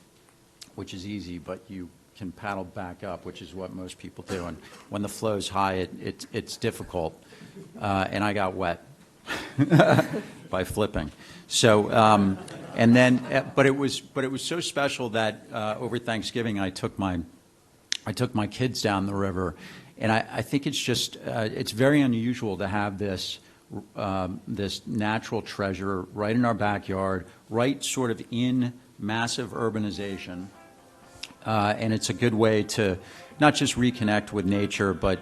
which is easy, but you can paddle back up, which is what most people do. And when the flow's high, it's difficult. And I got wet by flipping. So but it was so special that over Thanksgiving I took my I took my kids down the river, and I think it's just it's very unusual to have this this natural treasure right in our backyard, right sort of in massive urbanization, and it's a good way to not just reconnect with nature, but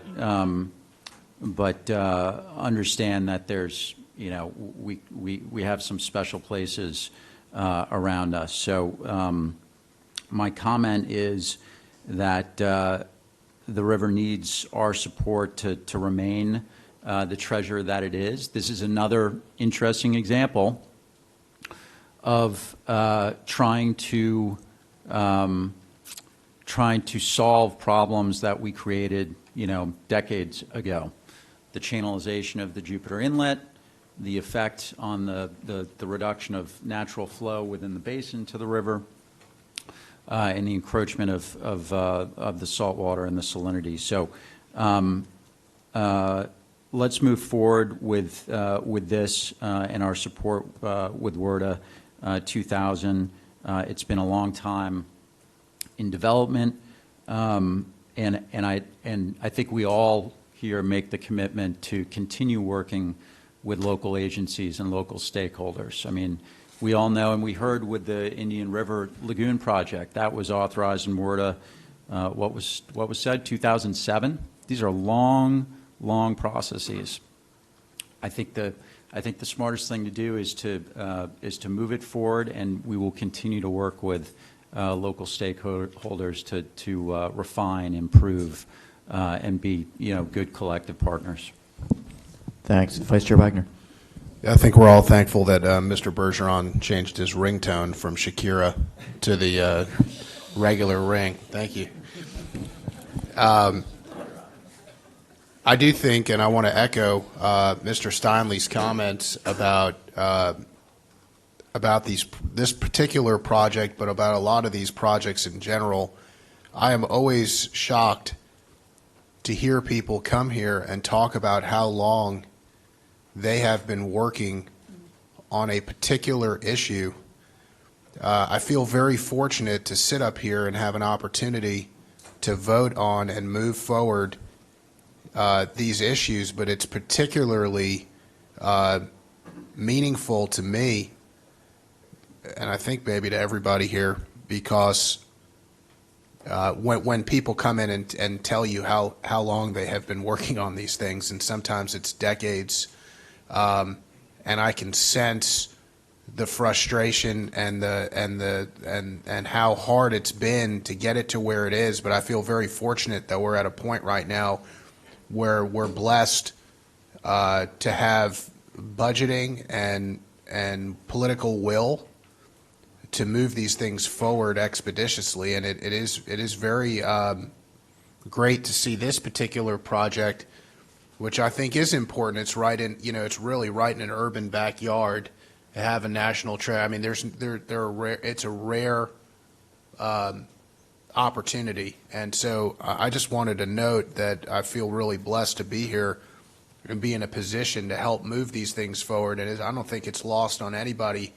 understand that there's, you know, we have some special places around us. So my comment is that the river needs our support to remain the treasure that it is. This is another interesting example of trying to solve problems that we created, you know, decades ago. The channelization of the Jupiter Inlet, the effect on the reduction of natural flow within the basin to the river, and the encroachment of the salt water and the salinity. So let's move forward with this and our support with WRDA 2000. It's been a long time in development, and I think we all here make the commitment to continue working with local agencies and local stakeholders. I mean, we all know, and we heard with the Indian River Lagoon project, that was authorized in WRDA, what was said, 2007. These are long processes. I think the smartest thing to do is to move it forward, and we will continue to work with local stakeholders to refine, improve, and be, you know, good collective partners. Thanks. Vice Chair Wagner. I think we're all thankful that Mr. Bergeron changed his ringtone from Shakira to the regular ring. Thank you. I do think, and I want to echo Mr. Steinley's comments about this particular project, but about a lot of these projects in general. I am always shocked to hear people come here and talk about how long they have been working on a particular issue. I feel very fortunate to sit up here and have an opportunity to vote on and move forward these issues, but it's particularly meaningful to me, and I think maybe to everybody here, because when people come in and tell you how long they have been working on these things, and sometimes it's decades, and I can sense the frustration and how hard it's been to get it to where it is. But I feel very fortunate that we're at a point right now where we're blessed to have budgeting and political will to move these things forward expeditiously, and it is very great to see this particular project, which I think is important. It's right in, you know, it's really right in an urban backyard to have a national treasure. I mean, it's a rare opportunity, and so I just wanted to note that I feel really blessed to be here and be in a position to help move these things forward. And I don't think it's lost on anybody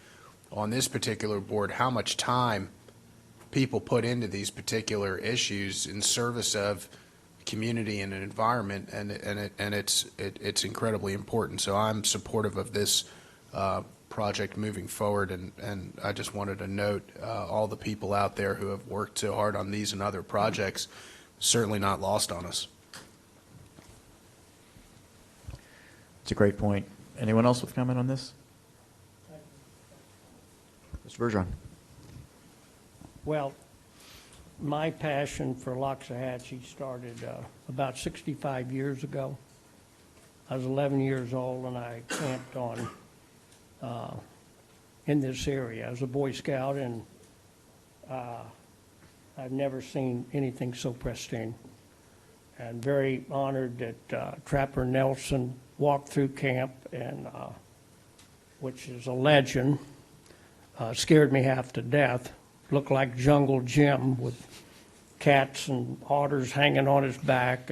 on this particular board how much time people put into these particular issues in service of community and an environment, and it's incredibly important. So I'm supportive of this project moving forward, and I just wanted to note all the people out there who have worked so hard on these and other projects, certainly not lost on us. It's a great point. Anyone else with comment on this? Mr. Bergeron. Well, my passion for Loxahatchee started about 65 years ago. I was 11 years old, and I camped in this area as a Boy Scout, and I've never seen anything so pristine. And very honored that Trapper Nelson walked through camp, and which is a legend. Scared me half to death. Looked like Jungle Jim with cats and otters hanging on his back.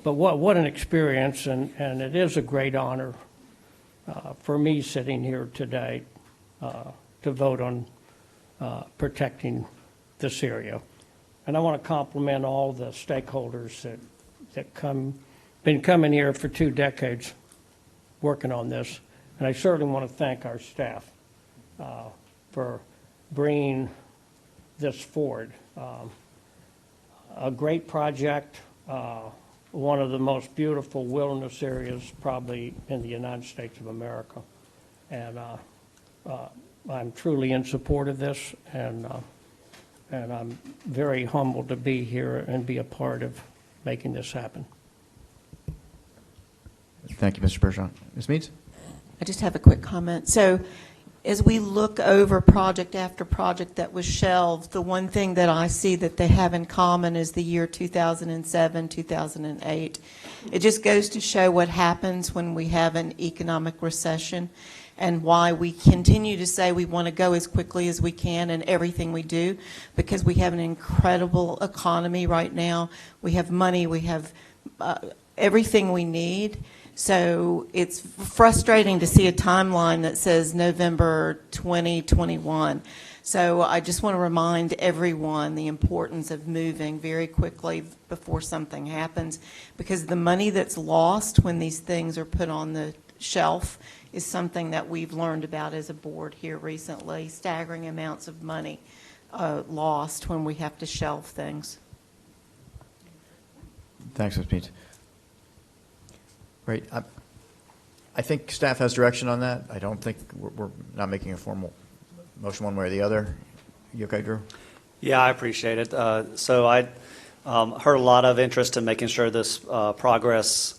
But what an experience, and it is a great honor for me sitting here today to vote on protecting this area. And I want to compliment all the stakeholders that been coming here for 2 decades working on this. And I certainly want to thank our staff for bringing this forward. A great project, one of the most beautiful wilderness areas probably in the United States of America. And I'm truly in support of this, and I'm very humbled to be here and be a part of making this happen. Thank you, Mr. Bergeron. Ms. Meads? I just have a quick comment. So as we look over project after project that was shelved, the one thing that I see that they have in common is the year 2007, 2008. It just goes to show what happens when we have an economic recession and why we continue to say we want to go as quickly as we can in everything we do, because we have an incredible economy right now. We have money, we have everything we need. So it's frustrating to see a timeline that says November 2021. So I just want to remind everyone the importance of moving very quickly before something happens, because the money that's lost when these things are put on the shelf is something that we've learned about as a board here recently, staggering amounts of money lost when we have to shelve things. Thanks, Ms. Meads. Great. I think staff has direction on that. I don't think we're not making a formal motion one way or the other. You okay, Drew? Yeah, I appreciate it. So I heard a lot of interest in making sure this progress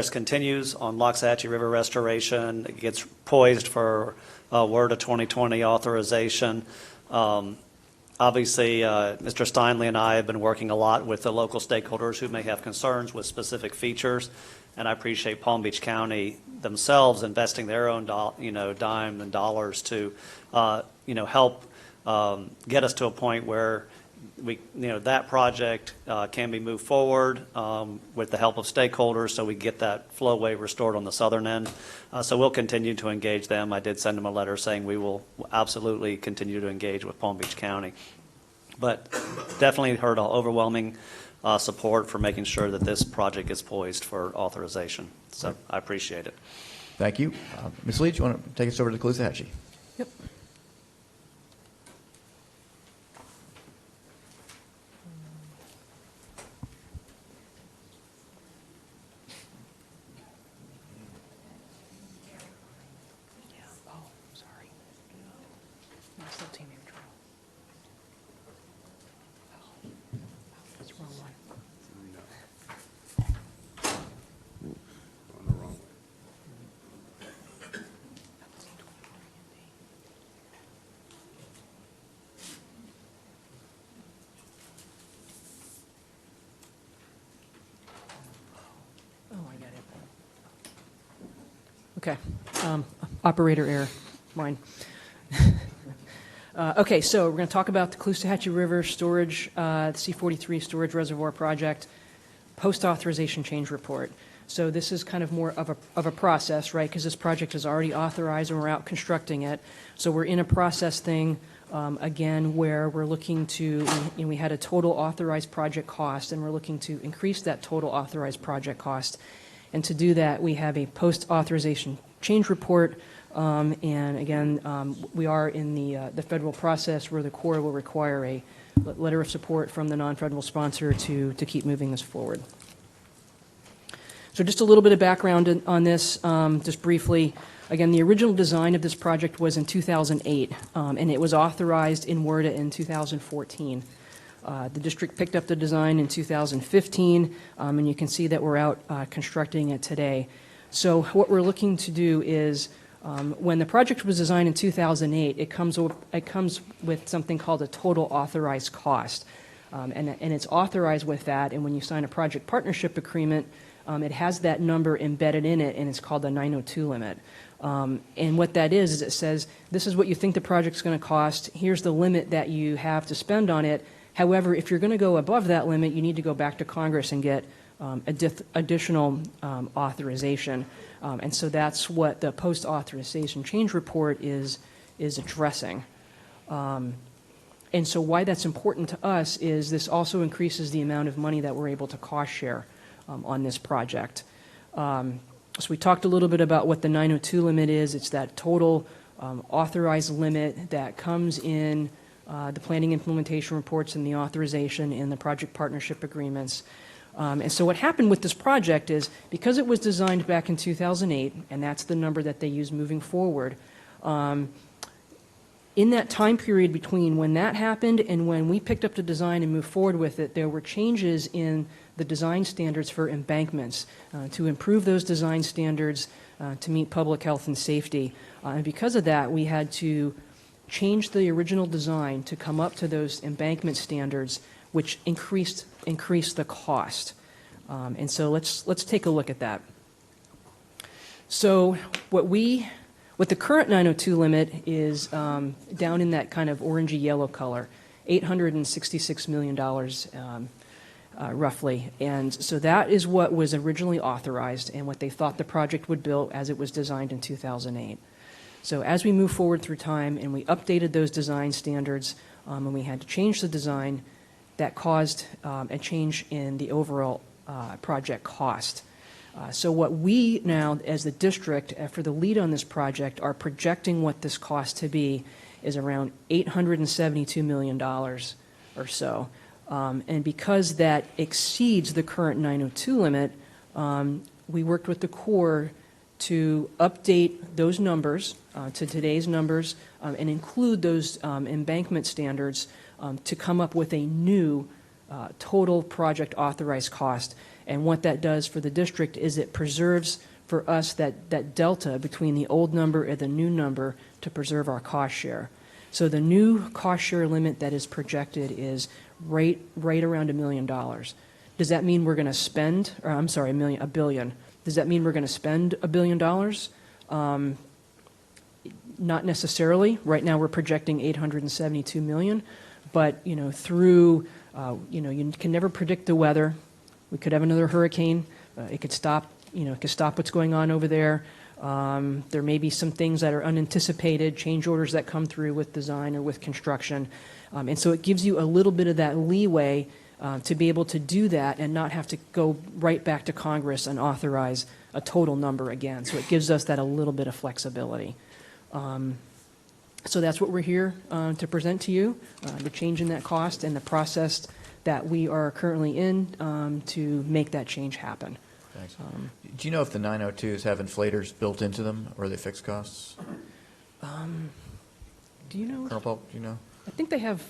continues on Loxahatchee River restoration. It gets poised for WRDA 2020 authorization. Obviously, Mr. Steinle and I have been working a lot with the local stakeholders who may have concerns with specific features, and I appreciate Palm Beach County themselves investing their own dime and dollars to help get us to a point where that project can be moved forward with the help of stakeholders, so we get that flowway restored on the southern end. So we'll continue to engage them. I did send them a letter saying we will absolutely continue to engage with Palm Beach County. But definitely heard overwhelming support for making sure that this project is poised for authorization. So I appreciate it. Thank you. Ms. Leach, you want to take us over to Caloosahatchee? Yep. Okay. Operator error, mine. Okay, so we're going to talk about the Caloosahatchee River storage, the C-43 storage reservoir project, post-authorization change report. So this is kind of more of a process, right, because this project is already authorized and we're out constructing it. So we're in a process thing, again, where we're looking to, we had a total authorized project cost, and we're looking to increase that total authorized project cost. And to do that, we have a post-authorization change report. And again, we are in the federal process where the Corps will require a letter of support from the non-federal sponsor to keep moving this forward. So just a little bit of background on this, just briefly. Again, the original design of this project was in 2008, and it was authorized in WRDA in 2014. The district picked up the design in 2015, and you can see that we're out constructing it today. So what we're looking to do is, when the project was designed in 2008, it comes with something called a total authorized cost, and it's authorized with that. And when you sign a project partnership agreement, it has that number embedded in it, and it's called the 902 limit. And what that is it says, this is what you think the project's going to cost. Here's the limit that you have to spend on it. However, if you're going to go above that limit, you need to go back to Congress and get additional authorization. And so that's what the post-authorization change report is addressing. And so why that's important to us is this also increases the amount of money that we're able to cost share on this project. So we talked a little bit about what the 902 limit is. It's that total authorized limit that comes in the planning implementation reports and the authorization in the project partnership agreements. And so what happened with this project is, because it was designed back in 2008, and that's the number that they use moving forward, in that time period between when that happened and when we picked up the design and moved forward with it, there were changes in the design standards for embankments to improve those design standards to meet public health and safety. And because of that, we had to change the original design to come up to those embankment standards, which increased the cost. And so let's take a look at that. So what the current 902 limit is down in that kind of orangey yellow color, $866 million roughly. And so that is what was originally authorized and what they thought the project would build as it was designed in 2008. So as we move forward through time and we updated those design standards and we had to change the design, that caused a change in the overall project cost. So what we now, as the district, for the lead on this project, are projecting what this cost to be is around $872 million or so. And because that exceeds the current 902 limit, we worked with the Corps to update those numbers to today's numbers and include those embankment standards to come up with a new total project authorized cost. And what that does for the district is it preserves for us that delta between the old number and the new number to preserve our cost share. So the new cost share limit that is projected is right around $1 million. Does that mean we're going to spend, or I'm sorry, $1 billion? Does that mean we're going to spend $1 billion? Not necessarily. Right now we're projecting $872 million, but through you can never predict the weather. We could have another hurricane. It could stop. It could stop what's going on over there. There may be some things that are unanticipated, change orders that come through with design or with construction. And so it gives you a little bit of that leeway to be able to do that and not have to go right back to Congress and authorize a total number again. So it gives us that a little bit of flexibility. So that's what we're here to present to you, the change in that cost and the process that we are currently in to make that change happen. Thanks. Do you know if the 902s have inflators built into them, or are they fixed costs? Do you know? Colonel Polk, do you know? I think they have.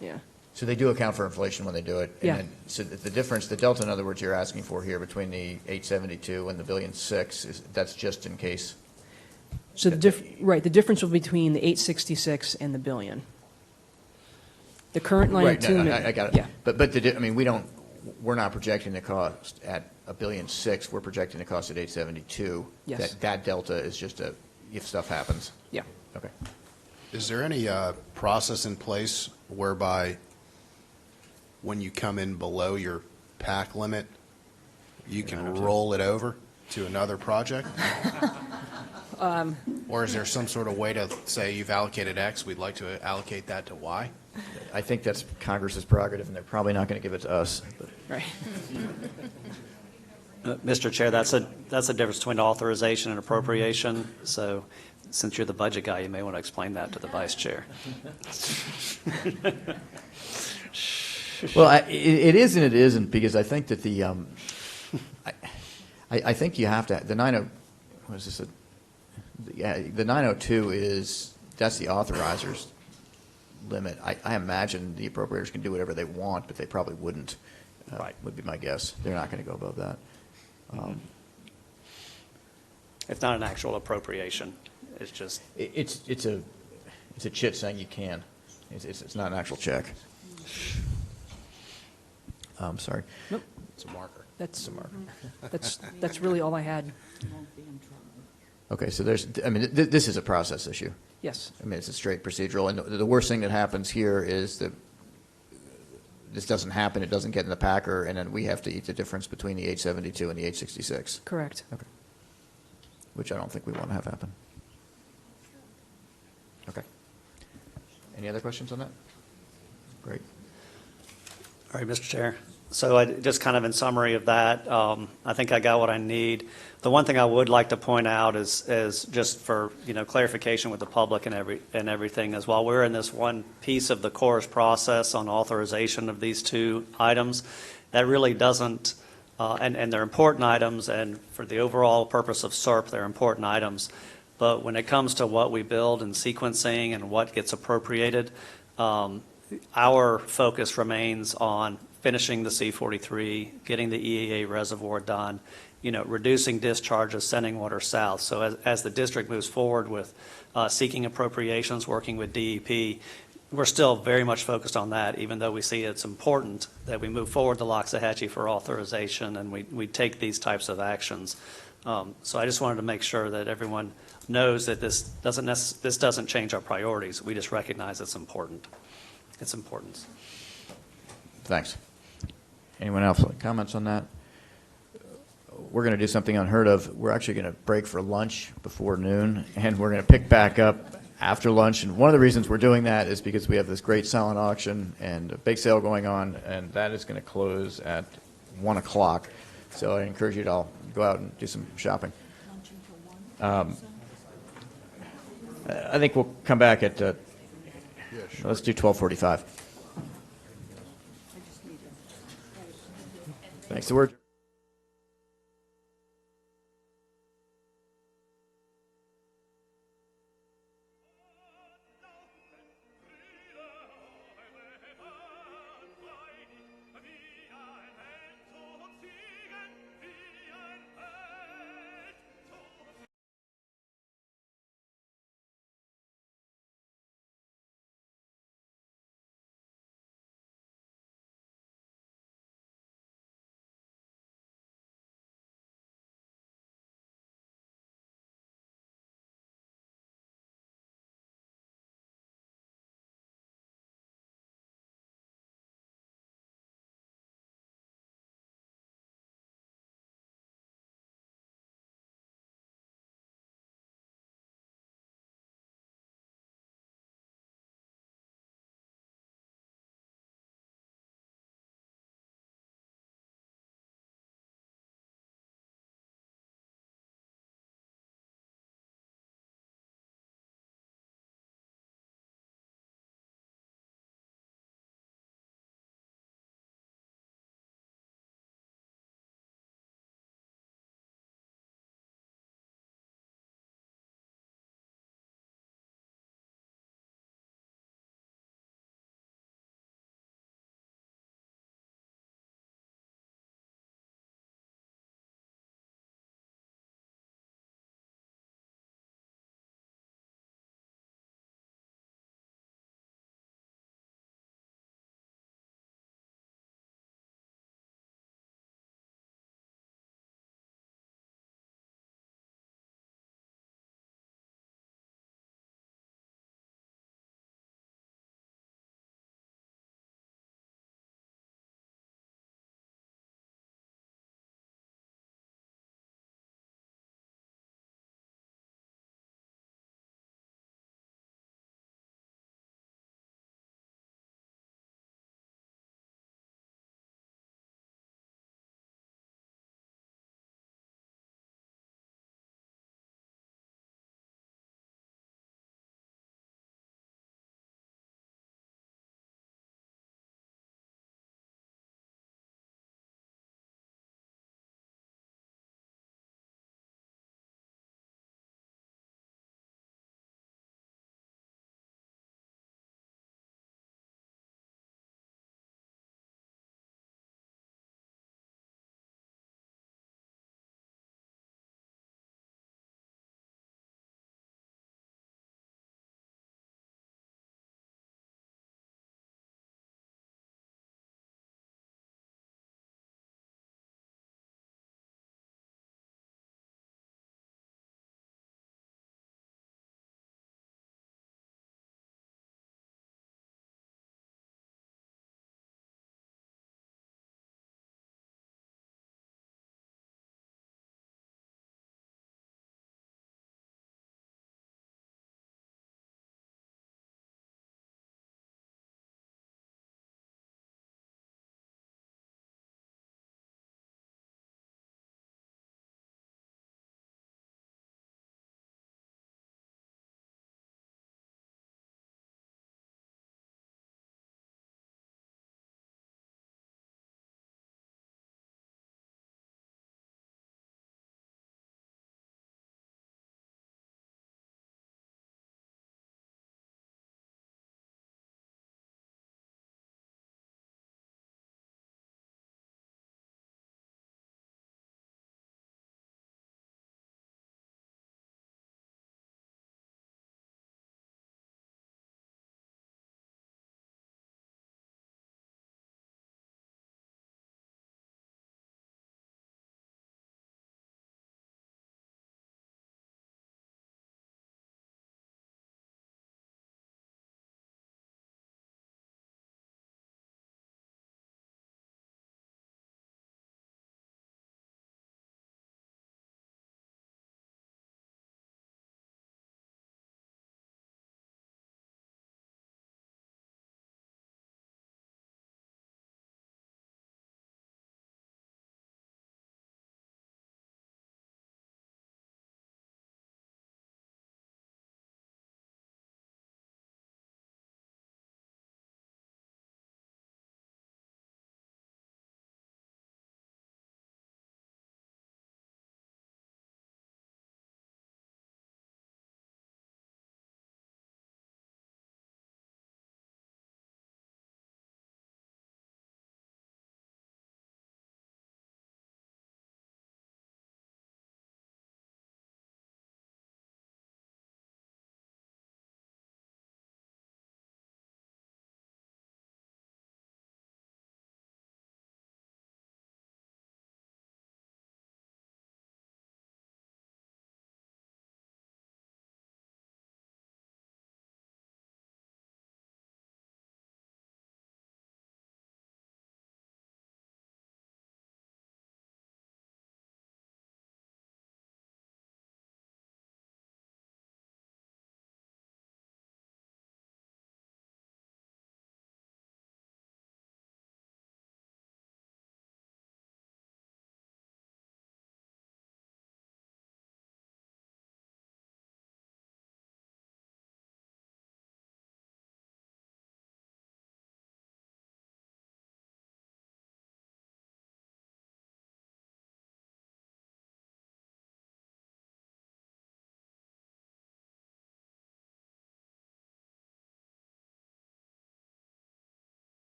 Yeah. So they do account for inflation when they do it. Yeah. And then, so the difference, the delta, in other words, you're asking for here between the 872 and the $1.6 billion, that's just in case. So the difference will be between the 866 and the billion. The current 902. Right, no, I got it. Yeah. But we're not projecting the cost at $1.6 billion. We're projecting the cost at 872. Yes. That delta is just if stuff happens. Yeah. Okay. Is there any process in place whereby when you come in below your PAC limit, you can roll it over to another project? Or is there some sort of way to say you've allocated X, we'd like to allocate that to Y? I think that's Congress's prerogative, and they're probably not going to give it to us. But. Right. Mr. Chair, that's a difference between authorization and appropriation. So since you're the budget guy, you may want to explain that to the vice chair. Well, it is and it isn't, because I think that I think you have to, the 902 that's the authorizer's limit. I imagine the appropriators can do whatever they want, but they probably wouldn't, would be my guess. They're not going to go above that. It's not an actual appropriation. It's just. It's a chit saying you can. It's not an actual check. I'm sorry. Nope. It's a marker. That's a marker. That's really all I had. Okay, so this is a process issue. Yes. It's a straight procedural, and the worst thing that happens here is that this doesn't happen, it doesn't get in the packer, and then we have to eat the difference between the 872 and the 866. Correct. Okay. Which I don't think we want to have happen. Okay. Any other questions on that? Great. All right, Mr. Chair. So just kind of in summary of that, I think I got what I need. The one thing I would like to point out is just for clarification with the public and everything is while we're in this one piece of the CORS process on authorization of these two items, that really doesn't, and they're important items, and for the overall purpose of SERP, they're important items. But when it comes to what we build and sequencing and what gets appropriated, our focus remains on finishing the C-43, getting the EAA reservoir done, reducing discharges, sending water south. So as the district moves forward with seeking appropriations, working with DEP, we're still very much focused on that, even though we see it's important that we move forward to Loxahatchee for authorization and we take these types of actions. So I just wanted to make sure that everyone knows that this doesn't change our priorities. We just recognize it's important. Its importance. Thanks. Anyone else with comments on that? We're going to do something unheard of. We're actually going to break for lunch before noon, and we're going to pick back up after lunch. And one of the reasons we're doing that is because we have this great silent auction and a bake sale going on, and that is going to close at 1 o'clock. So I encourage you to all go out and do some shopping. I think we'll come back at, let's do 12:45. Thanks. So we're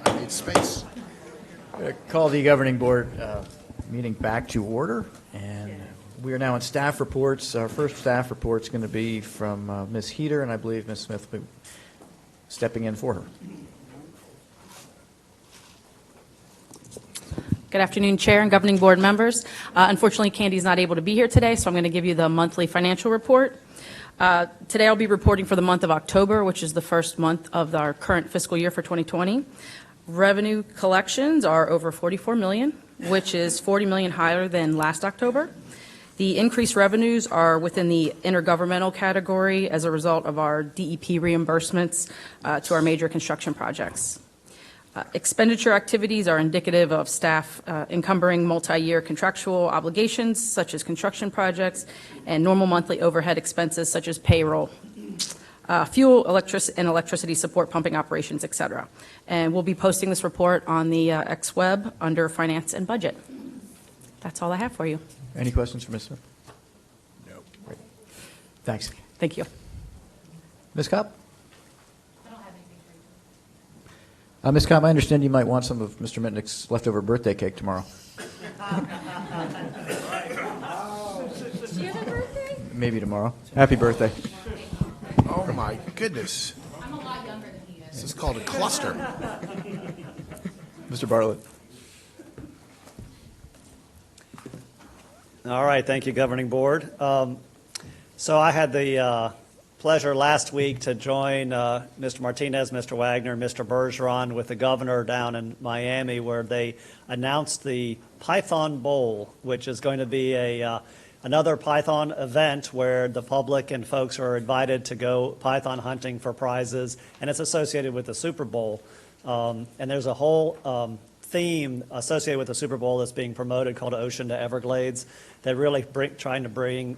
I need space. Call the governing board meeting back to order, and we are now on staff reports. Our first staff report is going to be from Ms. Heater, and I believe Ms. Smith will be stepping in for her. Good afternoon, Chair and Governing Board members. Unfortunately, Candy's not able to be here today, so I'm going to give you the monthly financial report. Today I'll be reporting for the month of October, which is the first month of our current fiscal year for 2020. Revenue collections are over $44 million, which is $40 million higher than last October. The increased revenues are within the intergovernmental category as a result of our DEP reimbursements to our major construction projects. Expenditure activities are indicative of staff encumbering multi-year contractual obligations such as construction projects and normal monthly overhead expenses such as payroll, fuel, electricity support, pumping operations, et cetera. And we'll be posting this report on the X-Web under Finance and Budget. That's all I have for you. Any questions for Ms. Smith? No. Great. Thanks. Thank you. Ms. Kopp? Ms. Kopp, I understand you might want some of Mr. Mitnick's leftover birthday cake tomorrow. Do you have a birthday? Maybe tomorrow. Happy birthday. Oh, my goodness. I'm a lot younger than he is. This is called a cluster. Mr. Bartlett. All right, thank you, Governing Board. So I had the pleasure last week to join Mr. Martinez, Mr. Wagner, Mr. Bergeron with the governor down in Miami, where they announced the Python Bowl, which is going to be another Python event where the public and folks are invited to go python hunting for prizes, and it's associated with the Super Bowl. And there's a whole theme associated with the Super Bowl that's being promoted called Ocean to Everglades, that really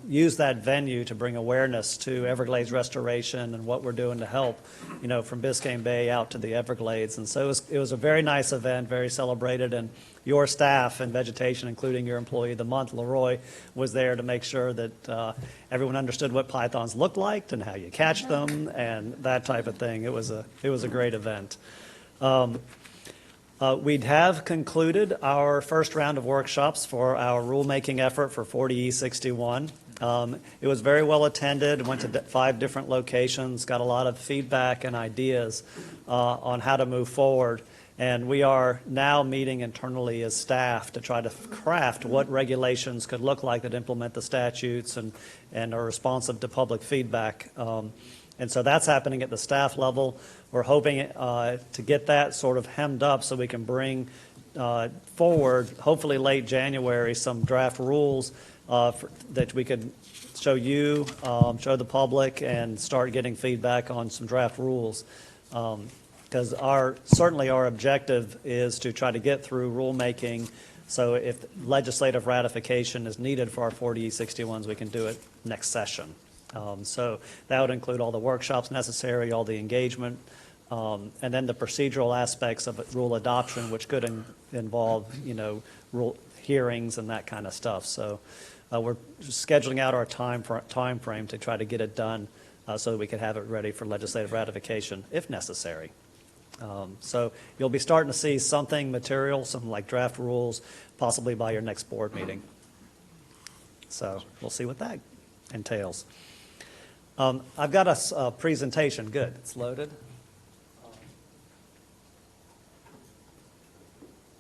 use that venue to bring awareness to Everglades restoration and what we're doing to help, from Biscayne Bay out to the Everglades. And so it was a very nice event, very celebrated, and your staff and vegetation, including your employee of the month, Leroy, was there to make sure that everyone understood what pythons looked like and how you catch them and that type of thing. It was a great event. We'd have concluded our first round of workshops for our rulemaking effort for 40E61. It was very well attended, went to 5 different locations, got a lot of feedback and ideas on how to move forward. And we are now meeting internally as staff to try to craft what regulations could look like that implement the statutes and are responsive to public feedback. And so that's happening at the staff level. We're hoping to get that sort of hemmed up so we can bring forward, hopefully late January, some draft rules that we could show you, show the public, and start getting feedback on some draft rules. Because certainly our objective is to try to get through rulemaking, so if legislative ratification is needed for our 40E61s, we can do it next session. So that would include all the workshops necessary, all the engagement, and then the procedural aspects of rule adoption, which could involve, rule hearings and that kind of stuff. So we're scheduling out our time frame to try to get it done so that we could have it ready for legislative ratification if necessary. So you'll be starting to see something material, some like draft rules, possibly by your next board meeting. So we'll see what that entails. I've got a presentation. Good, it's loaded.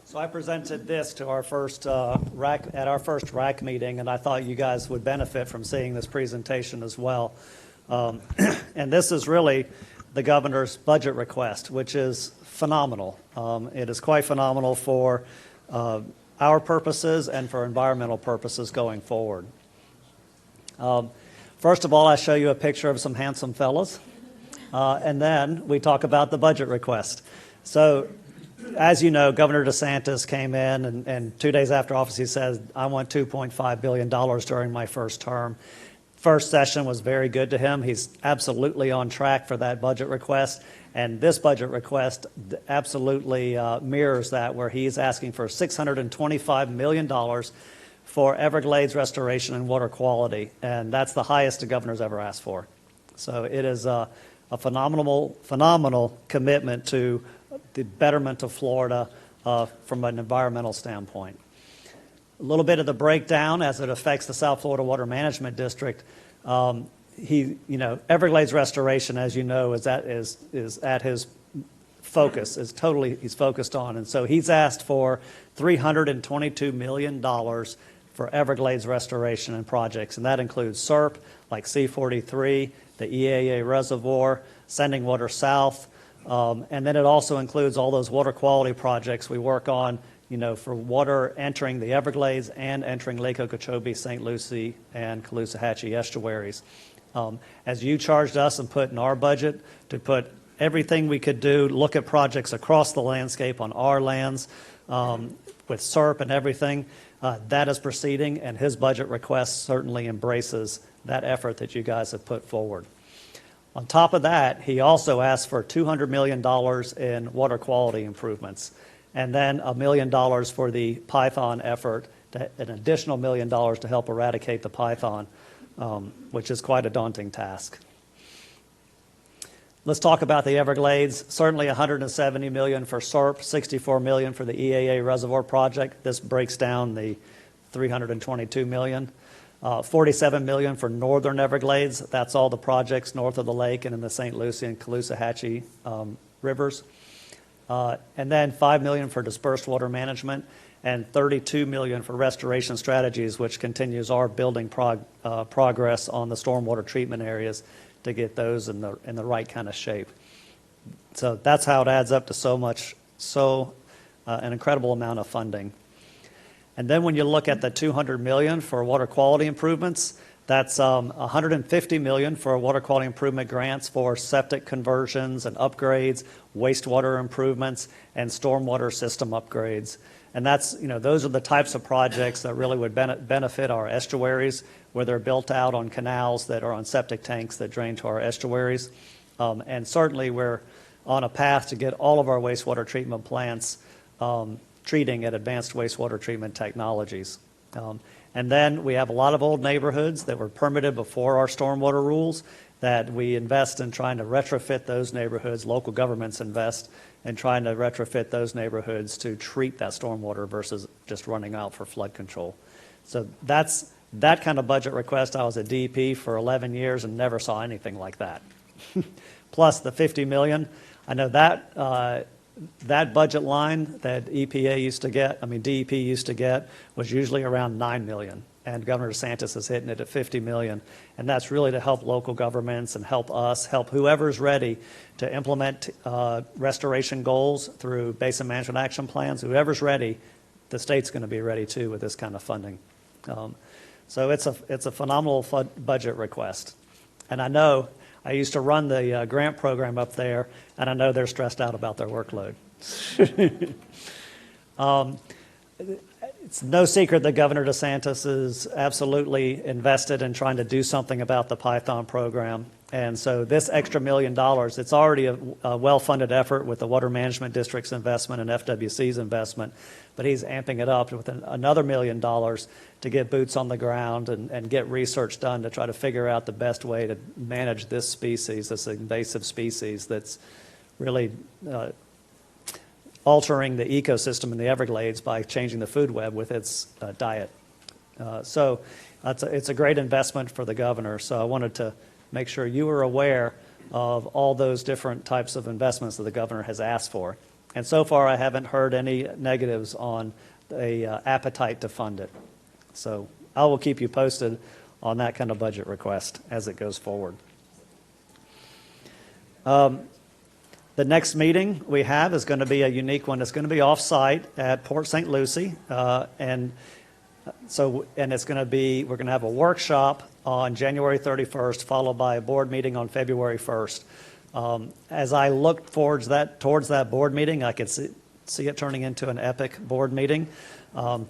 So I presented this to our first RAC meeting, and I thought you guys would benefit from seeing this presentation as well. And this is really the governor's budget request, which is phenomenal. It is quite phenomenal for our purposes and for environmental purposes going forward. First of all, I show you a picture of some handsome fellas, and then we talk about the budget request. So, as you know, Governor DeSantis came in, and 2 days after office, he said, I want $2.5 billion during my first term. First session was very good to him. He's absolutely on track for that budget request, and this budget request absolutely mirrors that, where he's asking for $625 million for Everglades restoration and water quality, and that's the highest the governor's ever asked for. So it is a phenomenal commitment to the betterment of Florida from an environmental standpoint. A little bit of the breakdown as it affects the South Florida Water Management District. Everglades restoration, as you know, is at his focus, he's focused on. And so he's asked for $322 million for Everglades restoration and projects. And that includes SERP, like C-43, the EAA reservoir, sending water south. And then it also includes all those water quality projects we work on, for water entering the Everglades and entering Lake Okeechobee, St. Lucie, and Caloosahatchee estuaries. As you charged us and put in our budget to put everything we could do, look at projects across the landscape on our lands with SERP and everything, that is proceeding, and his budget request certainly embraces that effort that you guys have put forward. On top of that, he also asked for $200 million in water quality improvements, and then $1 million for the Python effort, an additional $1 million to help eradicate the python, which is quite a daunting task. Let's talk about the Everglades. Certainly $170 million for SERP, $64 million for the EAA reservoir project. This breaks down the $322 million. $47 million for Northern Everglades. That's all the projects north of the lake and in the St. Lucie and Caloosahatchee rivers. And then $5 million for dispersed water management and $32 million for restoration strategies, which continues our building progress on the stormwater treatment areas to get those in the right kind of shape. So that's how it adds up to an incredible amount of funding. And then when you look at the $200 million for water quality improvements, that's $150 million for water quality improvement grants for septic conversions and upgrades, wastewater improvements, and stormwater system upgrades. And that's, those are the types of projects that really would benefit our estuaries, where they're built out on canals that are on septic tanks that drain to our estuaries. And certainly we're on a path to get all of our wastewater treatment plants treating at advanced wastewater treatment technologies. And then we have a lot of old neighborhoods that were permitted before our stormwater rules that we invest in trying to retrofit those neighborhoods. Local governments invest in trying to retrofit those neighborhoods to treat that stormwater versus just running out for flood control. So that's that kind of budget request. I was a DEP for 11 years and never saw anything like that. Plus the $50 million. I know that that budget line that DEP used to get was usually around $9 million. And Governor DeSantis is hitting it at $50 million. And that's really to help local governments and help us, help whoever's ready to implement restoration goals through basin management action plans. Whoever's ready, the state's going to be ready too with this kind of funding. So it's a phenomenal budget request. And I know I used to run the grant program up there, and I know they're stressed out about their workload. It's no secret that Governor DeSantis is absolutely invested in trying to do something about the Python program. And so this extra $1 million, it's already a well-funded effort with the Water Management District's investment and FWC's investment, but he's amping it up with another $1 million to get boots on the ground and get research done to try to figure out the best way to manage this species, this invasive species that's really altering the ecosystem in the Everglades by changing the food web with its diet. So it's a great investment for the governor. So I wanted to make sure you were aware of all those different types of investments that the governor has asked for. And so far, I haven't heard any negatives on the appetite to fund it. So I will keep you posted on that kind of budget request as it goes forward. The next meeting we have is going to be a unique one. It's going to be off-site at Port St. Lucie, and it's going to be, we're going to have a workshop on January 31st, followed by a board meeting on February 1st. As I look towards that board meeting, I could see it turning into an epic board meeting,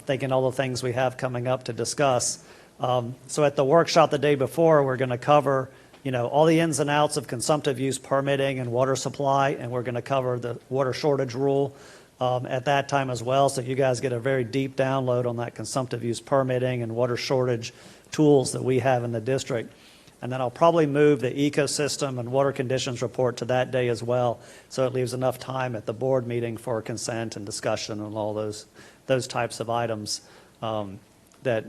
thinking all the things we have coming up to discuss. So at the workshop the day before, we're going to cover all the ins and outs of consumptive use permitting and water supply, and we're going to cover the water shortage rule at that time as well, so you guys get a very deep download on that consumptive use permitting and water shortage tools that we have in the district. And then I'll probably move the ecosystem and water conditions report to that day as well, so it leaves enough time at the board meeting for consent and discussion on all those types of items that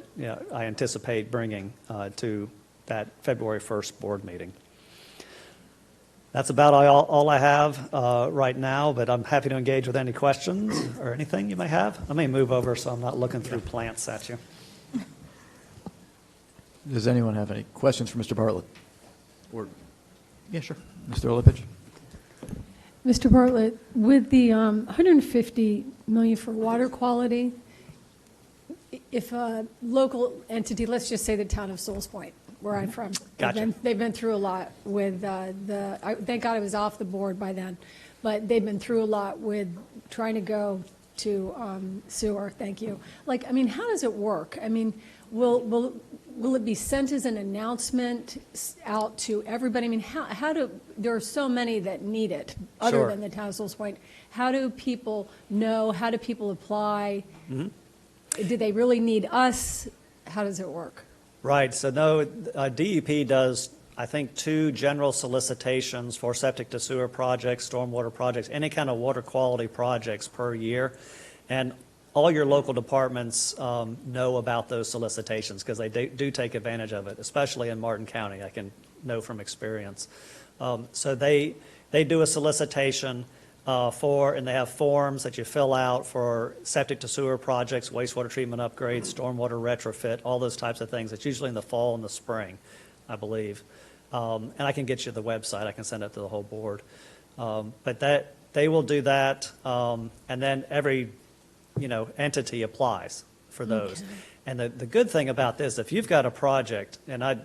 I anticipate bringing to that February 1st board meeting. That's about all I have right now, but I'm happy to engage with any questions or anything you may have. Let me move over so I'm not looking through plants at you. Does anyone have any questions for Mr. Bartlett? Or, yeah, sure. Mr. Olepich? Mr. Bartlett, with the $150 million for water quality, if a local entity, let's just say the town of Souls Point, where I'm from, Gotcha. they've been through a lot with thank God I was off the board by then, but they've been through a lot with trying to go to sewer. Thank you. Like, I mean, how does it work? I mean, will it be sent as an announcement out to everybody? I mean, how do, there are so many that need it other Sure. than the town of Souls Point. How do people know? How do people apply? Mm-hmm. Do they really need us? How does it work? Right, so no, DEP does, I think, 2 general solicitations for septic to sewer projects, stormwater projects, any kind of water quality projects per year. And all your local departments know about those solicitations because they do take advantage of it, especially in Martin County, I can know from experience. So they do a solicitation and they have forms that you fill out for septic to sewer projects, wastewater treatment upgrades, stormwater retrofit, all those types of things. It's usually in the fall and the spring, I believe. And I can get you the website. I can send it to the whole board. But they will do that, and then every entity applies for those. Okay. And the good thing about this, if you've got a project, and I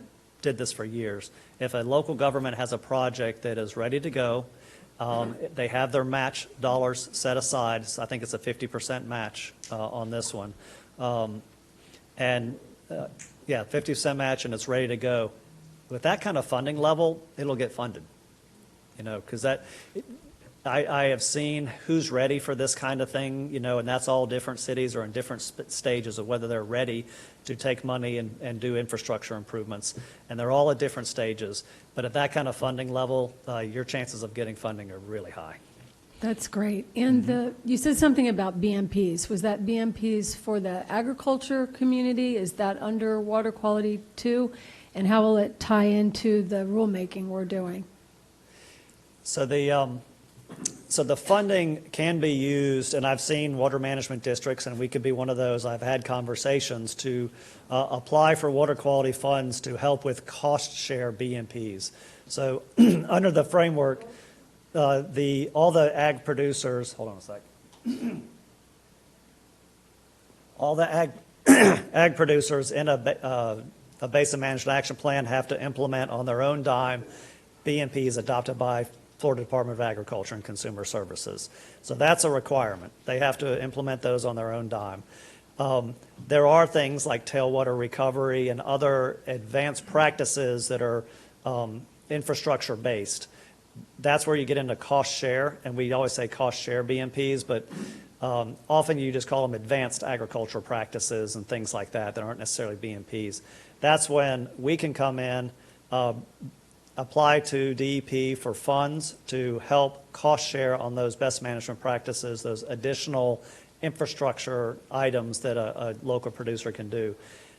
did this for years, if a local government has a project that is ready to go, they have their match dollars set aside. So I think it's a 50% match on this one. 50% match, and it's ready to go. With that kind of funding level, it'll get funded. Because I have seen who's ready for this kind of thing, and that's all different cities are in different stages of whether they're ready to take money and do infrastructure improvements. And they're all at different stages. But at that kind of funding level, your chances of getting funding are really high. That's great. And you said something about BMPs. Was that BMPs for the agriculture community? Is that under water quality too? And how will it tie into the rulemaking we're doing? So the funding can be used, and I've seen water management districts, and we could be one of those. I've had conversations to apply for water quality funds to help with cost share BMPs. So under the framework, all the ag producers, hold on a sec. All the ag producers in a Basin Management Action Plan have to implement on their own dime BMPs adopted by Florida Department of Agriculture and Consumer Services. So that's a requirement. They have to implement those on their own dime. There are things like tailwater recovery and other advanced practices that are infrastructure based. That's where you get into cost share, and we always say cost share BMPs, but often you just call them advanced agricultural practices and things like that aren't necessarily BMPs. That's when we can come in, apply to DEP for funds to help cost share on those best management practices, those additional infrastructure items that a local producer can do.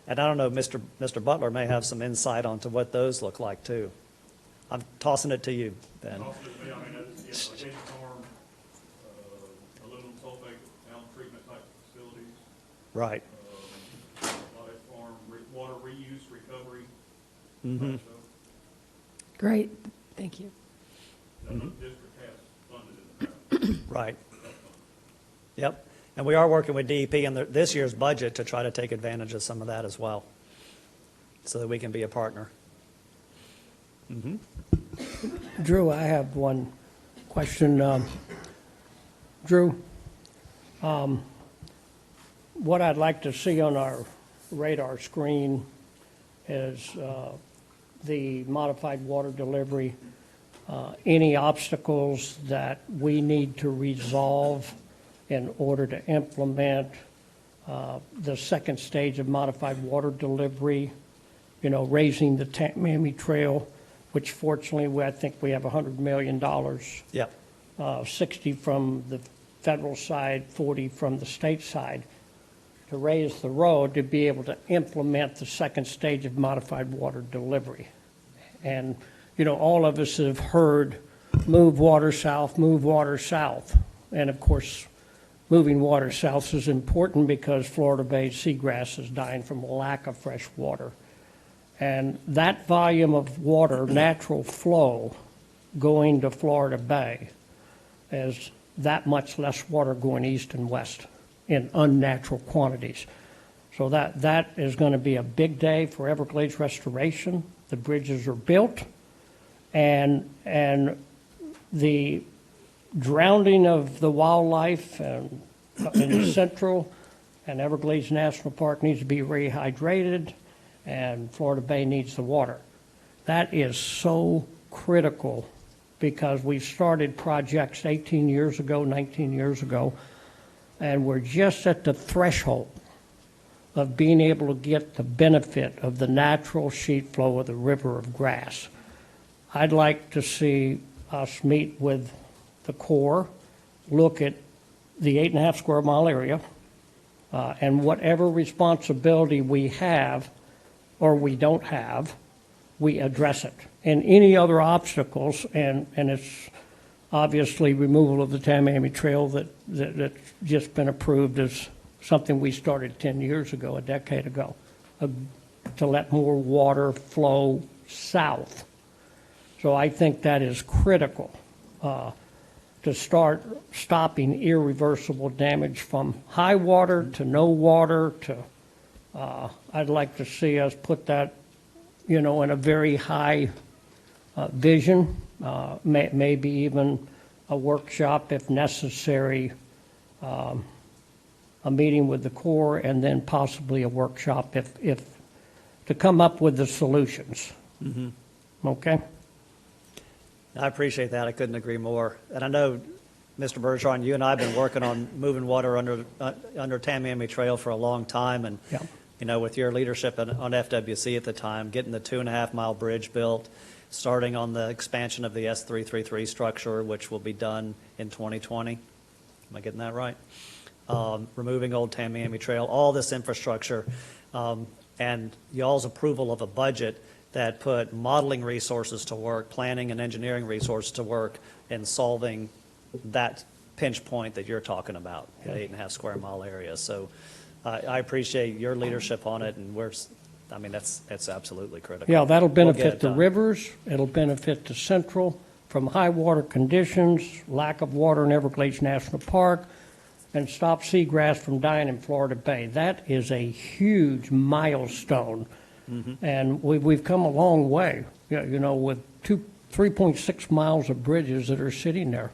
And I don't know, Mr. Butler may have some insight onto what those look like too. I'm tossing it to you, Ben. Location farm, aluminum sulfate, alum treatment type facilities. Right. Potash farm, water reuse, recovery. Mm-hmm. type stuff. Great, thank you. That the district has funded in the past. Right. Yep. And we are working with DEP in this year's budget to try to take advantage of some of that as well, so that we can be a partner. Mm-hmm. Drew, I have one question. Drew, what I'd like to see on our radar screen is the modified water delivery, any obstacles that we need to resolve in order to implement the second stage of modified water delivery, raising the Tammy Trail, which fortunately, I think we have $100 million. Yep. 60 from the federal side, 40 from the state side, to raise the road to be able to implement the second stage of modified water delivery. And, all of us have heard, move water south, move water south. And of course, moving water south is important because Florida Bay seagrass is dying from a lack of fresh water. And that volume of water, natural flow, going to Florida Bay is that much less water going east and west in unnatural quantities. So that is going to be a big day for Everglades restoration. The bridges are built, and the drowning of the wildlife in the Central and Everglades National Park needs to be rehydrated, and Florida Bay needs the water. That is so critical because we started projects 18 years ago, 19 years ago, and we're just at the threshold of being able to get the benefit of the natural sheet flow of the river of grass. I'd like to see us meet with the Corps, look at the 8.5 square mile area, and whatever responsibility we have or we don't have, we address it. And any other obstacles, and it's obviously removal of the Tamiami Trail that's just been approved as something we started 10 years ago, a decade ago, to let more water flow south. So I think that is critical to start stopping irreversible damage from high water to no water to, I'd like to see us put that, in a very high vision, maybe even a workshop if necessary, a meeting with the Corps, and then possibly a workshop if to come up with the solutions. Mm-hmm. Okay? I appreciate that. I couldn't agree more. And I know, Mr. Bergeron, you and I have been working on moving water under Tamiami Trail for a long time. And, with your leadership on FWC at the time, getting the 2.5-mile bridge built, starting on the expansion of the S333 structure, which will be done in 2020. Am I getting that right? Removing Old Tamiami Trail, all this infrastructure, and y'all's approval of a budget that put modeling resources to work, planning and engineering resources to work in solving that pinch point that you're talking about, the 8.5 square mile area. So I appreciate your leadership on it, and that's absolutely critical. Yeah, that'll We'll get benefit it the done. rivers, it'll benefit the Central from high water conditions, lack of water in Everglades National Park, and stop seagrass from dying in Florida Bay. That is a huge milestone. Mm-hmm. And we've come a long way, with 3.6 miles of bridges that are sitting there.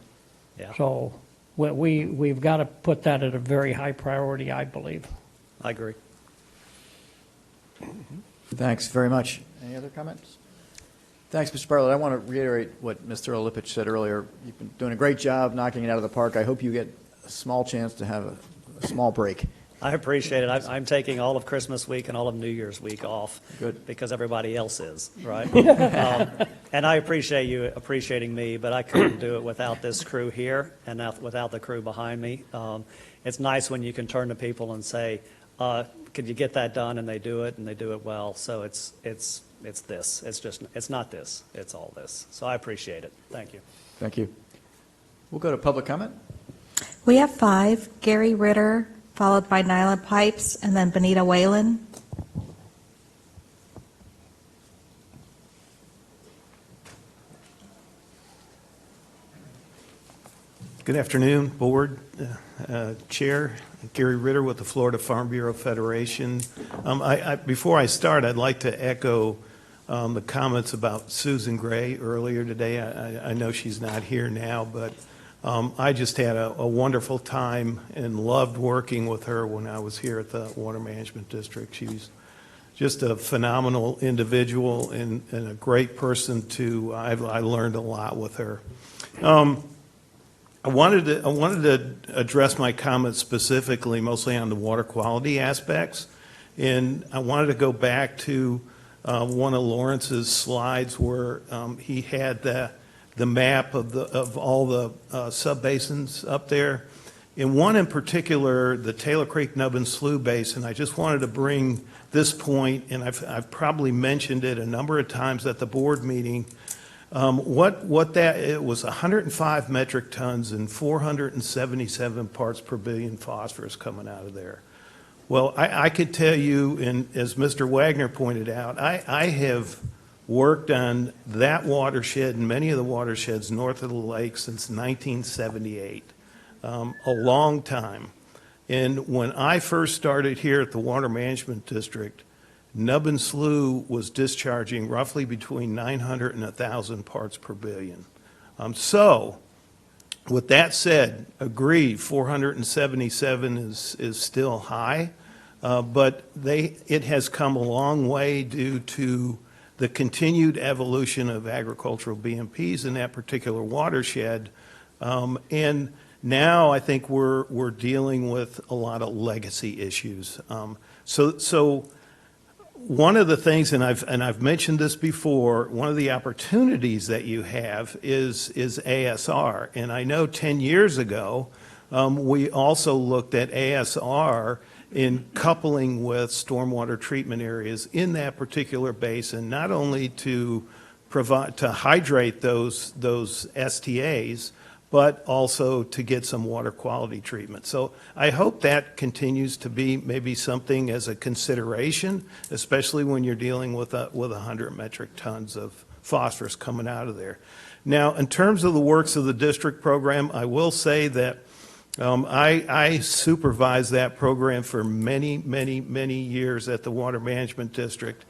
Yeah. So we've got to put that at a very high priority, I believe. I agree. Thanks very much. Any other comments? Thanks, Mr. Bartlett. I want to reiterate what Mr. Olipich said earlier. You've been doing a great job knocking it out of the park. I hope you get a small chance to have a small break. I appreciate it. I'm taking all of Christmas week and all of New Year's week off. Good. Because everybody else is, right? And I appreciate you appreciating me, but I couldn't do it without this crew here and without the crew behind me. It's nice when you can turn to people and say, could you get that done? And they do it, and they do it well. So it's this. It's not this. It's all this. So I appreciate it. Thank you. Thank you. We'll go to public comment. We have 5, Gary Ritter, followed by Nyla Pipes, and then Benita Whalen. Good afternoon, Board, Chair, Gary Ritter with the Florida Farm Bureau Federation. Before I start, I'd like to echo the comments about Susan Gray earlier today. I know she's not here now, but I just had a wonderful time and loved working with her when I was here at the Water Management District. She's just a phenomenal individual and a great person I learned a lot with her. I wanted to address my comments specifically, mostly on the water quality aspects, and I wanted to go back to one of Lawrence's slides where he had the map of all the subbasins up there. In one in particular, the Taylor Creek Nubbin Slough Basin, I just wanted to bring this point, and I've probably mentioned it a number of times at the board meeting. It was 105 metric tons and 477 parts per billion phosphorus coming out of there. Well, I could tell you, and as Mr. Wagner pointed out, I have worked on that watershed and many of the watersheds north of the lake since 1978, a long time. And when I first started here at the Water Management District, Nubbin Slough was discharging roughly between 900 and 1,000 parts per billion. So, with that said, agree, 477 is still high, but it has come a long way due to the continued evolution of agricultural BMPs in that particular watershed. And now I think we're dealing with a lot of legacy issues. So one of the things, and I've mentioned this before, one of the opportunities that you have is ASR. And I know 10 years ago, we also looked at ASR in coupling with stormwater treatment areas in that particular basin, not only to hydrate those STAs, but also to get some water quality treatment. So I hope that continues to be maybe something as a consideration, especially when you're dealing with 100 metric tons of phosphorus coming out of there. Now, in terms of the Works of the District program, I will say that I supervised that program for many, many, many years at the Water Management District.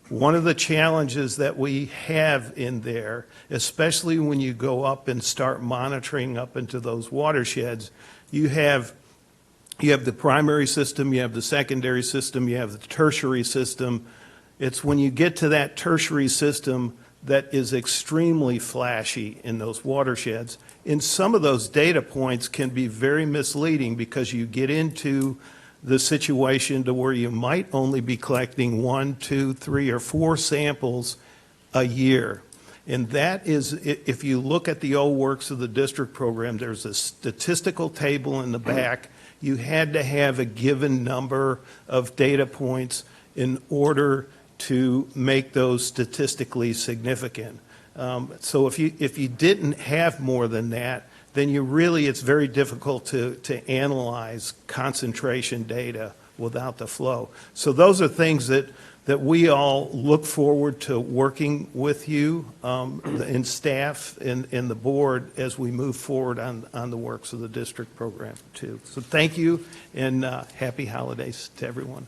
One of the challenges that we have in there, especially when you go up and start monitoring up into those watersheds, you have the primary system, you have the secondary system, you have the tertiary system. It's when you get to that tertiary system that is extremely flashy in those watersheds. And some of those data points can be very misleading because you get into the situation to where you might only be collecting 1, 2, 3, or 4 samples a year. And that is, if you look at the old Works of the District program, there's a statistical table in the back. You had to have a given number of data points in order to make those statistically significant. So if you didn't have more than that, then it's very difficult to analyze concentration data without the flow. So those are things that we all look forward to working with you and staff and the board as we move forward on the Works of the District program too. So thank you, and happy holidays to everyone.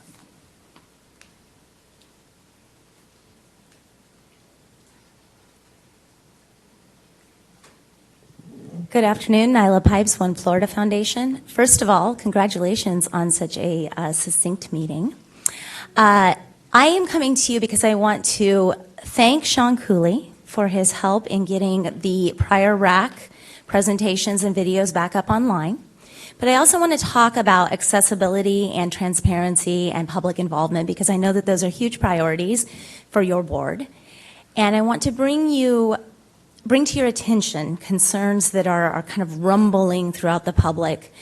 Good afternoon, Nyla Pipes, One Florida Foundation. First of all, congratulations on such a succinct meeting. I am coming to you because I want to thank Sean Cooley for his help in getting the prior RAC presentations and videos back up online. But I also want to talk about accessibility and transparency and public involvement, because I know that those are huge priorities for your board. And I want to bring to your attention concerns that are kind of rumbling throughout the public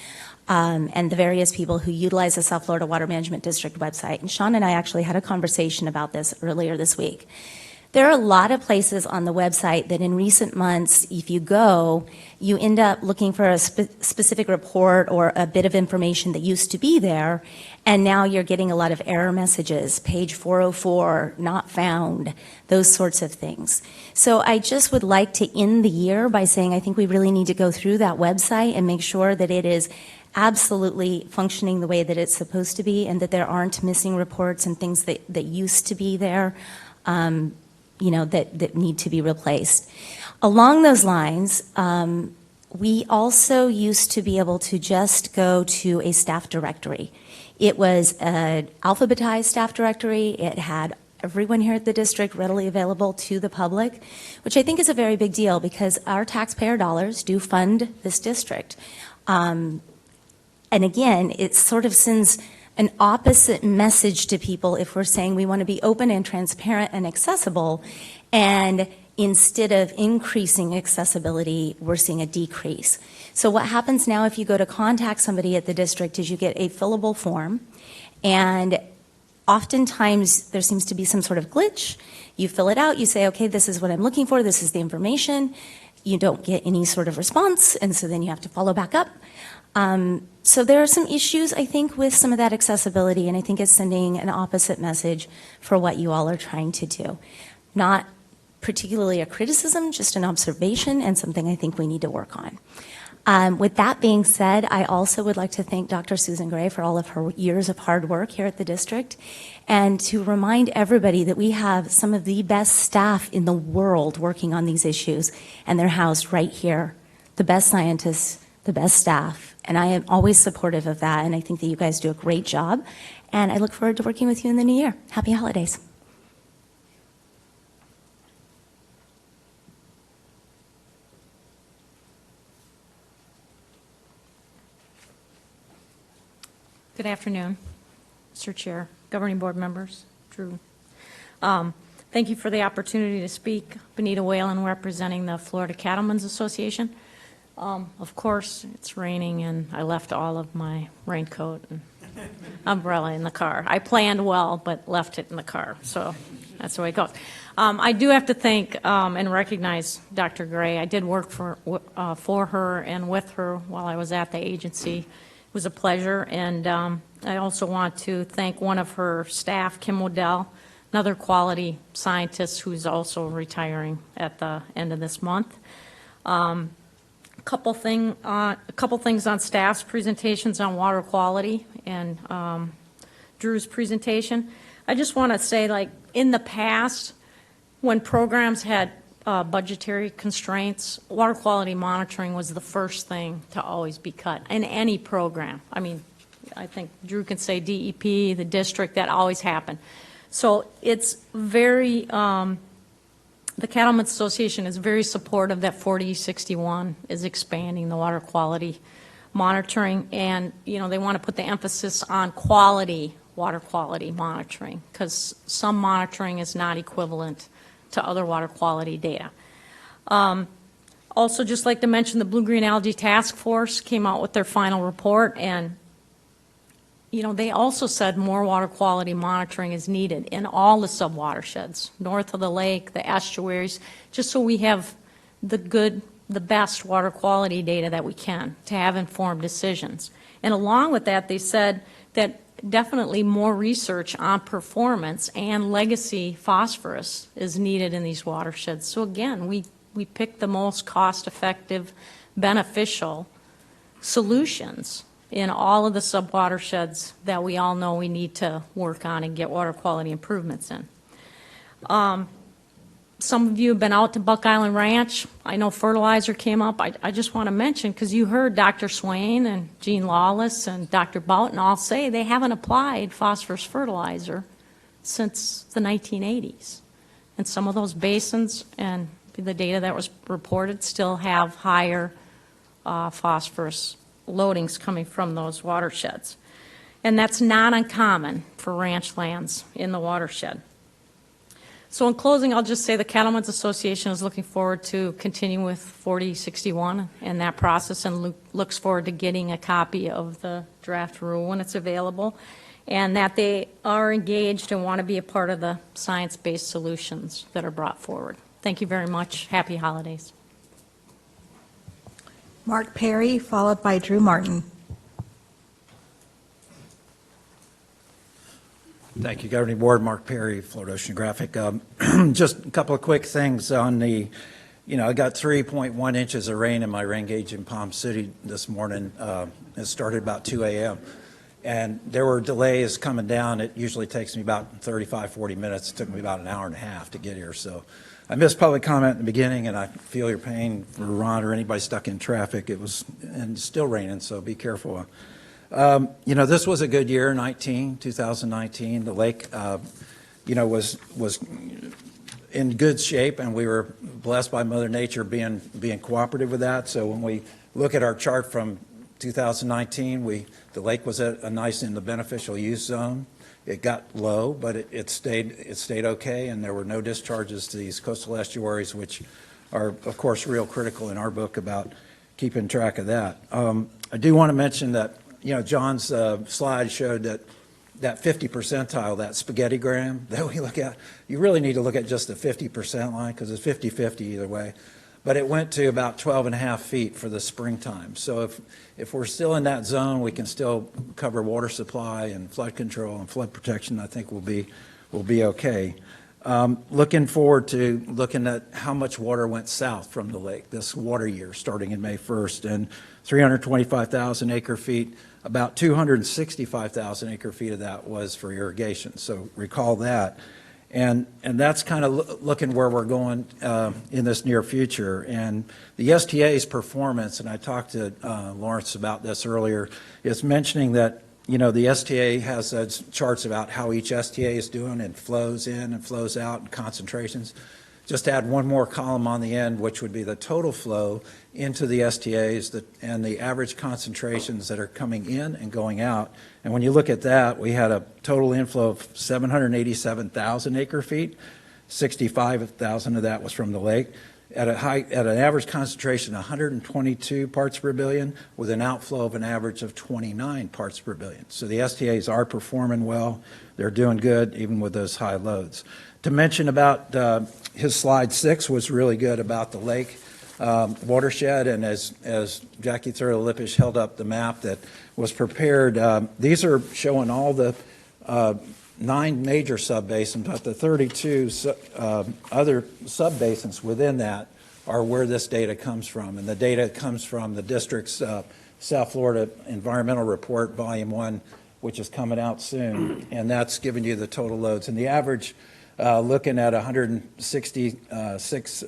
and the various people who utilize the South Florida Water Management District website. And Sean and I actually had a conversation about this earlier this week. There are a lot of places on the website that in recent months, if you go, you end up looking for a specific report or a bit of information that used to be there, and now you're getting a lot of error messages, page 404, not found, those sorts of things. So I just would like to end the year by saying I think we really need to go through that website and make sure that it is absolutely functioning the way that it's supposed to be, and that there aren't missing reports and things that used to be there. That need to be replaced. Along those lines, we also used to be able to just go to a staff directory. It was an alphabetized staff directory. It had everyone here at the district readily available to the public, which I think is a very big deal because our taxpayer dollars do fund this district. And again, it sort of sends an opposite message to people if we're saying we want to be open and transparent and accessible, and instead of increasing accessibility, we're seeing a decrease. So what happens now if you go to contact somebody at the district is you get a fillable form, and oftentimes there seems to be some sort of glitch. You fill it out, you say, okay, this is what I'm looking for, this is the information. You don't get any sort of response, and so then you have to follow back up. So there are some issues, I think, with some of that accessibility, and I think it's sending an opposite message for what you all are trying to do. Not particularly a criticism, just an observation and something I think we need to work on. With that being said, I also would like to thank Dr. Susan Gray for all of her years of hard work here at the district, and to remind everybody that we have some of the best staff in the world working on these issues, and they're housed right here. The best scientists, the best staff, and I am always supportive of that, and I think that you guys do a great job, and I look forward to working with you in the new year. Happy holidays. Good afternoon, Mr. Chair, Governing Board members, Drew. Thank you for the opportunity to speak. Benita Whalen, representing the Florida Cattlemen's Association. Of course, it's raining, and I left all of my raincoat and umbrella in the car. I planned well, but left it in the car, so that's the way it goes. I do have to thank and recognize Dr. Gray. I did work for her and with her while I was at the agency. It was a pleasure, and I also want to thank one of her staff, Kim Waddell, another quality scientist who's also retiring at the end of this month. A couple things on staff's presentations on water quality and Drew's presentation. I just want to say, like, in the past, when programs had budgetary constraints, water quality monitoring was the first thing to always be cut in any program. I mean, I think Drew can say DEP, the district, that always happened. So it's very, the Cattlemen's Association is very supportive that 4061 is expanding the water quality monitoring, and they want to put the emphasis on water quality monitoring, because some monitoring is not equivalent to other water quality data. Also, just like to mention, the Blue-Green Algae Task Force came out with their final report, and they also said more water quality monitoring is needed in all the subwatersheds, north of the lake, the estuaries, just so we have the best water quality data that we can to have informed decisions. And along with that, they said that definitely more research on performance and legacy phosphorus is needed in these watersheds. So again, we picked the most cost-effective, beneficial solutions in all of the subwatersheds that we all know we need to work on and get water quality improvements in. Some of you have been out to Buck Island Ranch. I know fertilizer came up. I just want to mention, because you heard Dr. Swain and Gene Lawless and Dr. Boughton all say they haven't applied phosphorus fertilizer since the 1980s. And some of those basins and the data that was reported still have higher phosphorus loadings coming from those watersheds. And that's not uncommon for ranch lands in the watershed. So in closing, I'll just say the Cattlemen's Association is looking forward to continuing with 4061 and that process, and looks forward to getting a copy of the draft rule when it's available, and that they are engaged and want to be a part of the science-based solutions that are brought forward. Thank you very much. Happy holidays. Mark Perry, followed by Drew Martin. Thank you, Governing Board. Mark Perry, Florida Oceanographic. Just a couple of quick things on the, I got 3.1 inches of rain in my rain gauge in Palm City this morning. It started about 2 a.m. And there were delays coming down. It usually takes me about 35, 40 minutes. It took me about an hour and a half to get here. So I missed public comment in the beginning, and I feel your pain for Ron or anybody stuck in traffic. It was, and it's still raining, so be careful. This was a good year, 2019. The lake, was in good shape, and we were blessed by Mother Nature being cooperative with that. So when we look at our chart from 2019, the lake was at a nice in the beneficial use zone. It got low, but it stayed okay, and there were no discharges to these coastal estuaries, which are, of course, real critical in our book about keeping track of that. I do want to mention that John's slide showed that 50 percentile, that spaghettigram that we look at, you really need to look at just the 50% line because it's 50-50 either way. But it went to about 12.5 feet for the springtime. So if we're still in that zone, we can still cover water supply and flood control and flood protection. I think we'll be okay. Looking forward to looking at how much water went south from the lake this water year starting in May 1st, and 325,000 acre feet, about 265,000 acre feet of that was for irrigation. So recall that. And that's kind of looking where we're going in this near future. And the STA's performance, and I talked to Lawrence about this earlier, is mentioning that the STA has charts about how each STA is doing and flows in and flows out and concentrations. Just add one more column on the end, which would be the total flow into the STAs and the average concentrations that are coming in and going out. And when you look at that, we had a total inflow of 787,000 acre feet. 65,000 of that was from the lake. At an average concentration of 122 parts per billion, with an outflow of an average of 29 parts per billion. So the STAs are performing well. They're doing good, even with those high loads. To mention about his slide 6 was really good about the lake watershed, and as Jackie Thurlow-Lippisch held up the map that was prepared, these are showing all the 9 major subbasins, but the 32 other subbasins within that are where this data comes from. And the data comes from the district's South Florida Environmental Report, Volume 1, which is coming out soon. And that's giving you the total loads. And the average, looking at 166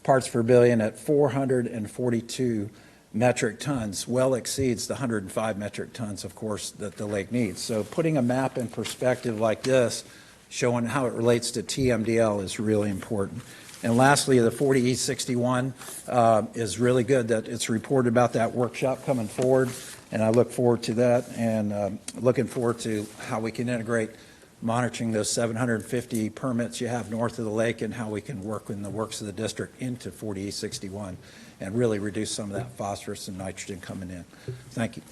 parts per billion at 442 metric tons, well exceeds the 105 metric tons, of course, that the lake needs. So putting a map in perspective like this, showing how it relates to TMDL, is really important. And lastly, the 40E61 is really good that it's reported about that workshop coming forward, and I look forward to that, and looking forward to how we can integrate monitoring those 750 permits you have north of the lake, and how we can work in the works of the district into 40E61 and really reduce some of that phosphorus and nitrogen coming in. Thank you.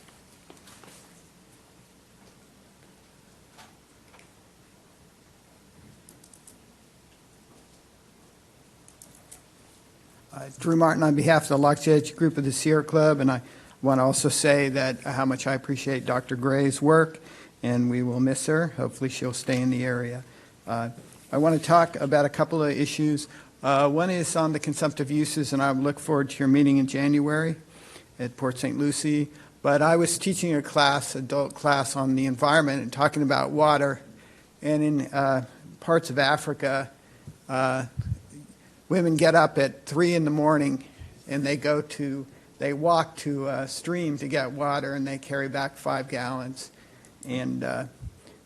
Drew Martin on behalf of the Lox Edge Group of the Sierra Club, and I want to also say that how much I appreciate Dr. Gray's work, and we will miss her. Hopefully she'll stay in the area. I want to talk about a couple of issues. One is on the consumptive uses, and I look forward to your meeting in January at Port St. Lucie. But I was teaching a class, adult class, on the environment and talking about water. And in parts of Africa, women get up at 3 in the morning and they walk to a stream to get water, and they carry back 5 gallons. And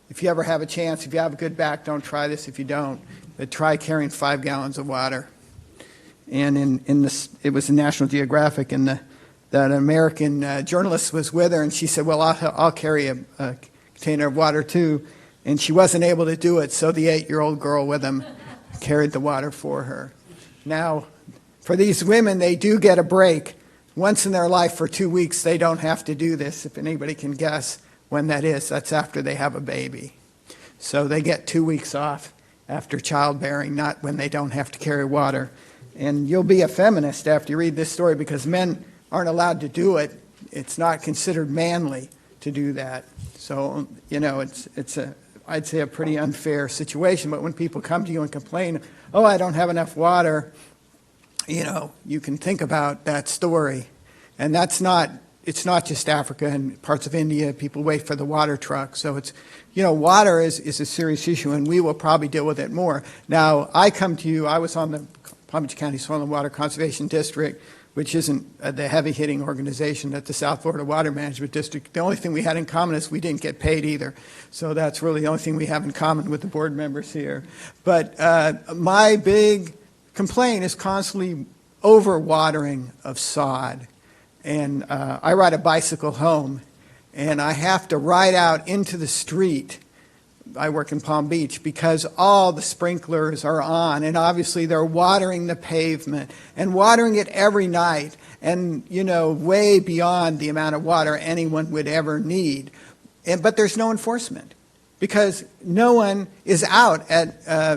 if you ever have a chance, if you have a good back, don't try this. If you don't, but try carrying 5 gallons of water. And it was in National Geographic, and that an American journalist was with her, and she said, well, I'll carry a container of water too. And she wasn't able to do it, so the 8-year-old girl with him carried the water for her. Now, for these women, they do get a break. Once in their life for 2 weeks, they don't have to do this. If anybody can guess when that is, that's after they have a baby. So they get 2 weeks off after childbearing, not when they don't have to carry water. And you'll be a feminist after you read this story because men aren't allowed to do it. It's not considered manly to do that. So, you know, I'd say a pretty unfair situation. But when people come to you and complain, oh, I don't have enough water, you know, you can think about that story. And it's not just Africa and parts of India. People wait for the water truck. So it's, you know, water is a serious issue, and we will probably deal with it more. Now, I come to you, I was on the Palm Beach County Soil and Water Conservation District, which isn't the heavy-hitting organization at the South Florida Water Management District. The only thing we had in common is we didn't get paid either. So that's really the only thing we have in common with the board members here. But my big complaint is constantly overwatering of sod. And I ride a bicycle home, and I have to ride out into the street. I work in Palm Beach because all the sprinklers are on, and obviously they're watering the pavement and watering it every night, and, you know, way beyond the amount of water anyone would ever need. But there's no enforcement because no one is out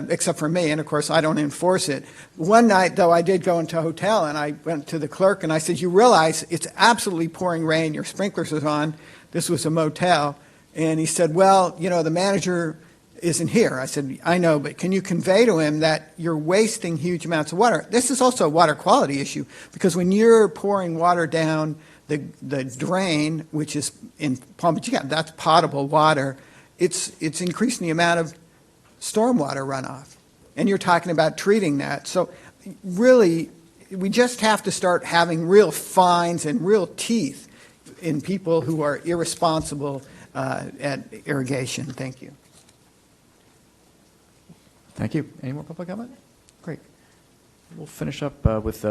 except for me, and of course I don't enforce it. One night, though, I did go into a hotel, and I went to the clerk and I said, you realize it's absolutely pouring rain, your sprinklers are on. This was a motel. And he said, well, you know, the manager isn't here. I said, I know, but can you convey to him that you're wasting huge amounts of water? This is also a water quality issue because when you're pouring water down the drain, which is in Palm Beach, that's potable water, it's increasing the amount of stormwater runoff. And you're talking about treating that. So really, we just have to start having real fines and real teeth in people who are irresponsible at irrigation. Thank you. Thank you. Any more public comment? Great. We'll finish up with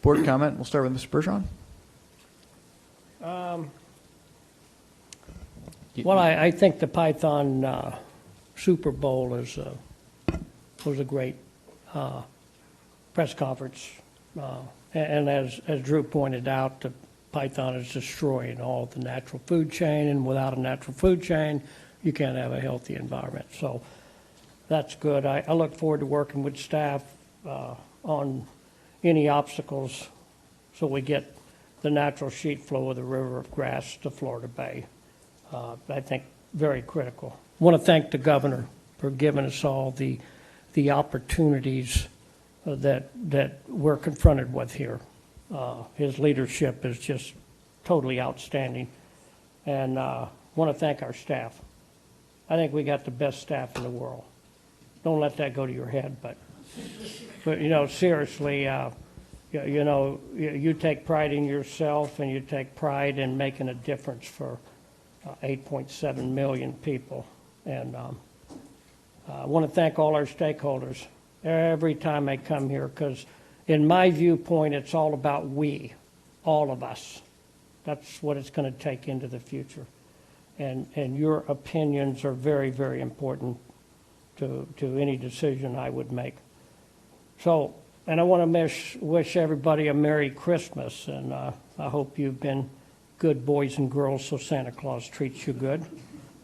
board comment. We'll start with Mr. Bergeron. Well, I think the Python Super Bowl was a great press conference. And as Drew pointed out, the Python is destroying all the natural food chain, and without a natural food chain, you can't have a healthy environment. So that's good. I look forward to working with staff on any obstacles so we get the natural sheet flow of the River of Grass to Florida Bay. I think very critical. I want to thank the governor for giving us all the opportunities that we're confronted with here. His leadership is just totally outstanding. And I want to thank our staff. I think we got the best staff in the world. Don't let that go to your head, but you know, seriously, you know, you take pride in yourself, and you take pride in making a difference for 8.7 million people. And I want to thank all our stakeholders every time they come here, because in my viewpoint, it's all about we, all of us. That's what it's going to take into the future. And your opinions are very, very important to any decision I would make. So, and I want to wish everybody a Merry Christmas, and I hope you've been good boys and girls so Santa Claus treats you good.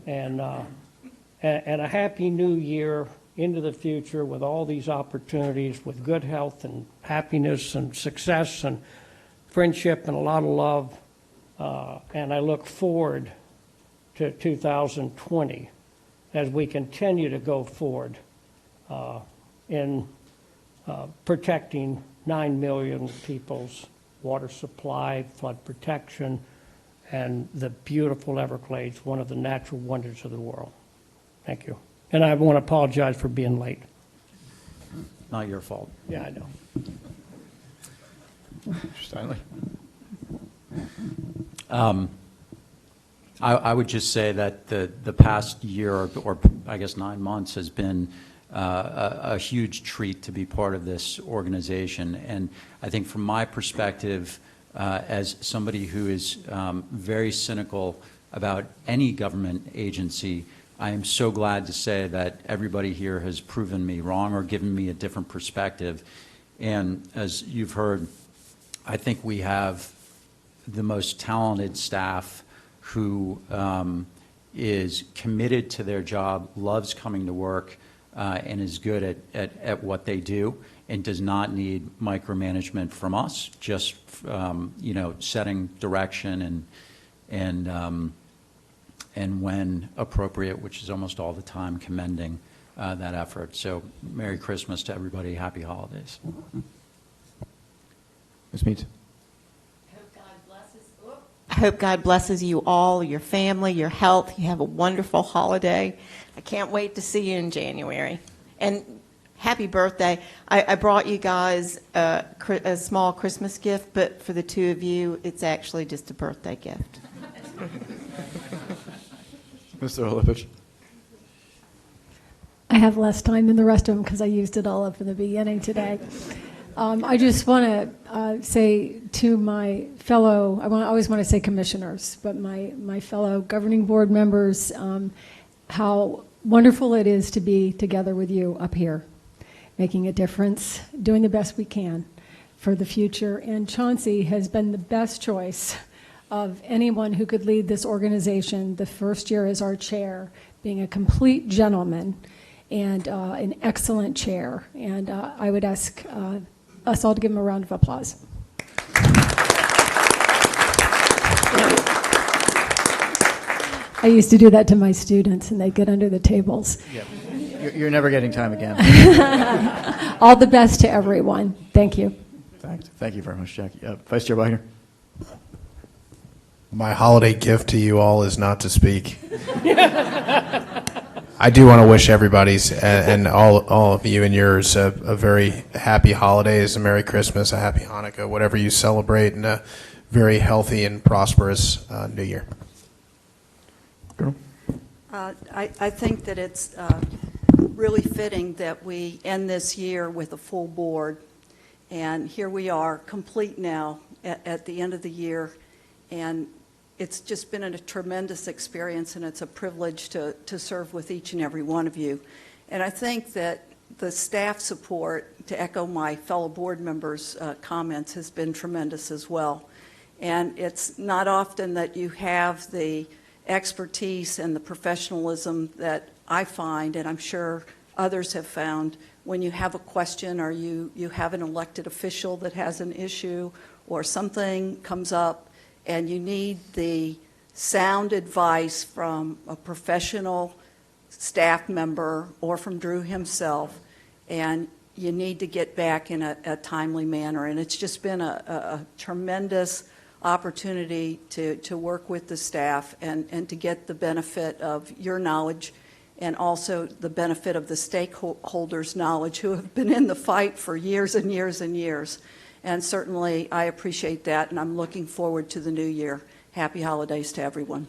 And a Happy New Year into the future with all these opportunities, with good health and happiness and success and friendship and a lot of love. And I look forward to 2020 as we continue to go forward in protecting 9 million people's water supply, flood protection, and the beautiful Everglades, one of the natural wonders of the world. Thank you. And I want to apologize for being late. Not your fault. Yeah, I know. Stanley. I would just say that the past year, or I guess 9 months, has been a huge treat to be part of this organization. And I think from my perspective, as somebody who is very cynical about any government agency, I am so glad to say that everybody here has proven me wrong or given me a different perspective. And as you've heard, I think we have the most talented staff who is committed to their job, loves coming to work, and is good at what they do, and does not need micromanagement from us, just setting direction and when appropriate, which is almost all the time, commending that effort. So Merry Christmas to everybody. Happy holidays. Ms. Meads. I hope God blesses you all, your family, your health. You have a wonderful holiday. I can't wait to see you in January. And happy birthday. I brought you guys a small Christmas gift, but for the two of you, it's actually just a birthday gift. Mr. Olipich. I have less time than the rest of them because I used it all up in the beginning today. I just want to say to my fellow, I always want to say commissioners, but my fellow governing board members, how wonderful it is to be together with you up here, making a difference, doing the best we can for the future. And Chauncey has been the best choice of anyone who could lead this organization the first year as our chair, being a complete gentleman and an excellent chair. And I would ask us all to give him a round of applause. I used to do that to my students, and they'd get under the tables. Yeah. You're never getting time again. All the best to everyone. Thank you. Thanks. Thank you very much, Jackie. Vice Chair Wagner. My holiday gift to you all is not to speak. I do want to wish everybody's and all of you and yours a very happy holidays, a Merry Christmas, a happy Hanukkah, whatever you celebrate, and a very healthy and prosperous New Year. I think that it's really fitting that we end this year with a full board. And here we are, complete now at the end of the year. And it's just been a tremendous experience, and it's a privilege to serve with each and every one of you. And I think that the staff support, to echo my fellow board members' comments, has been tremendous as well. And it's not often that you have the expertise and the professionalism that I find, and I'm sure others have found, when you have a question or you have an elected official that has an issue or something comes up and you need the sound advice from a professional staff member or from Drew himself, and you need to get back in a timely manner. And it's just been a tremendous opportunity to work with the staff and to get the benefit of your knowledge and also the benefit of the stakeholders' knowledge who have been in the fight for years and years and years. And certainly I appreciate that, and I'm looking forward to the new year. Happy holidays to everyone.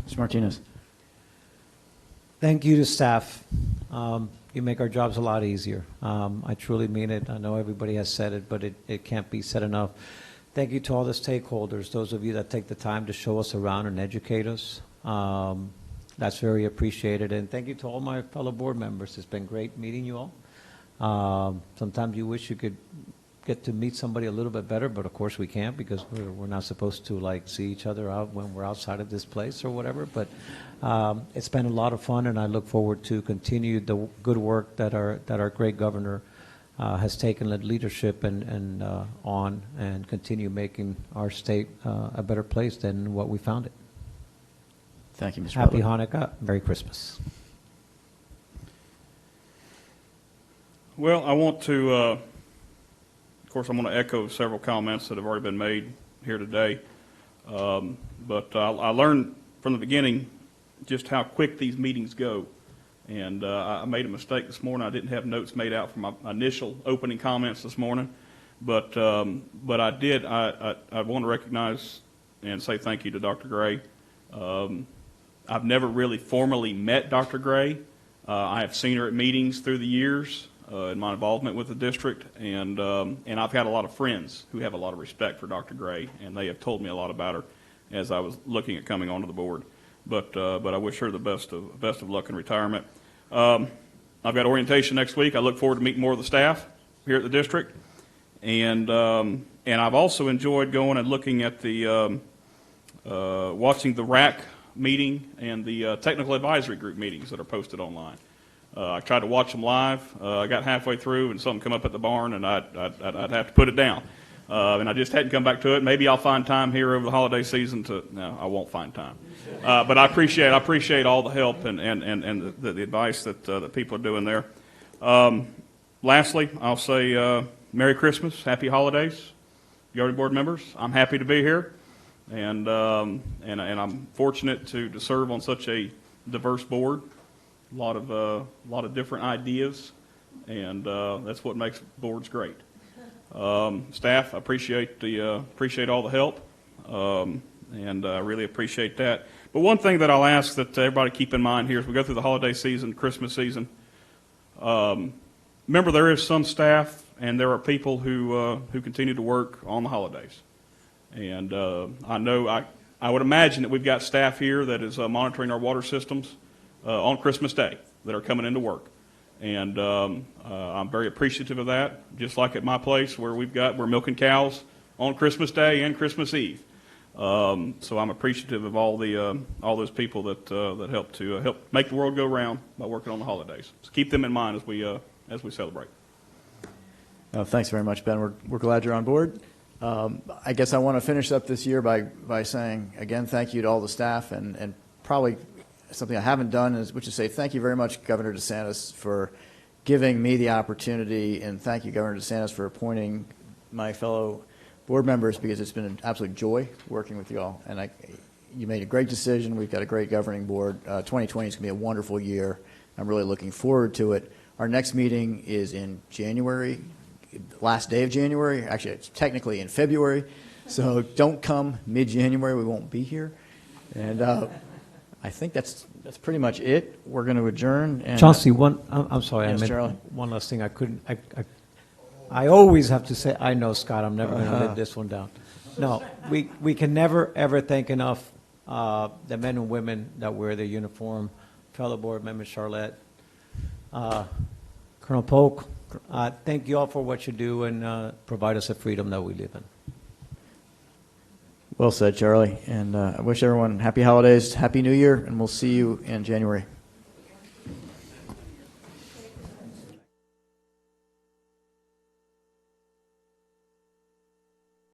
Mr. Martinez. Thank you to staff. You make our jobs a lot easier. I truly mean it. I know everybody has said it, but it can't be said enough. Thank you to all the stakeholders, those of you that take the time to show us around and educate us. That's very appreciated. And thank you to all my fellow board members. It's been great meeting you all. Sometimes you wish you could get to meet somebody a little bit better, but of course we can't because we're not supposed to like see each other out when we're outside of this place or whatever. But it's been a lot of fun, and I look forward to continue the good work that our great governor has taken leadership and on, and continue making our state a better place than what we found it. Thank you, Mr. Happy Butler. Hanukkah. Merry Christmas. Well, I want to, of course, I'm going to echo several comments that have already been made here today. But I learned from the beginning just how quick these meetings go. And I made a mistake this morning. I didn't have notes made out for my initial opening comments this morning. But I did. I want to recognize and say thank you to Dr. Gray. I've never really formally met Dr. Gray. I have seen her at meetings through the years. in my involvement with the district, and I've had a lot of friends who have a lot of respect for Dr. Gray, and they have told me a lot about her as I was looking at coming onto the board. But I wish her the best of luck in retirement. I've got orientation next week. I look forward to meeting more of the staff here at the district, and I've also enjoyed going and looking at the watching the RAC meeting and the technical advisory group meetings that are posted online. I tried to watch them live. I got halfway through and something come up at the barn, and I'd have to put it down. And I just hadn't come back to it. Maybe I'll find time here over the holiday season to. No, I won't find time. But I appreciate all the help and the advice that people are doing there. Lastly, I'll say Merry Christmas, Happy Holidays, governing board members. I'm happy to be here, and I'm fortunate to serve on such a diverse board. A lot of different ideas, and that's what makes boards great. Staff, I appreciate all the help, and I really appreciate that. But one thing that I'll ask that everybody keep in mind here as we go through the holiday season, Christmas season, remember there is some staff and there are people who continue to work on the holidays, and I would imagine that we've got staff here that is monitoring our water systems on Christmas Day that are coming into work. And I'm very appreciative of that, just like at my place where we're milking cows on Christmas Day and Christmas Eve. So I'm appreciative of all those people that help make the world go round by working on the holidays. So keep them in mind as we celebrate. Thanks very much, Ben. We're glad you're on board. I guess I want to finish up this year by saying, again, thank you to all the staff, and probably something I haven't done, which is say thank you very much, Governor DeSantis, for giving me the opportunity, and thank you, Governor DeSantis, for appointing my fellow board members, because it's been an absolute joy working with you all. And you made a great decision. We've got a great governing board. 2020 is going to be a wonderful year. I'm really looking forward to it. Our next meeting is in January, last day of January. Actually, it's technically in February. So don't come mid-January. We won't be here. And I think that's pretty much it. We're going to adjourn. And, Chauncey, I'm sorry, yes, I Charlie? meant one last thing. I always have to say, I know, Scott, I'm never going to live this one down. No, we can never, ever thank enough the men and women that wear their uniform, fellow board member Charlotte, Colonel Polk. Thank you all for what you do and provide us the freedom that we live in. Well said, Charlie. And I wish everyone happy holidays, happy New Year, and we'll see you in January.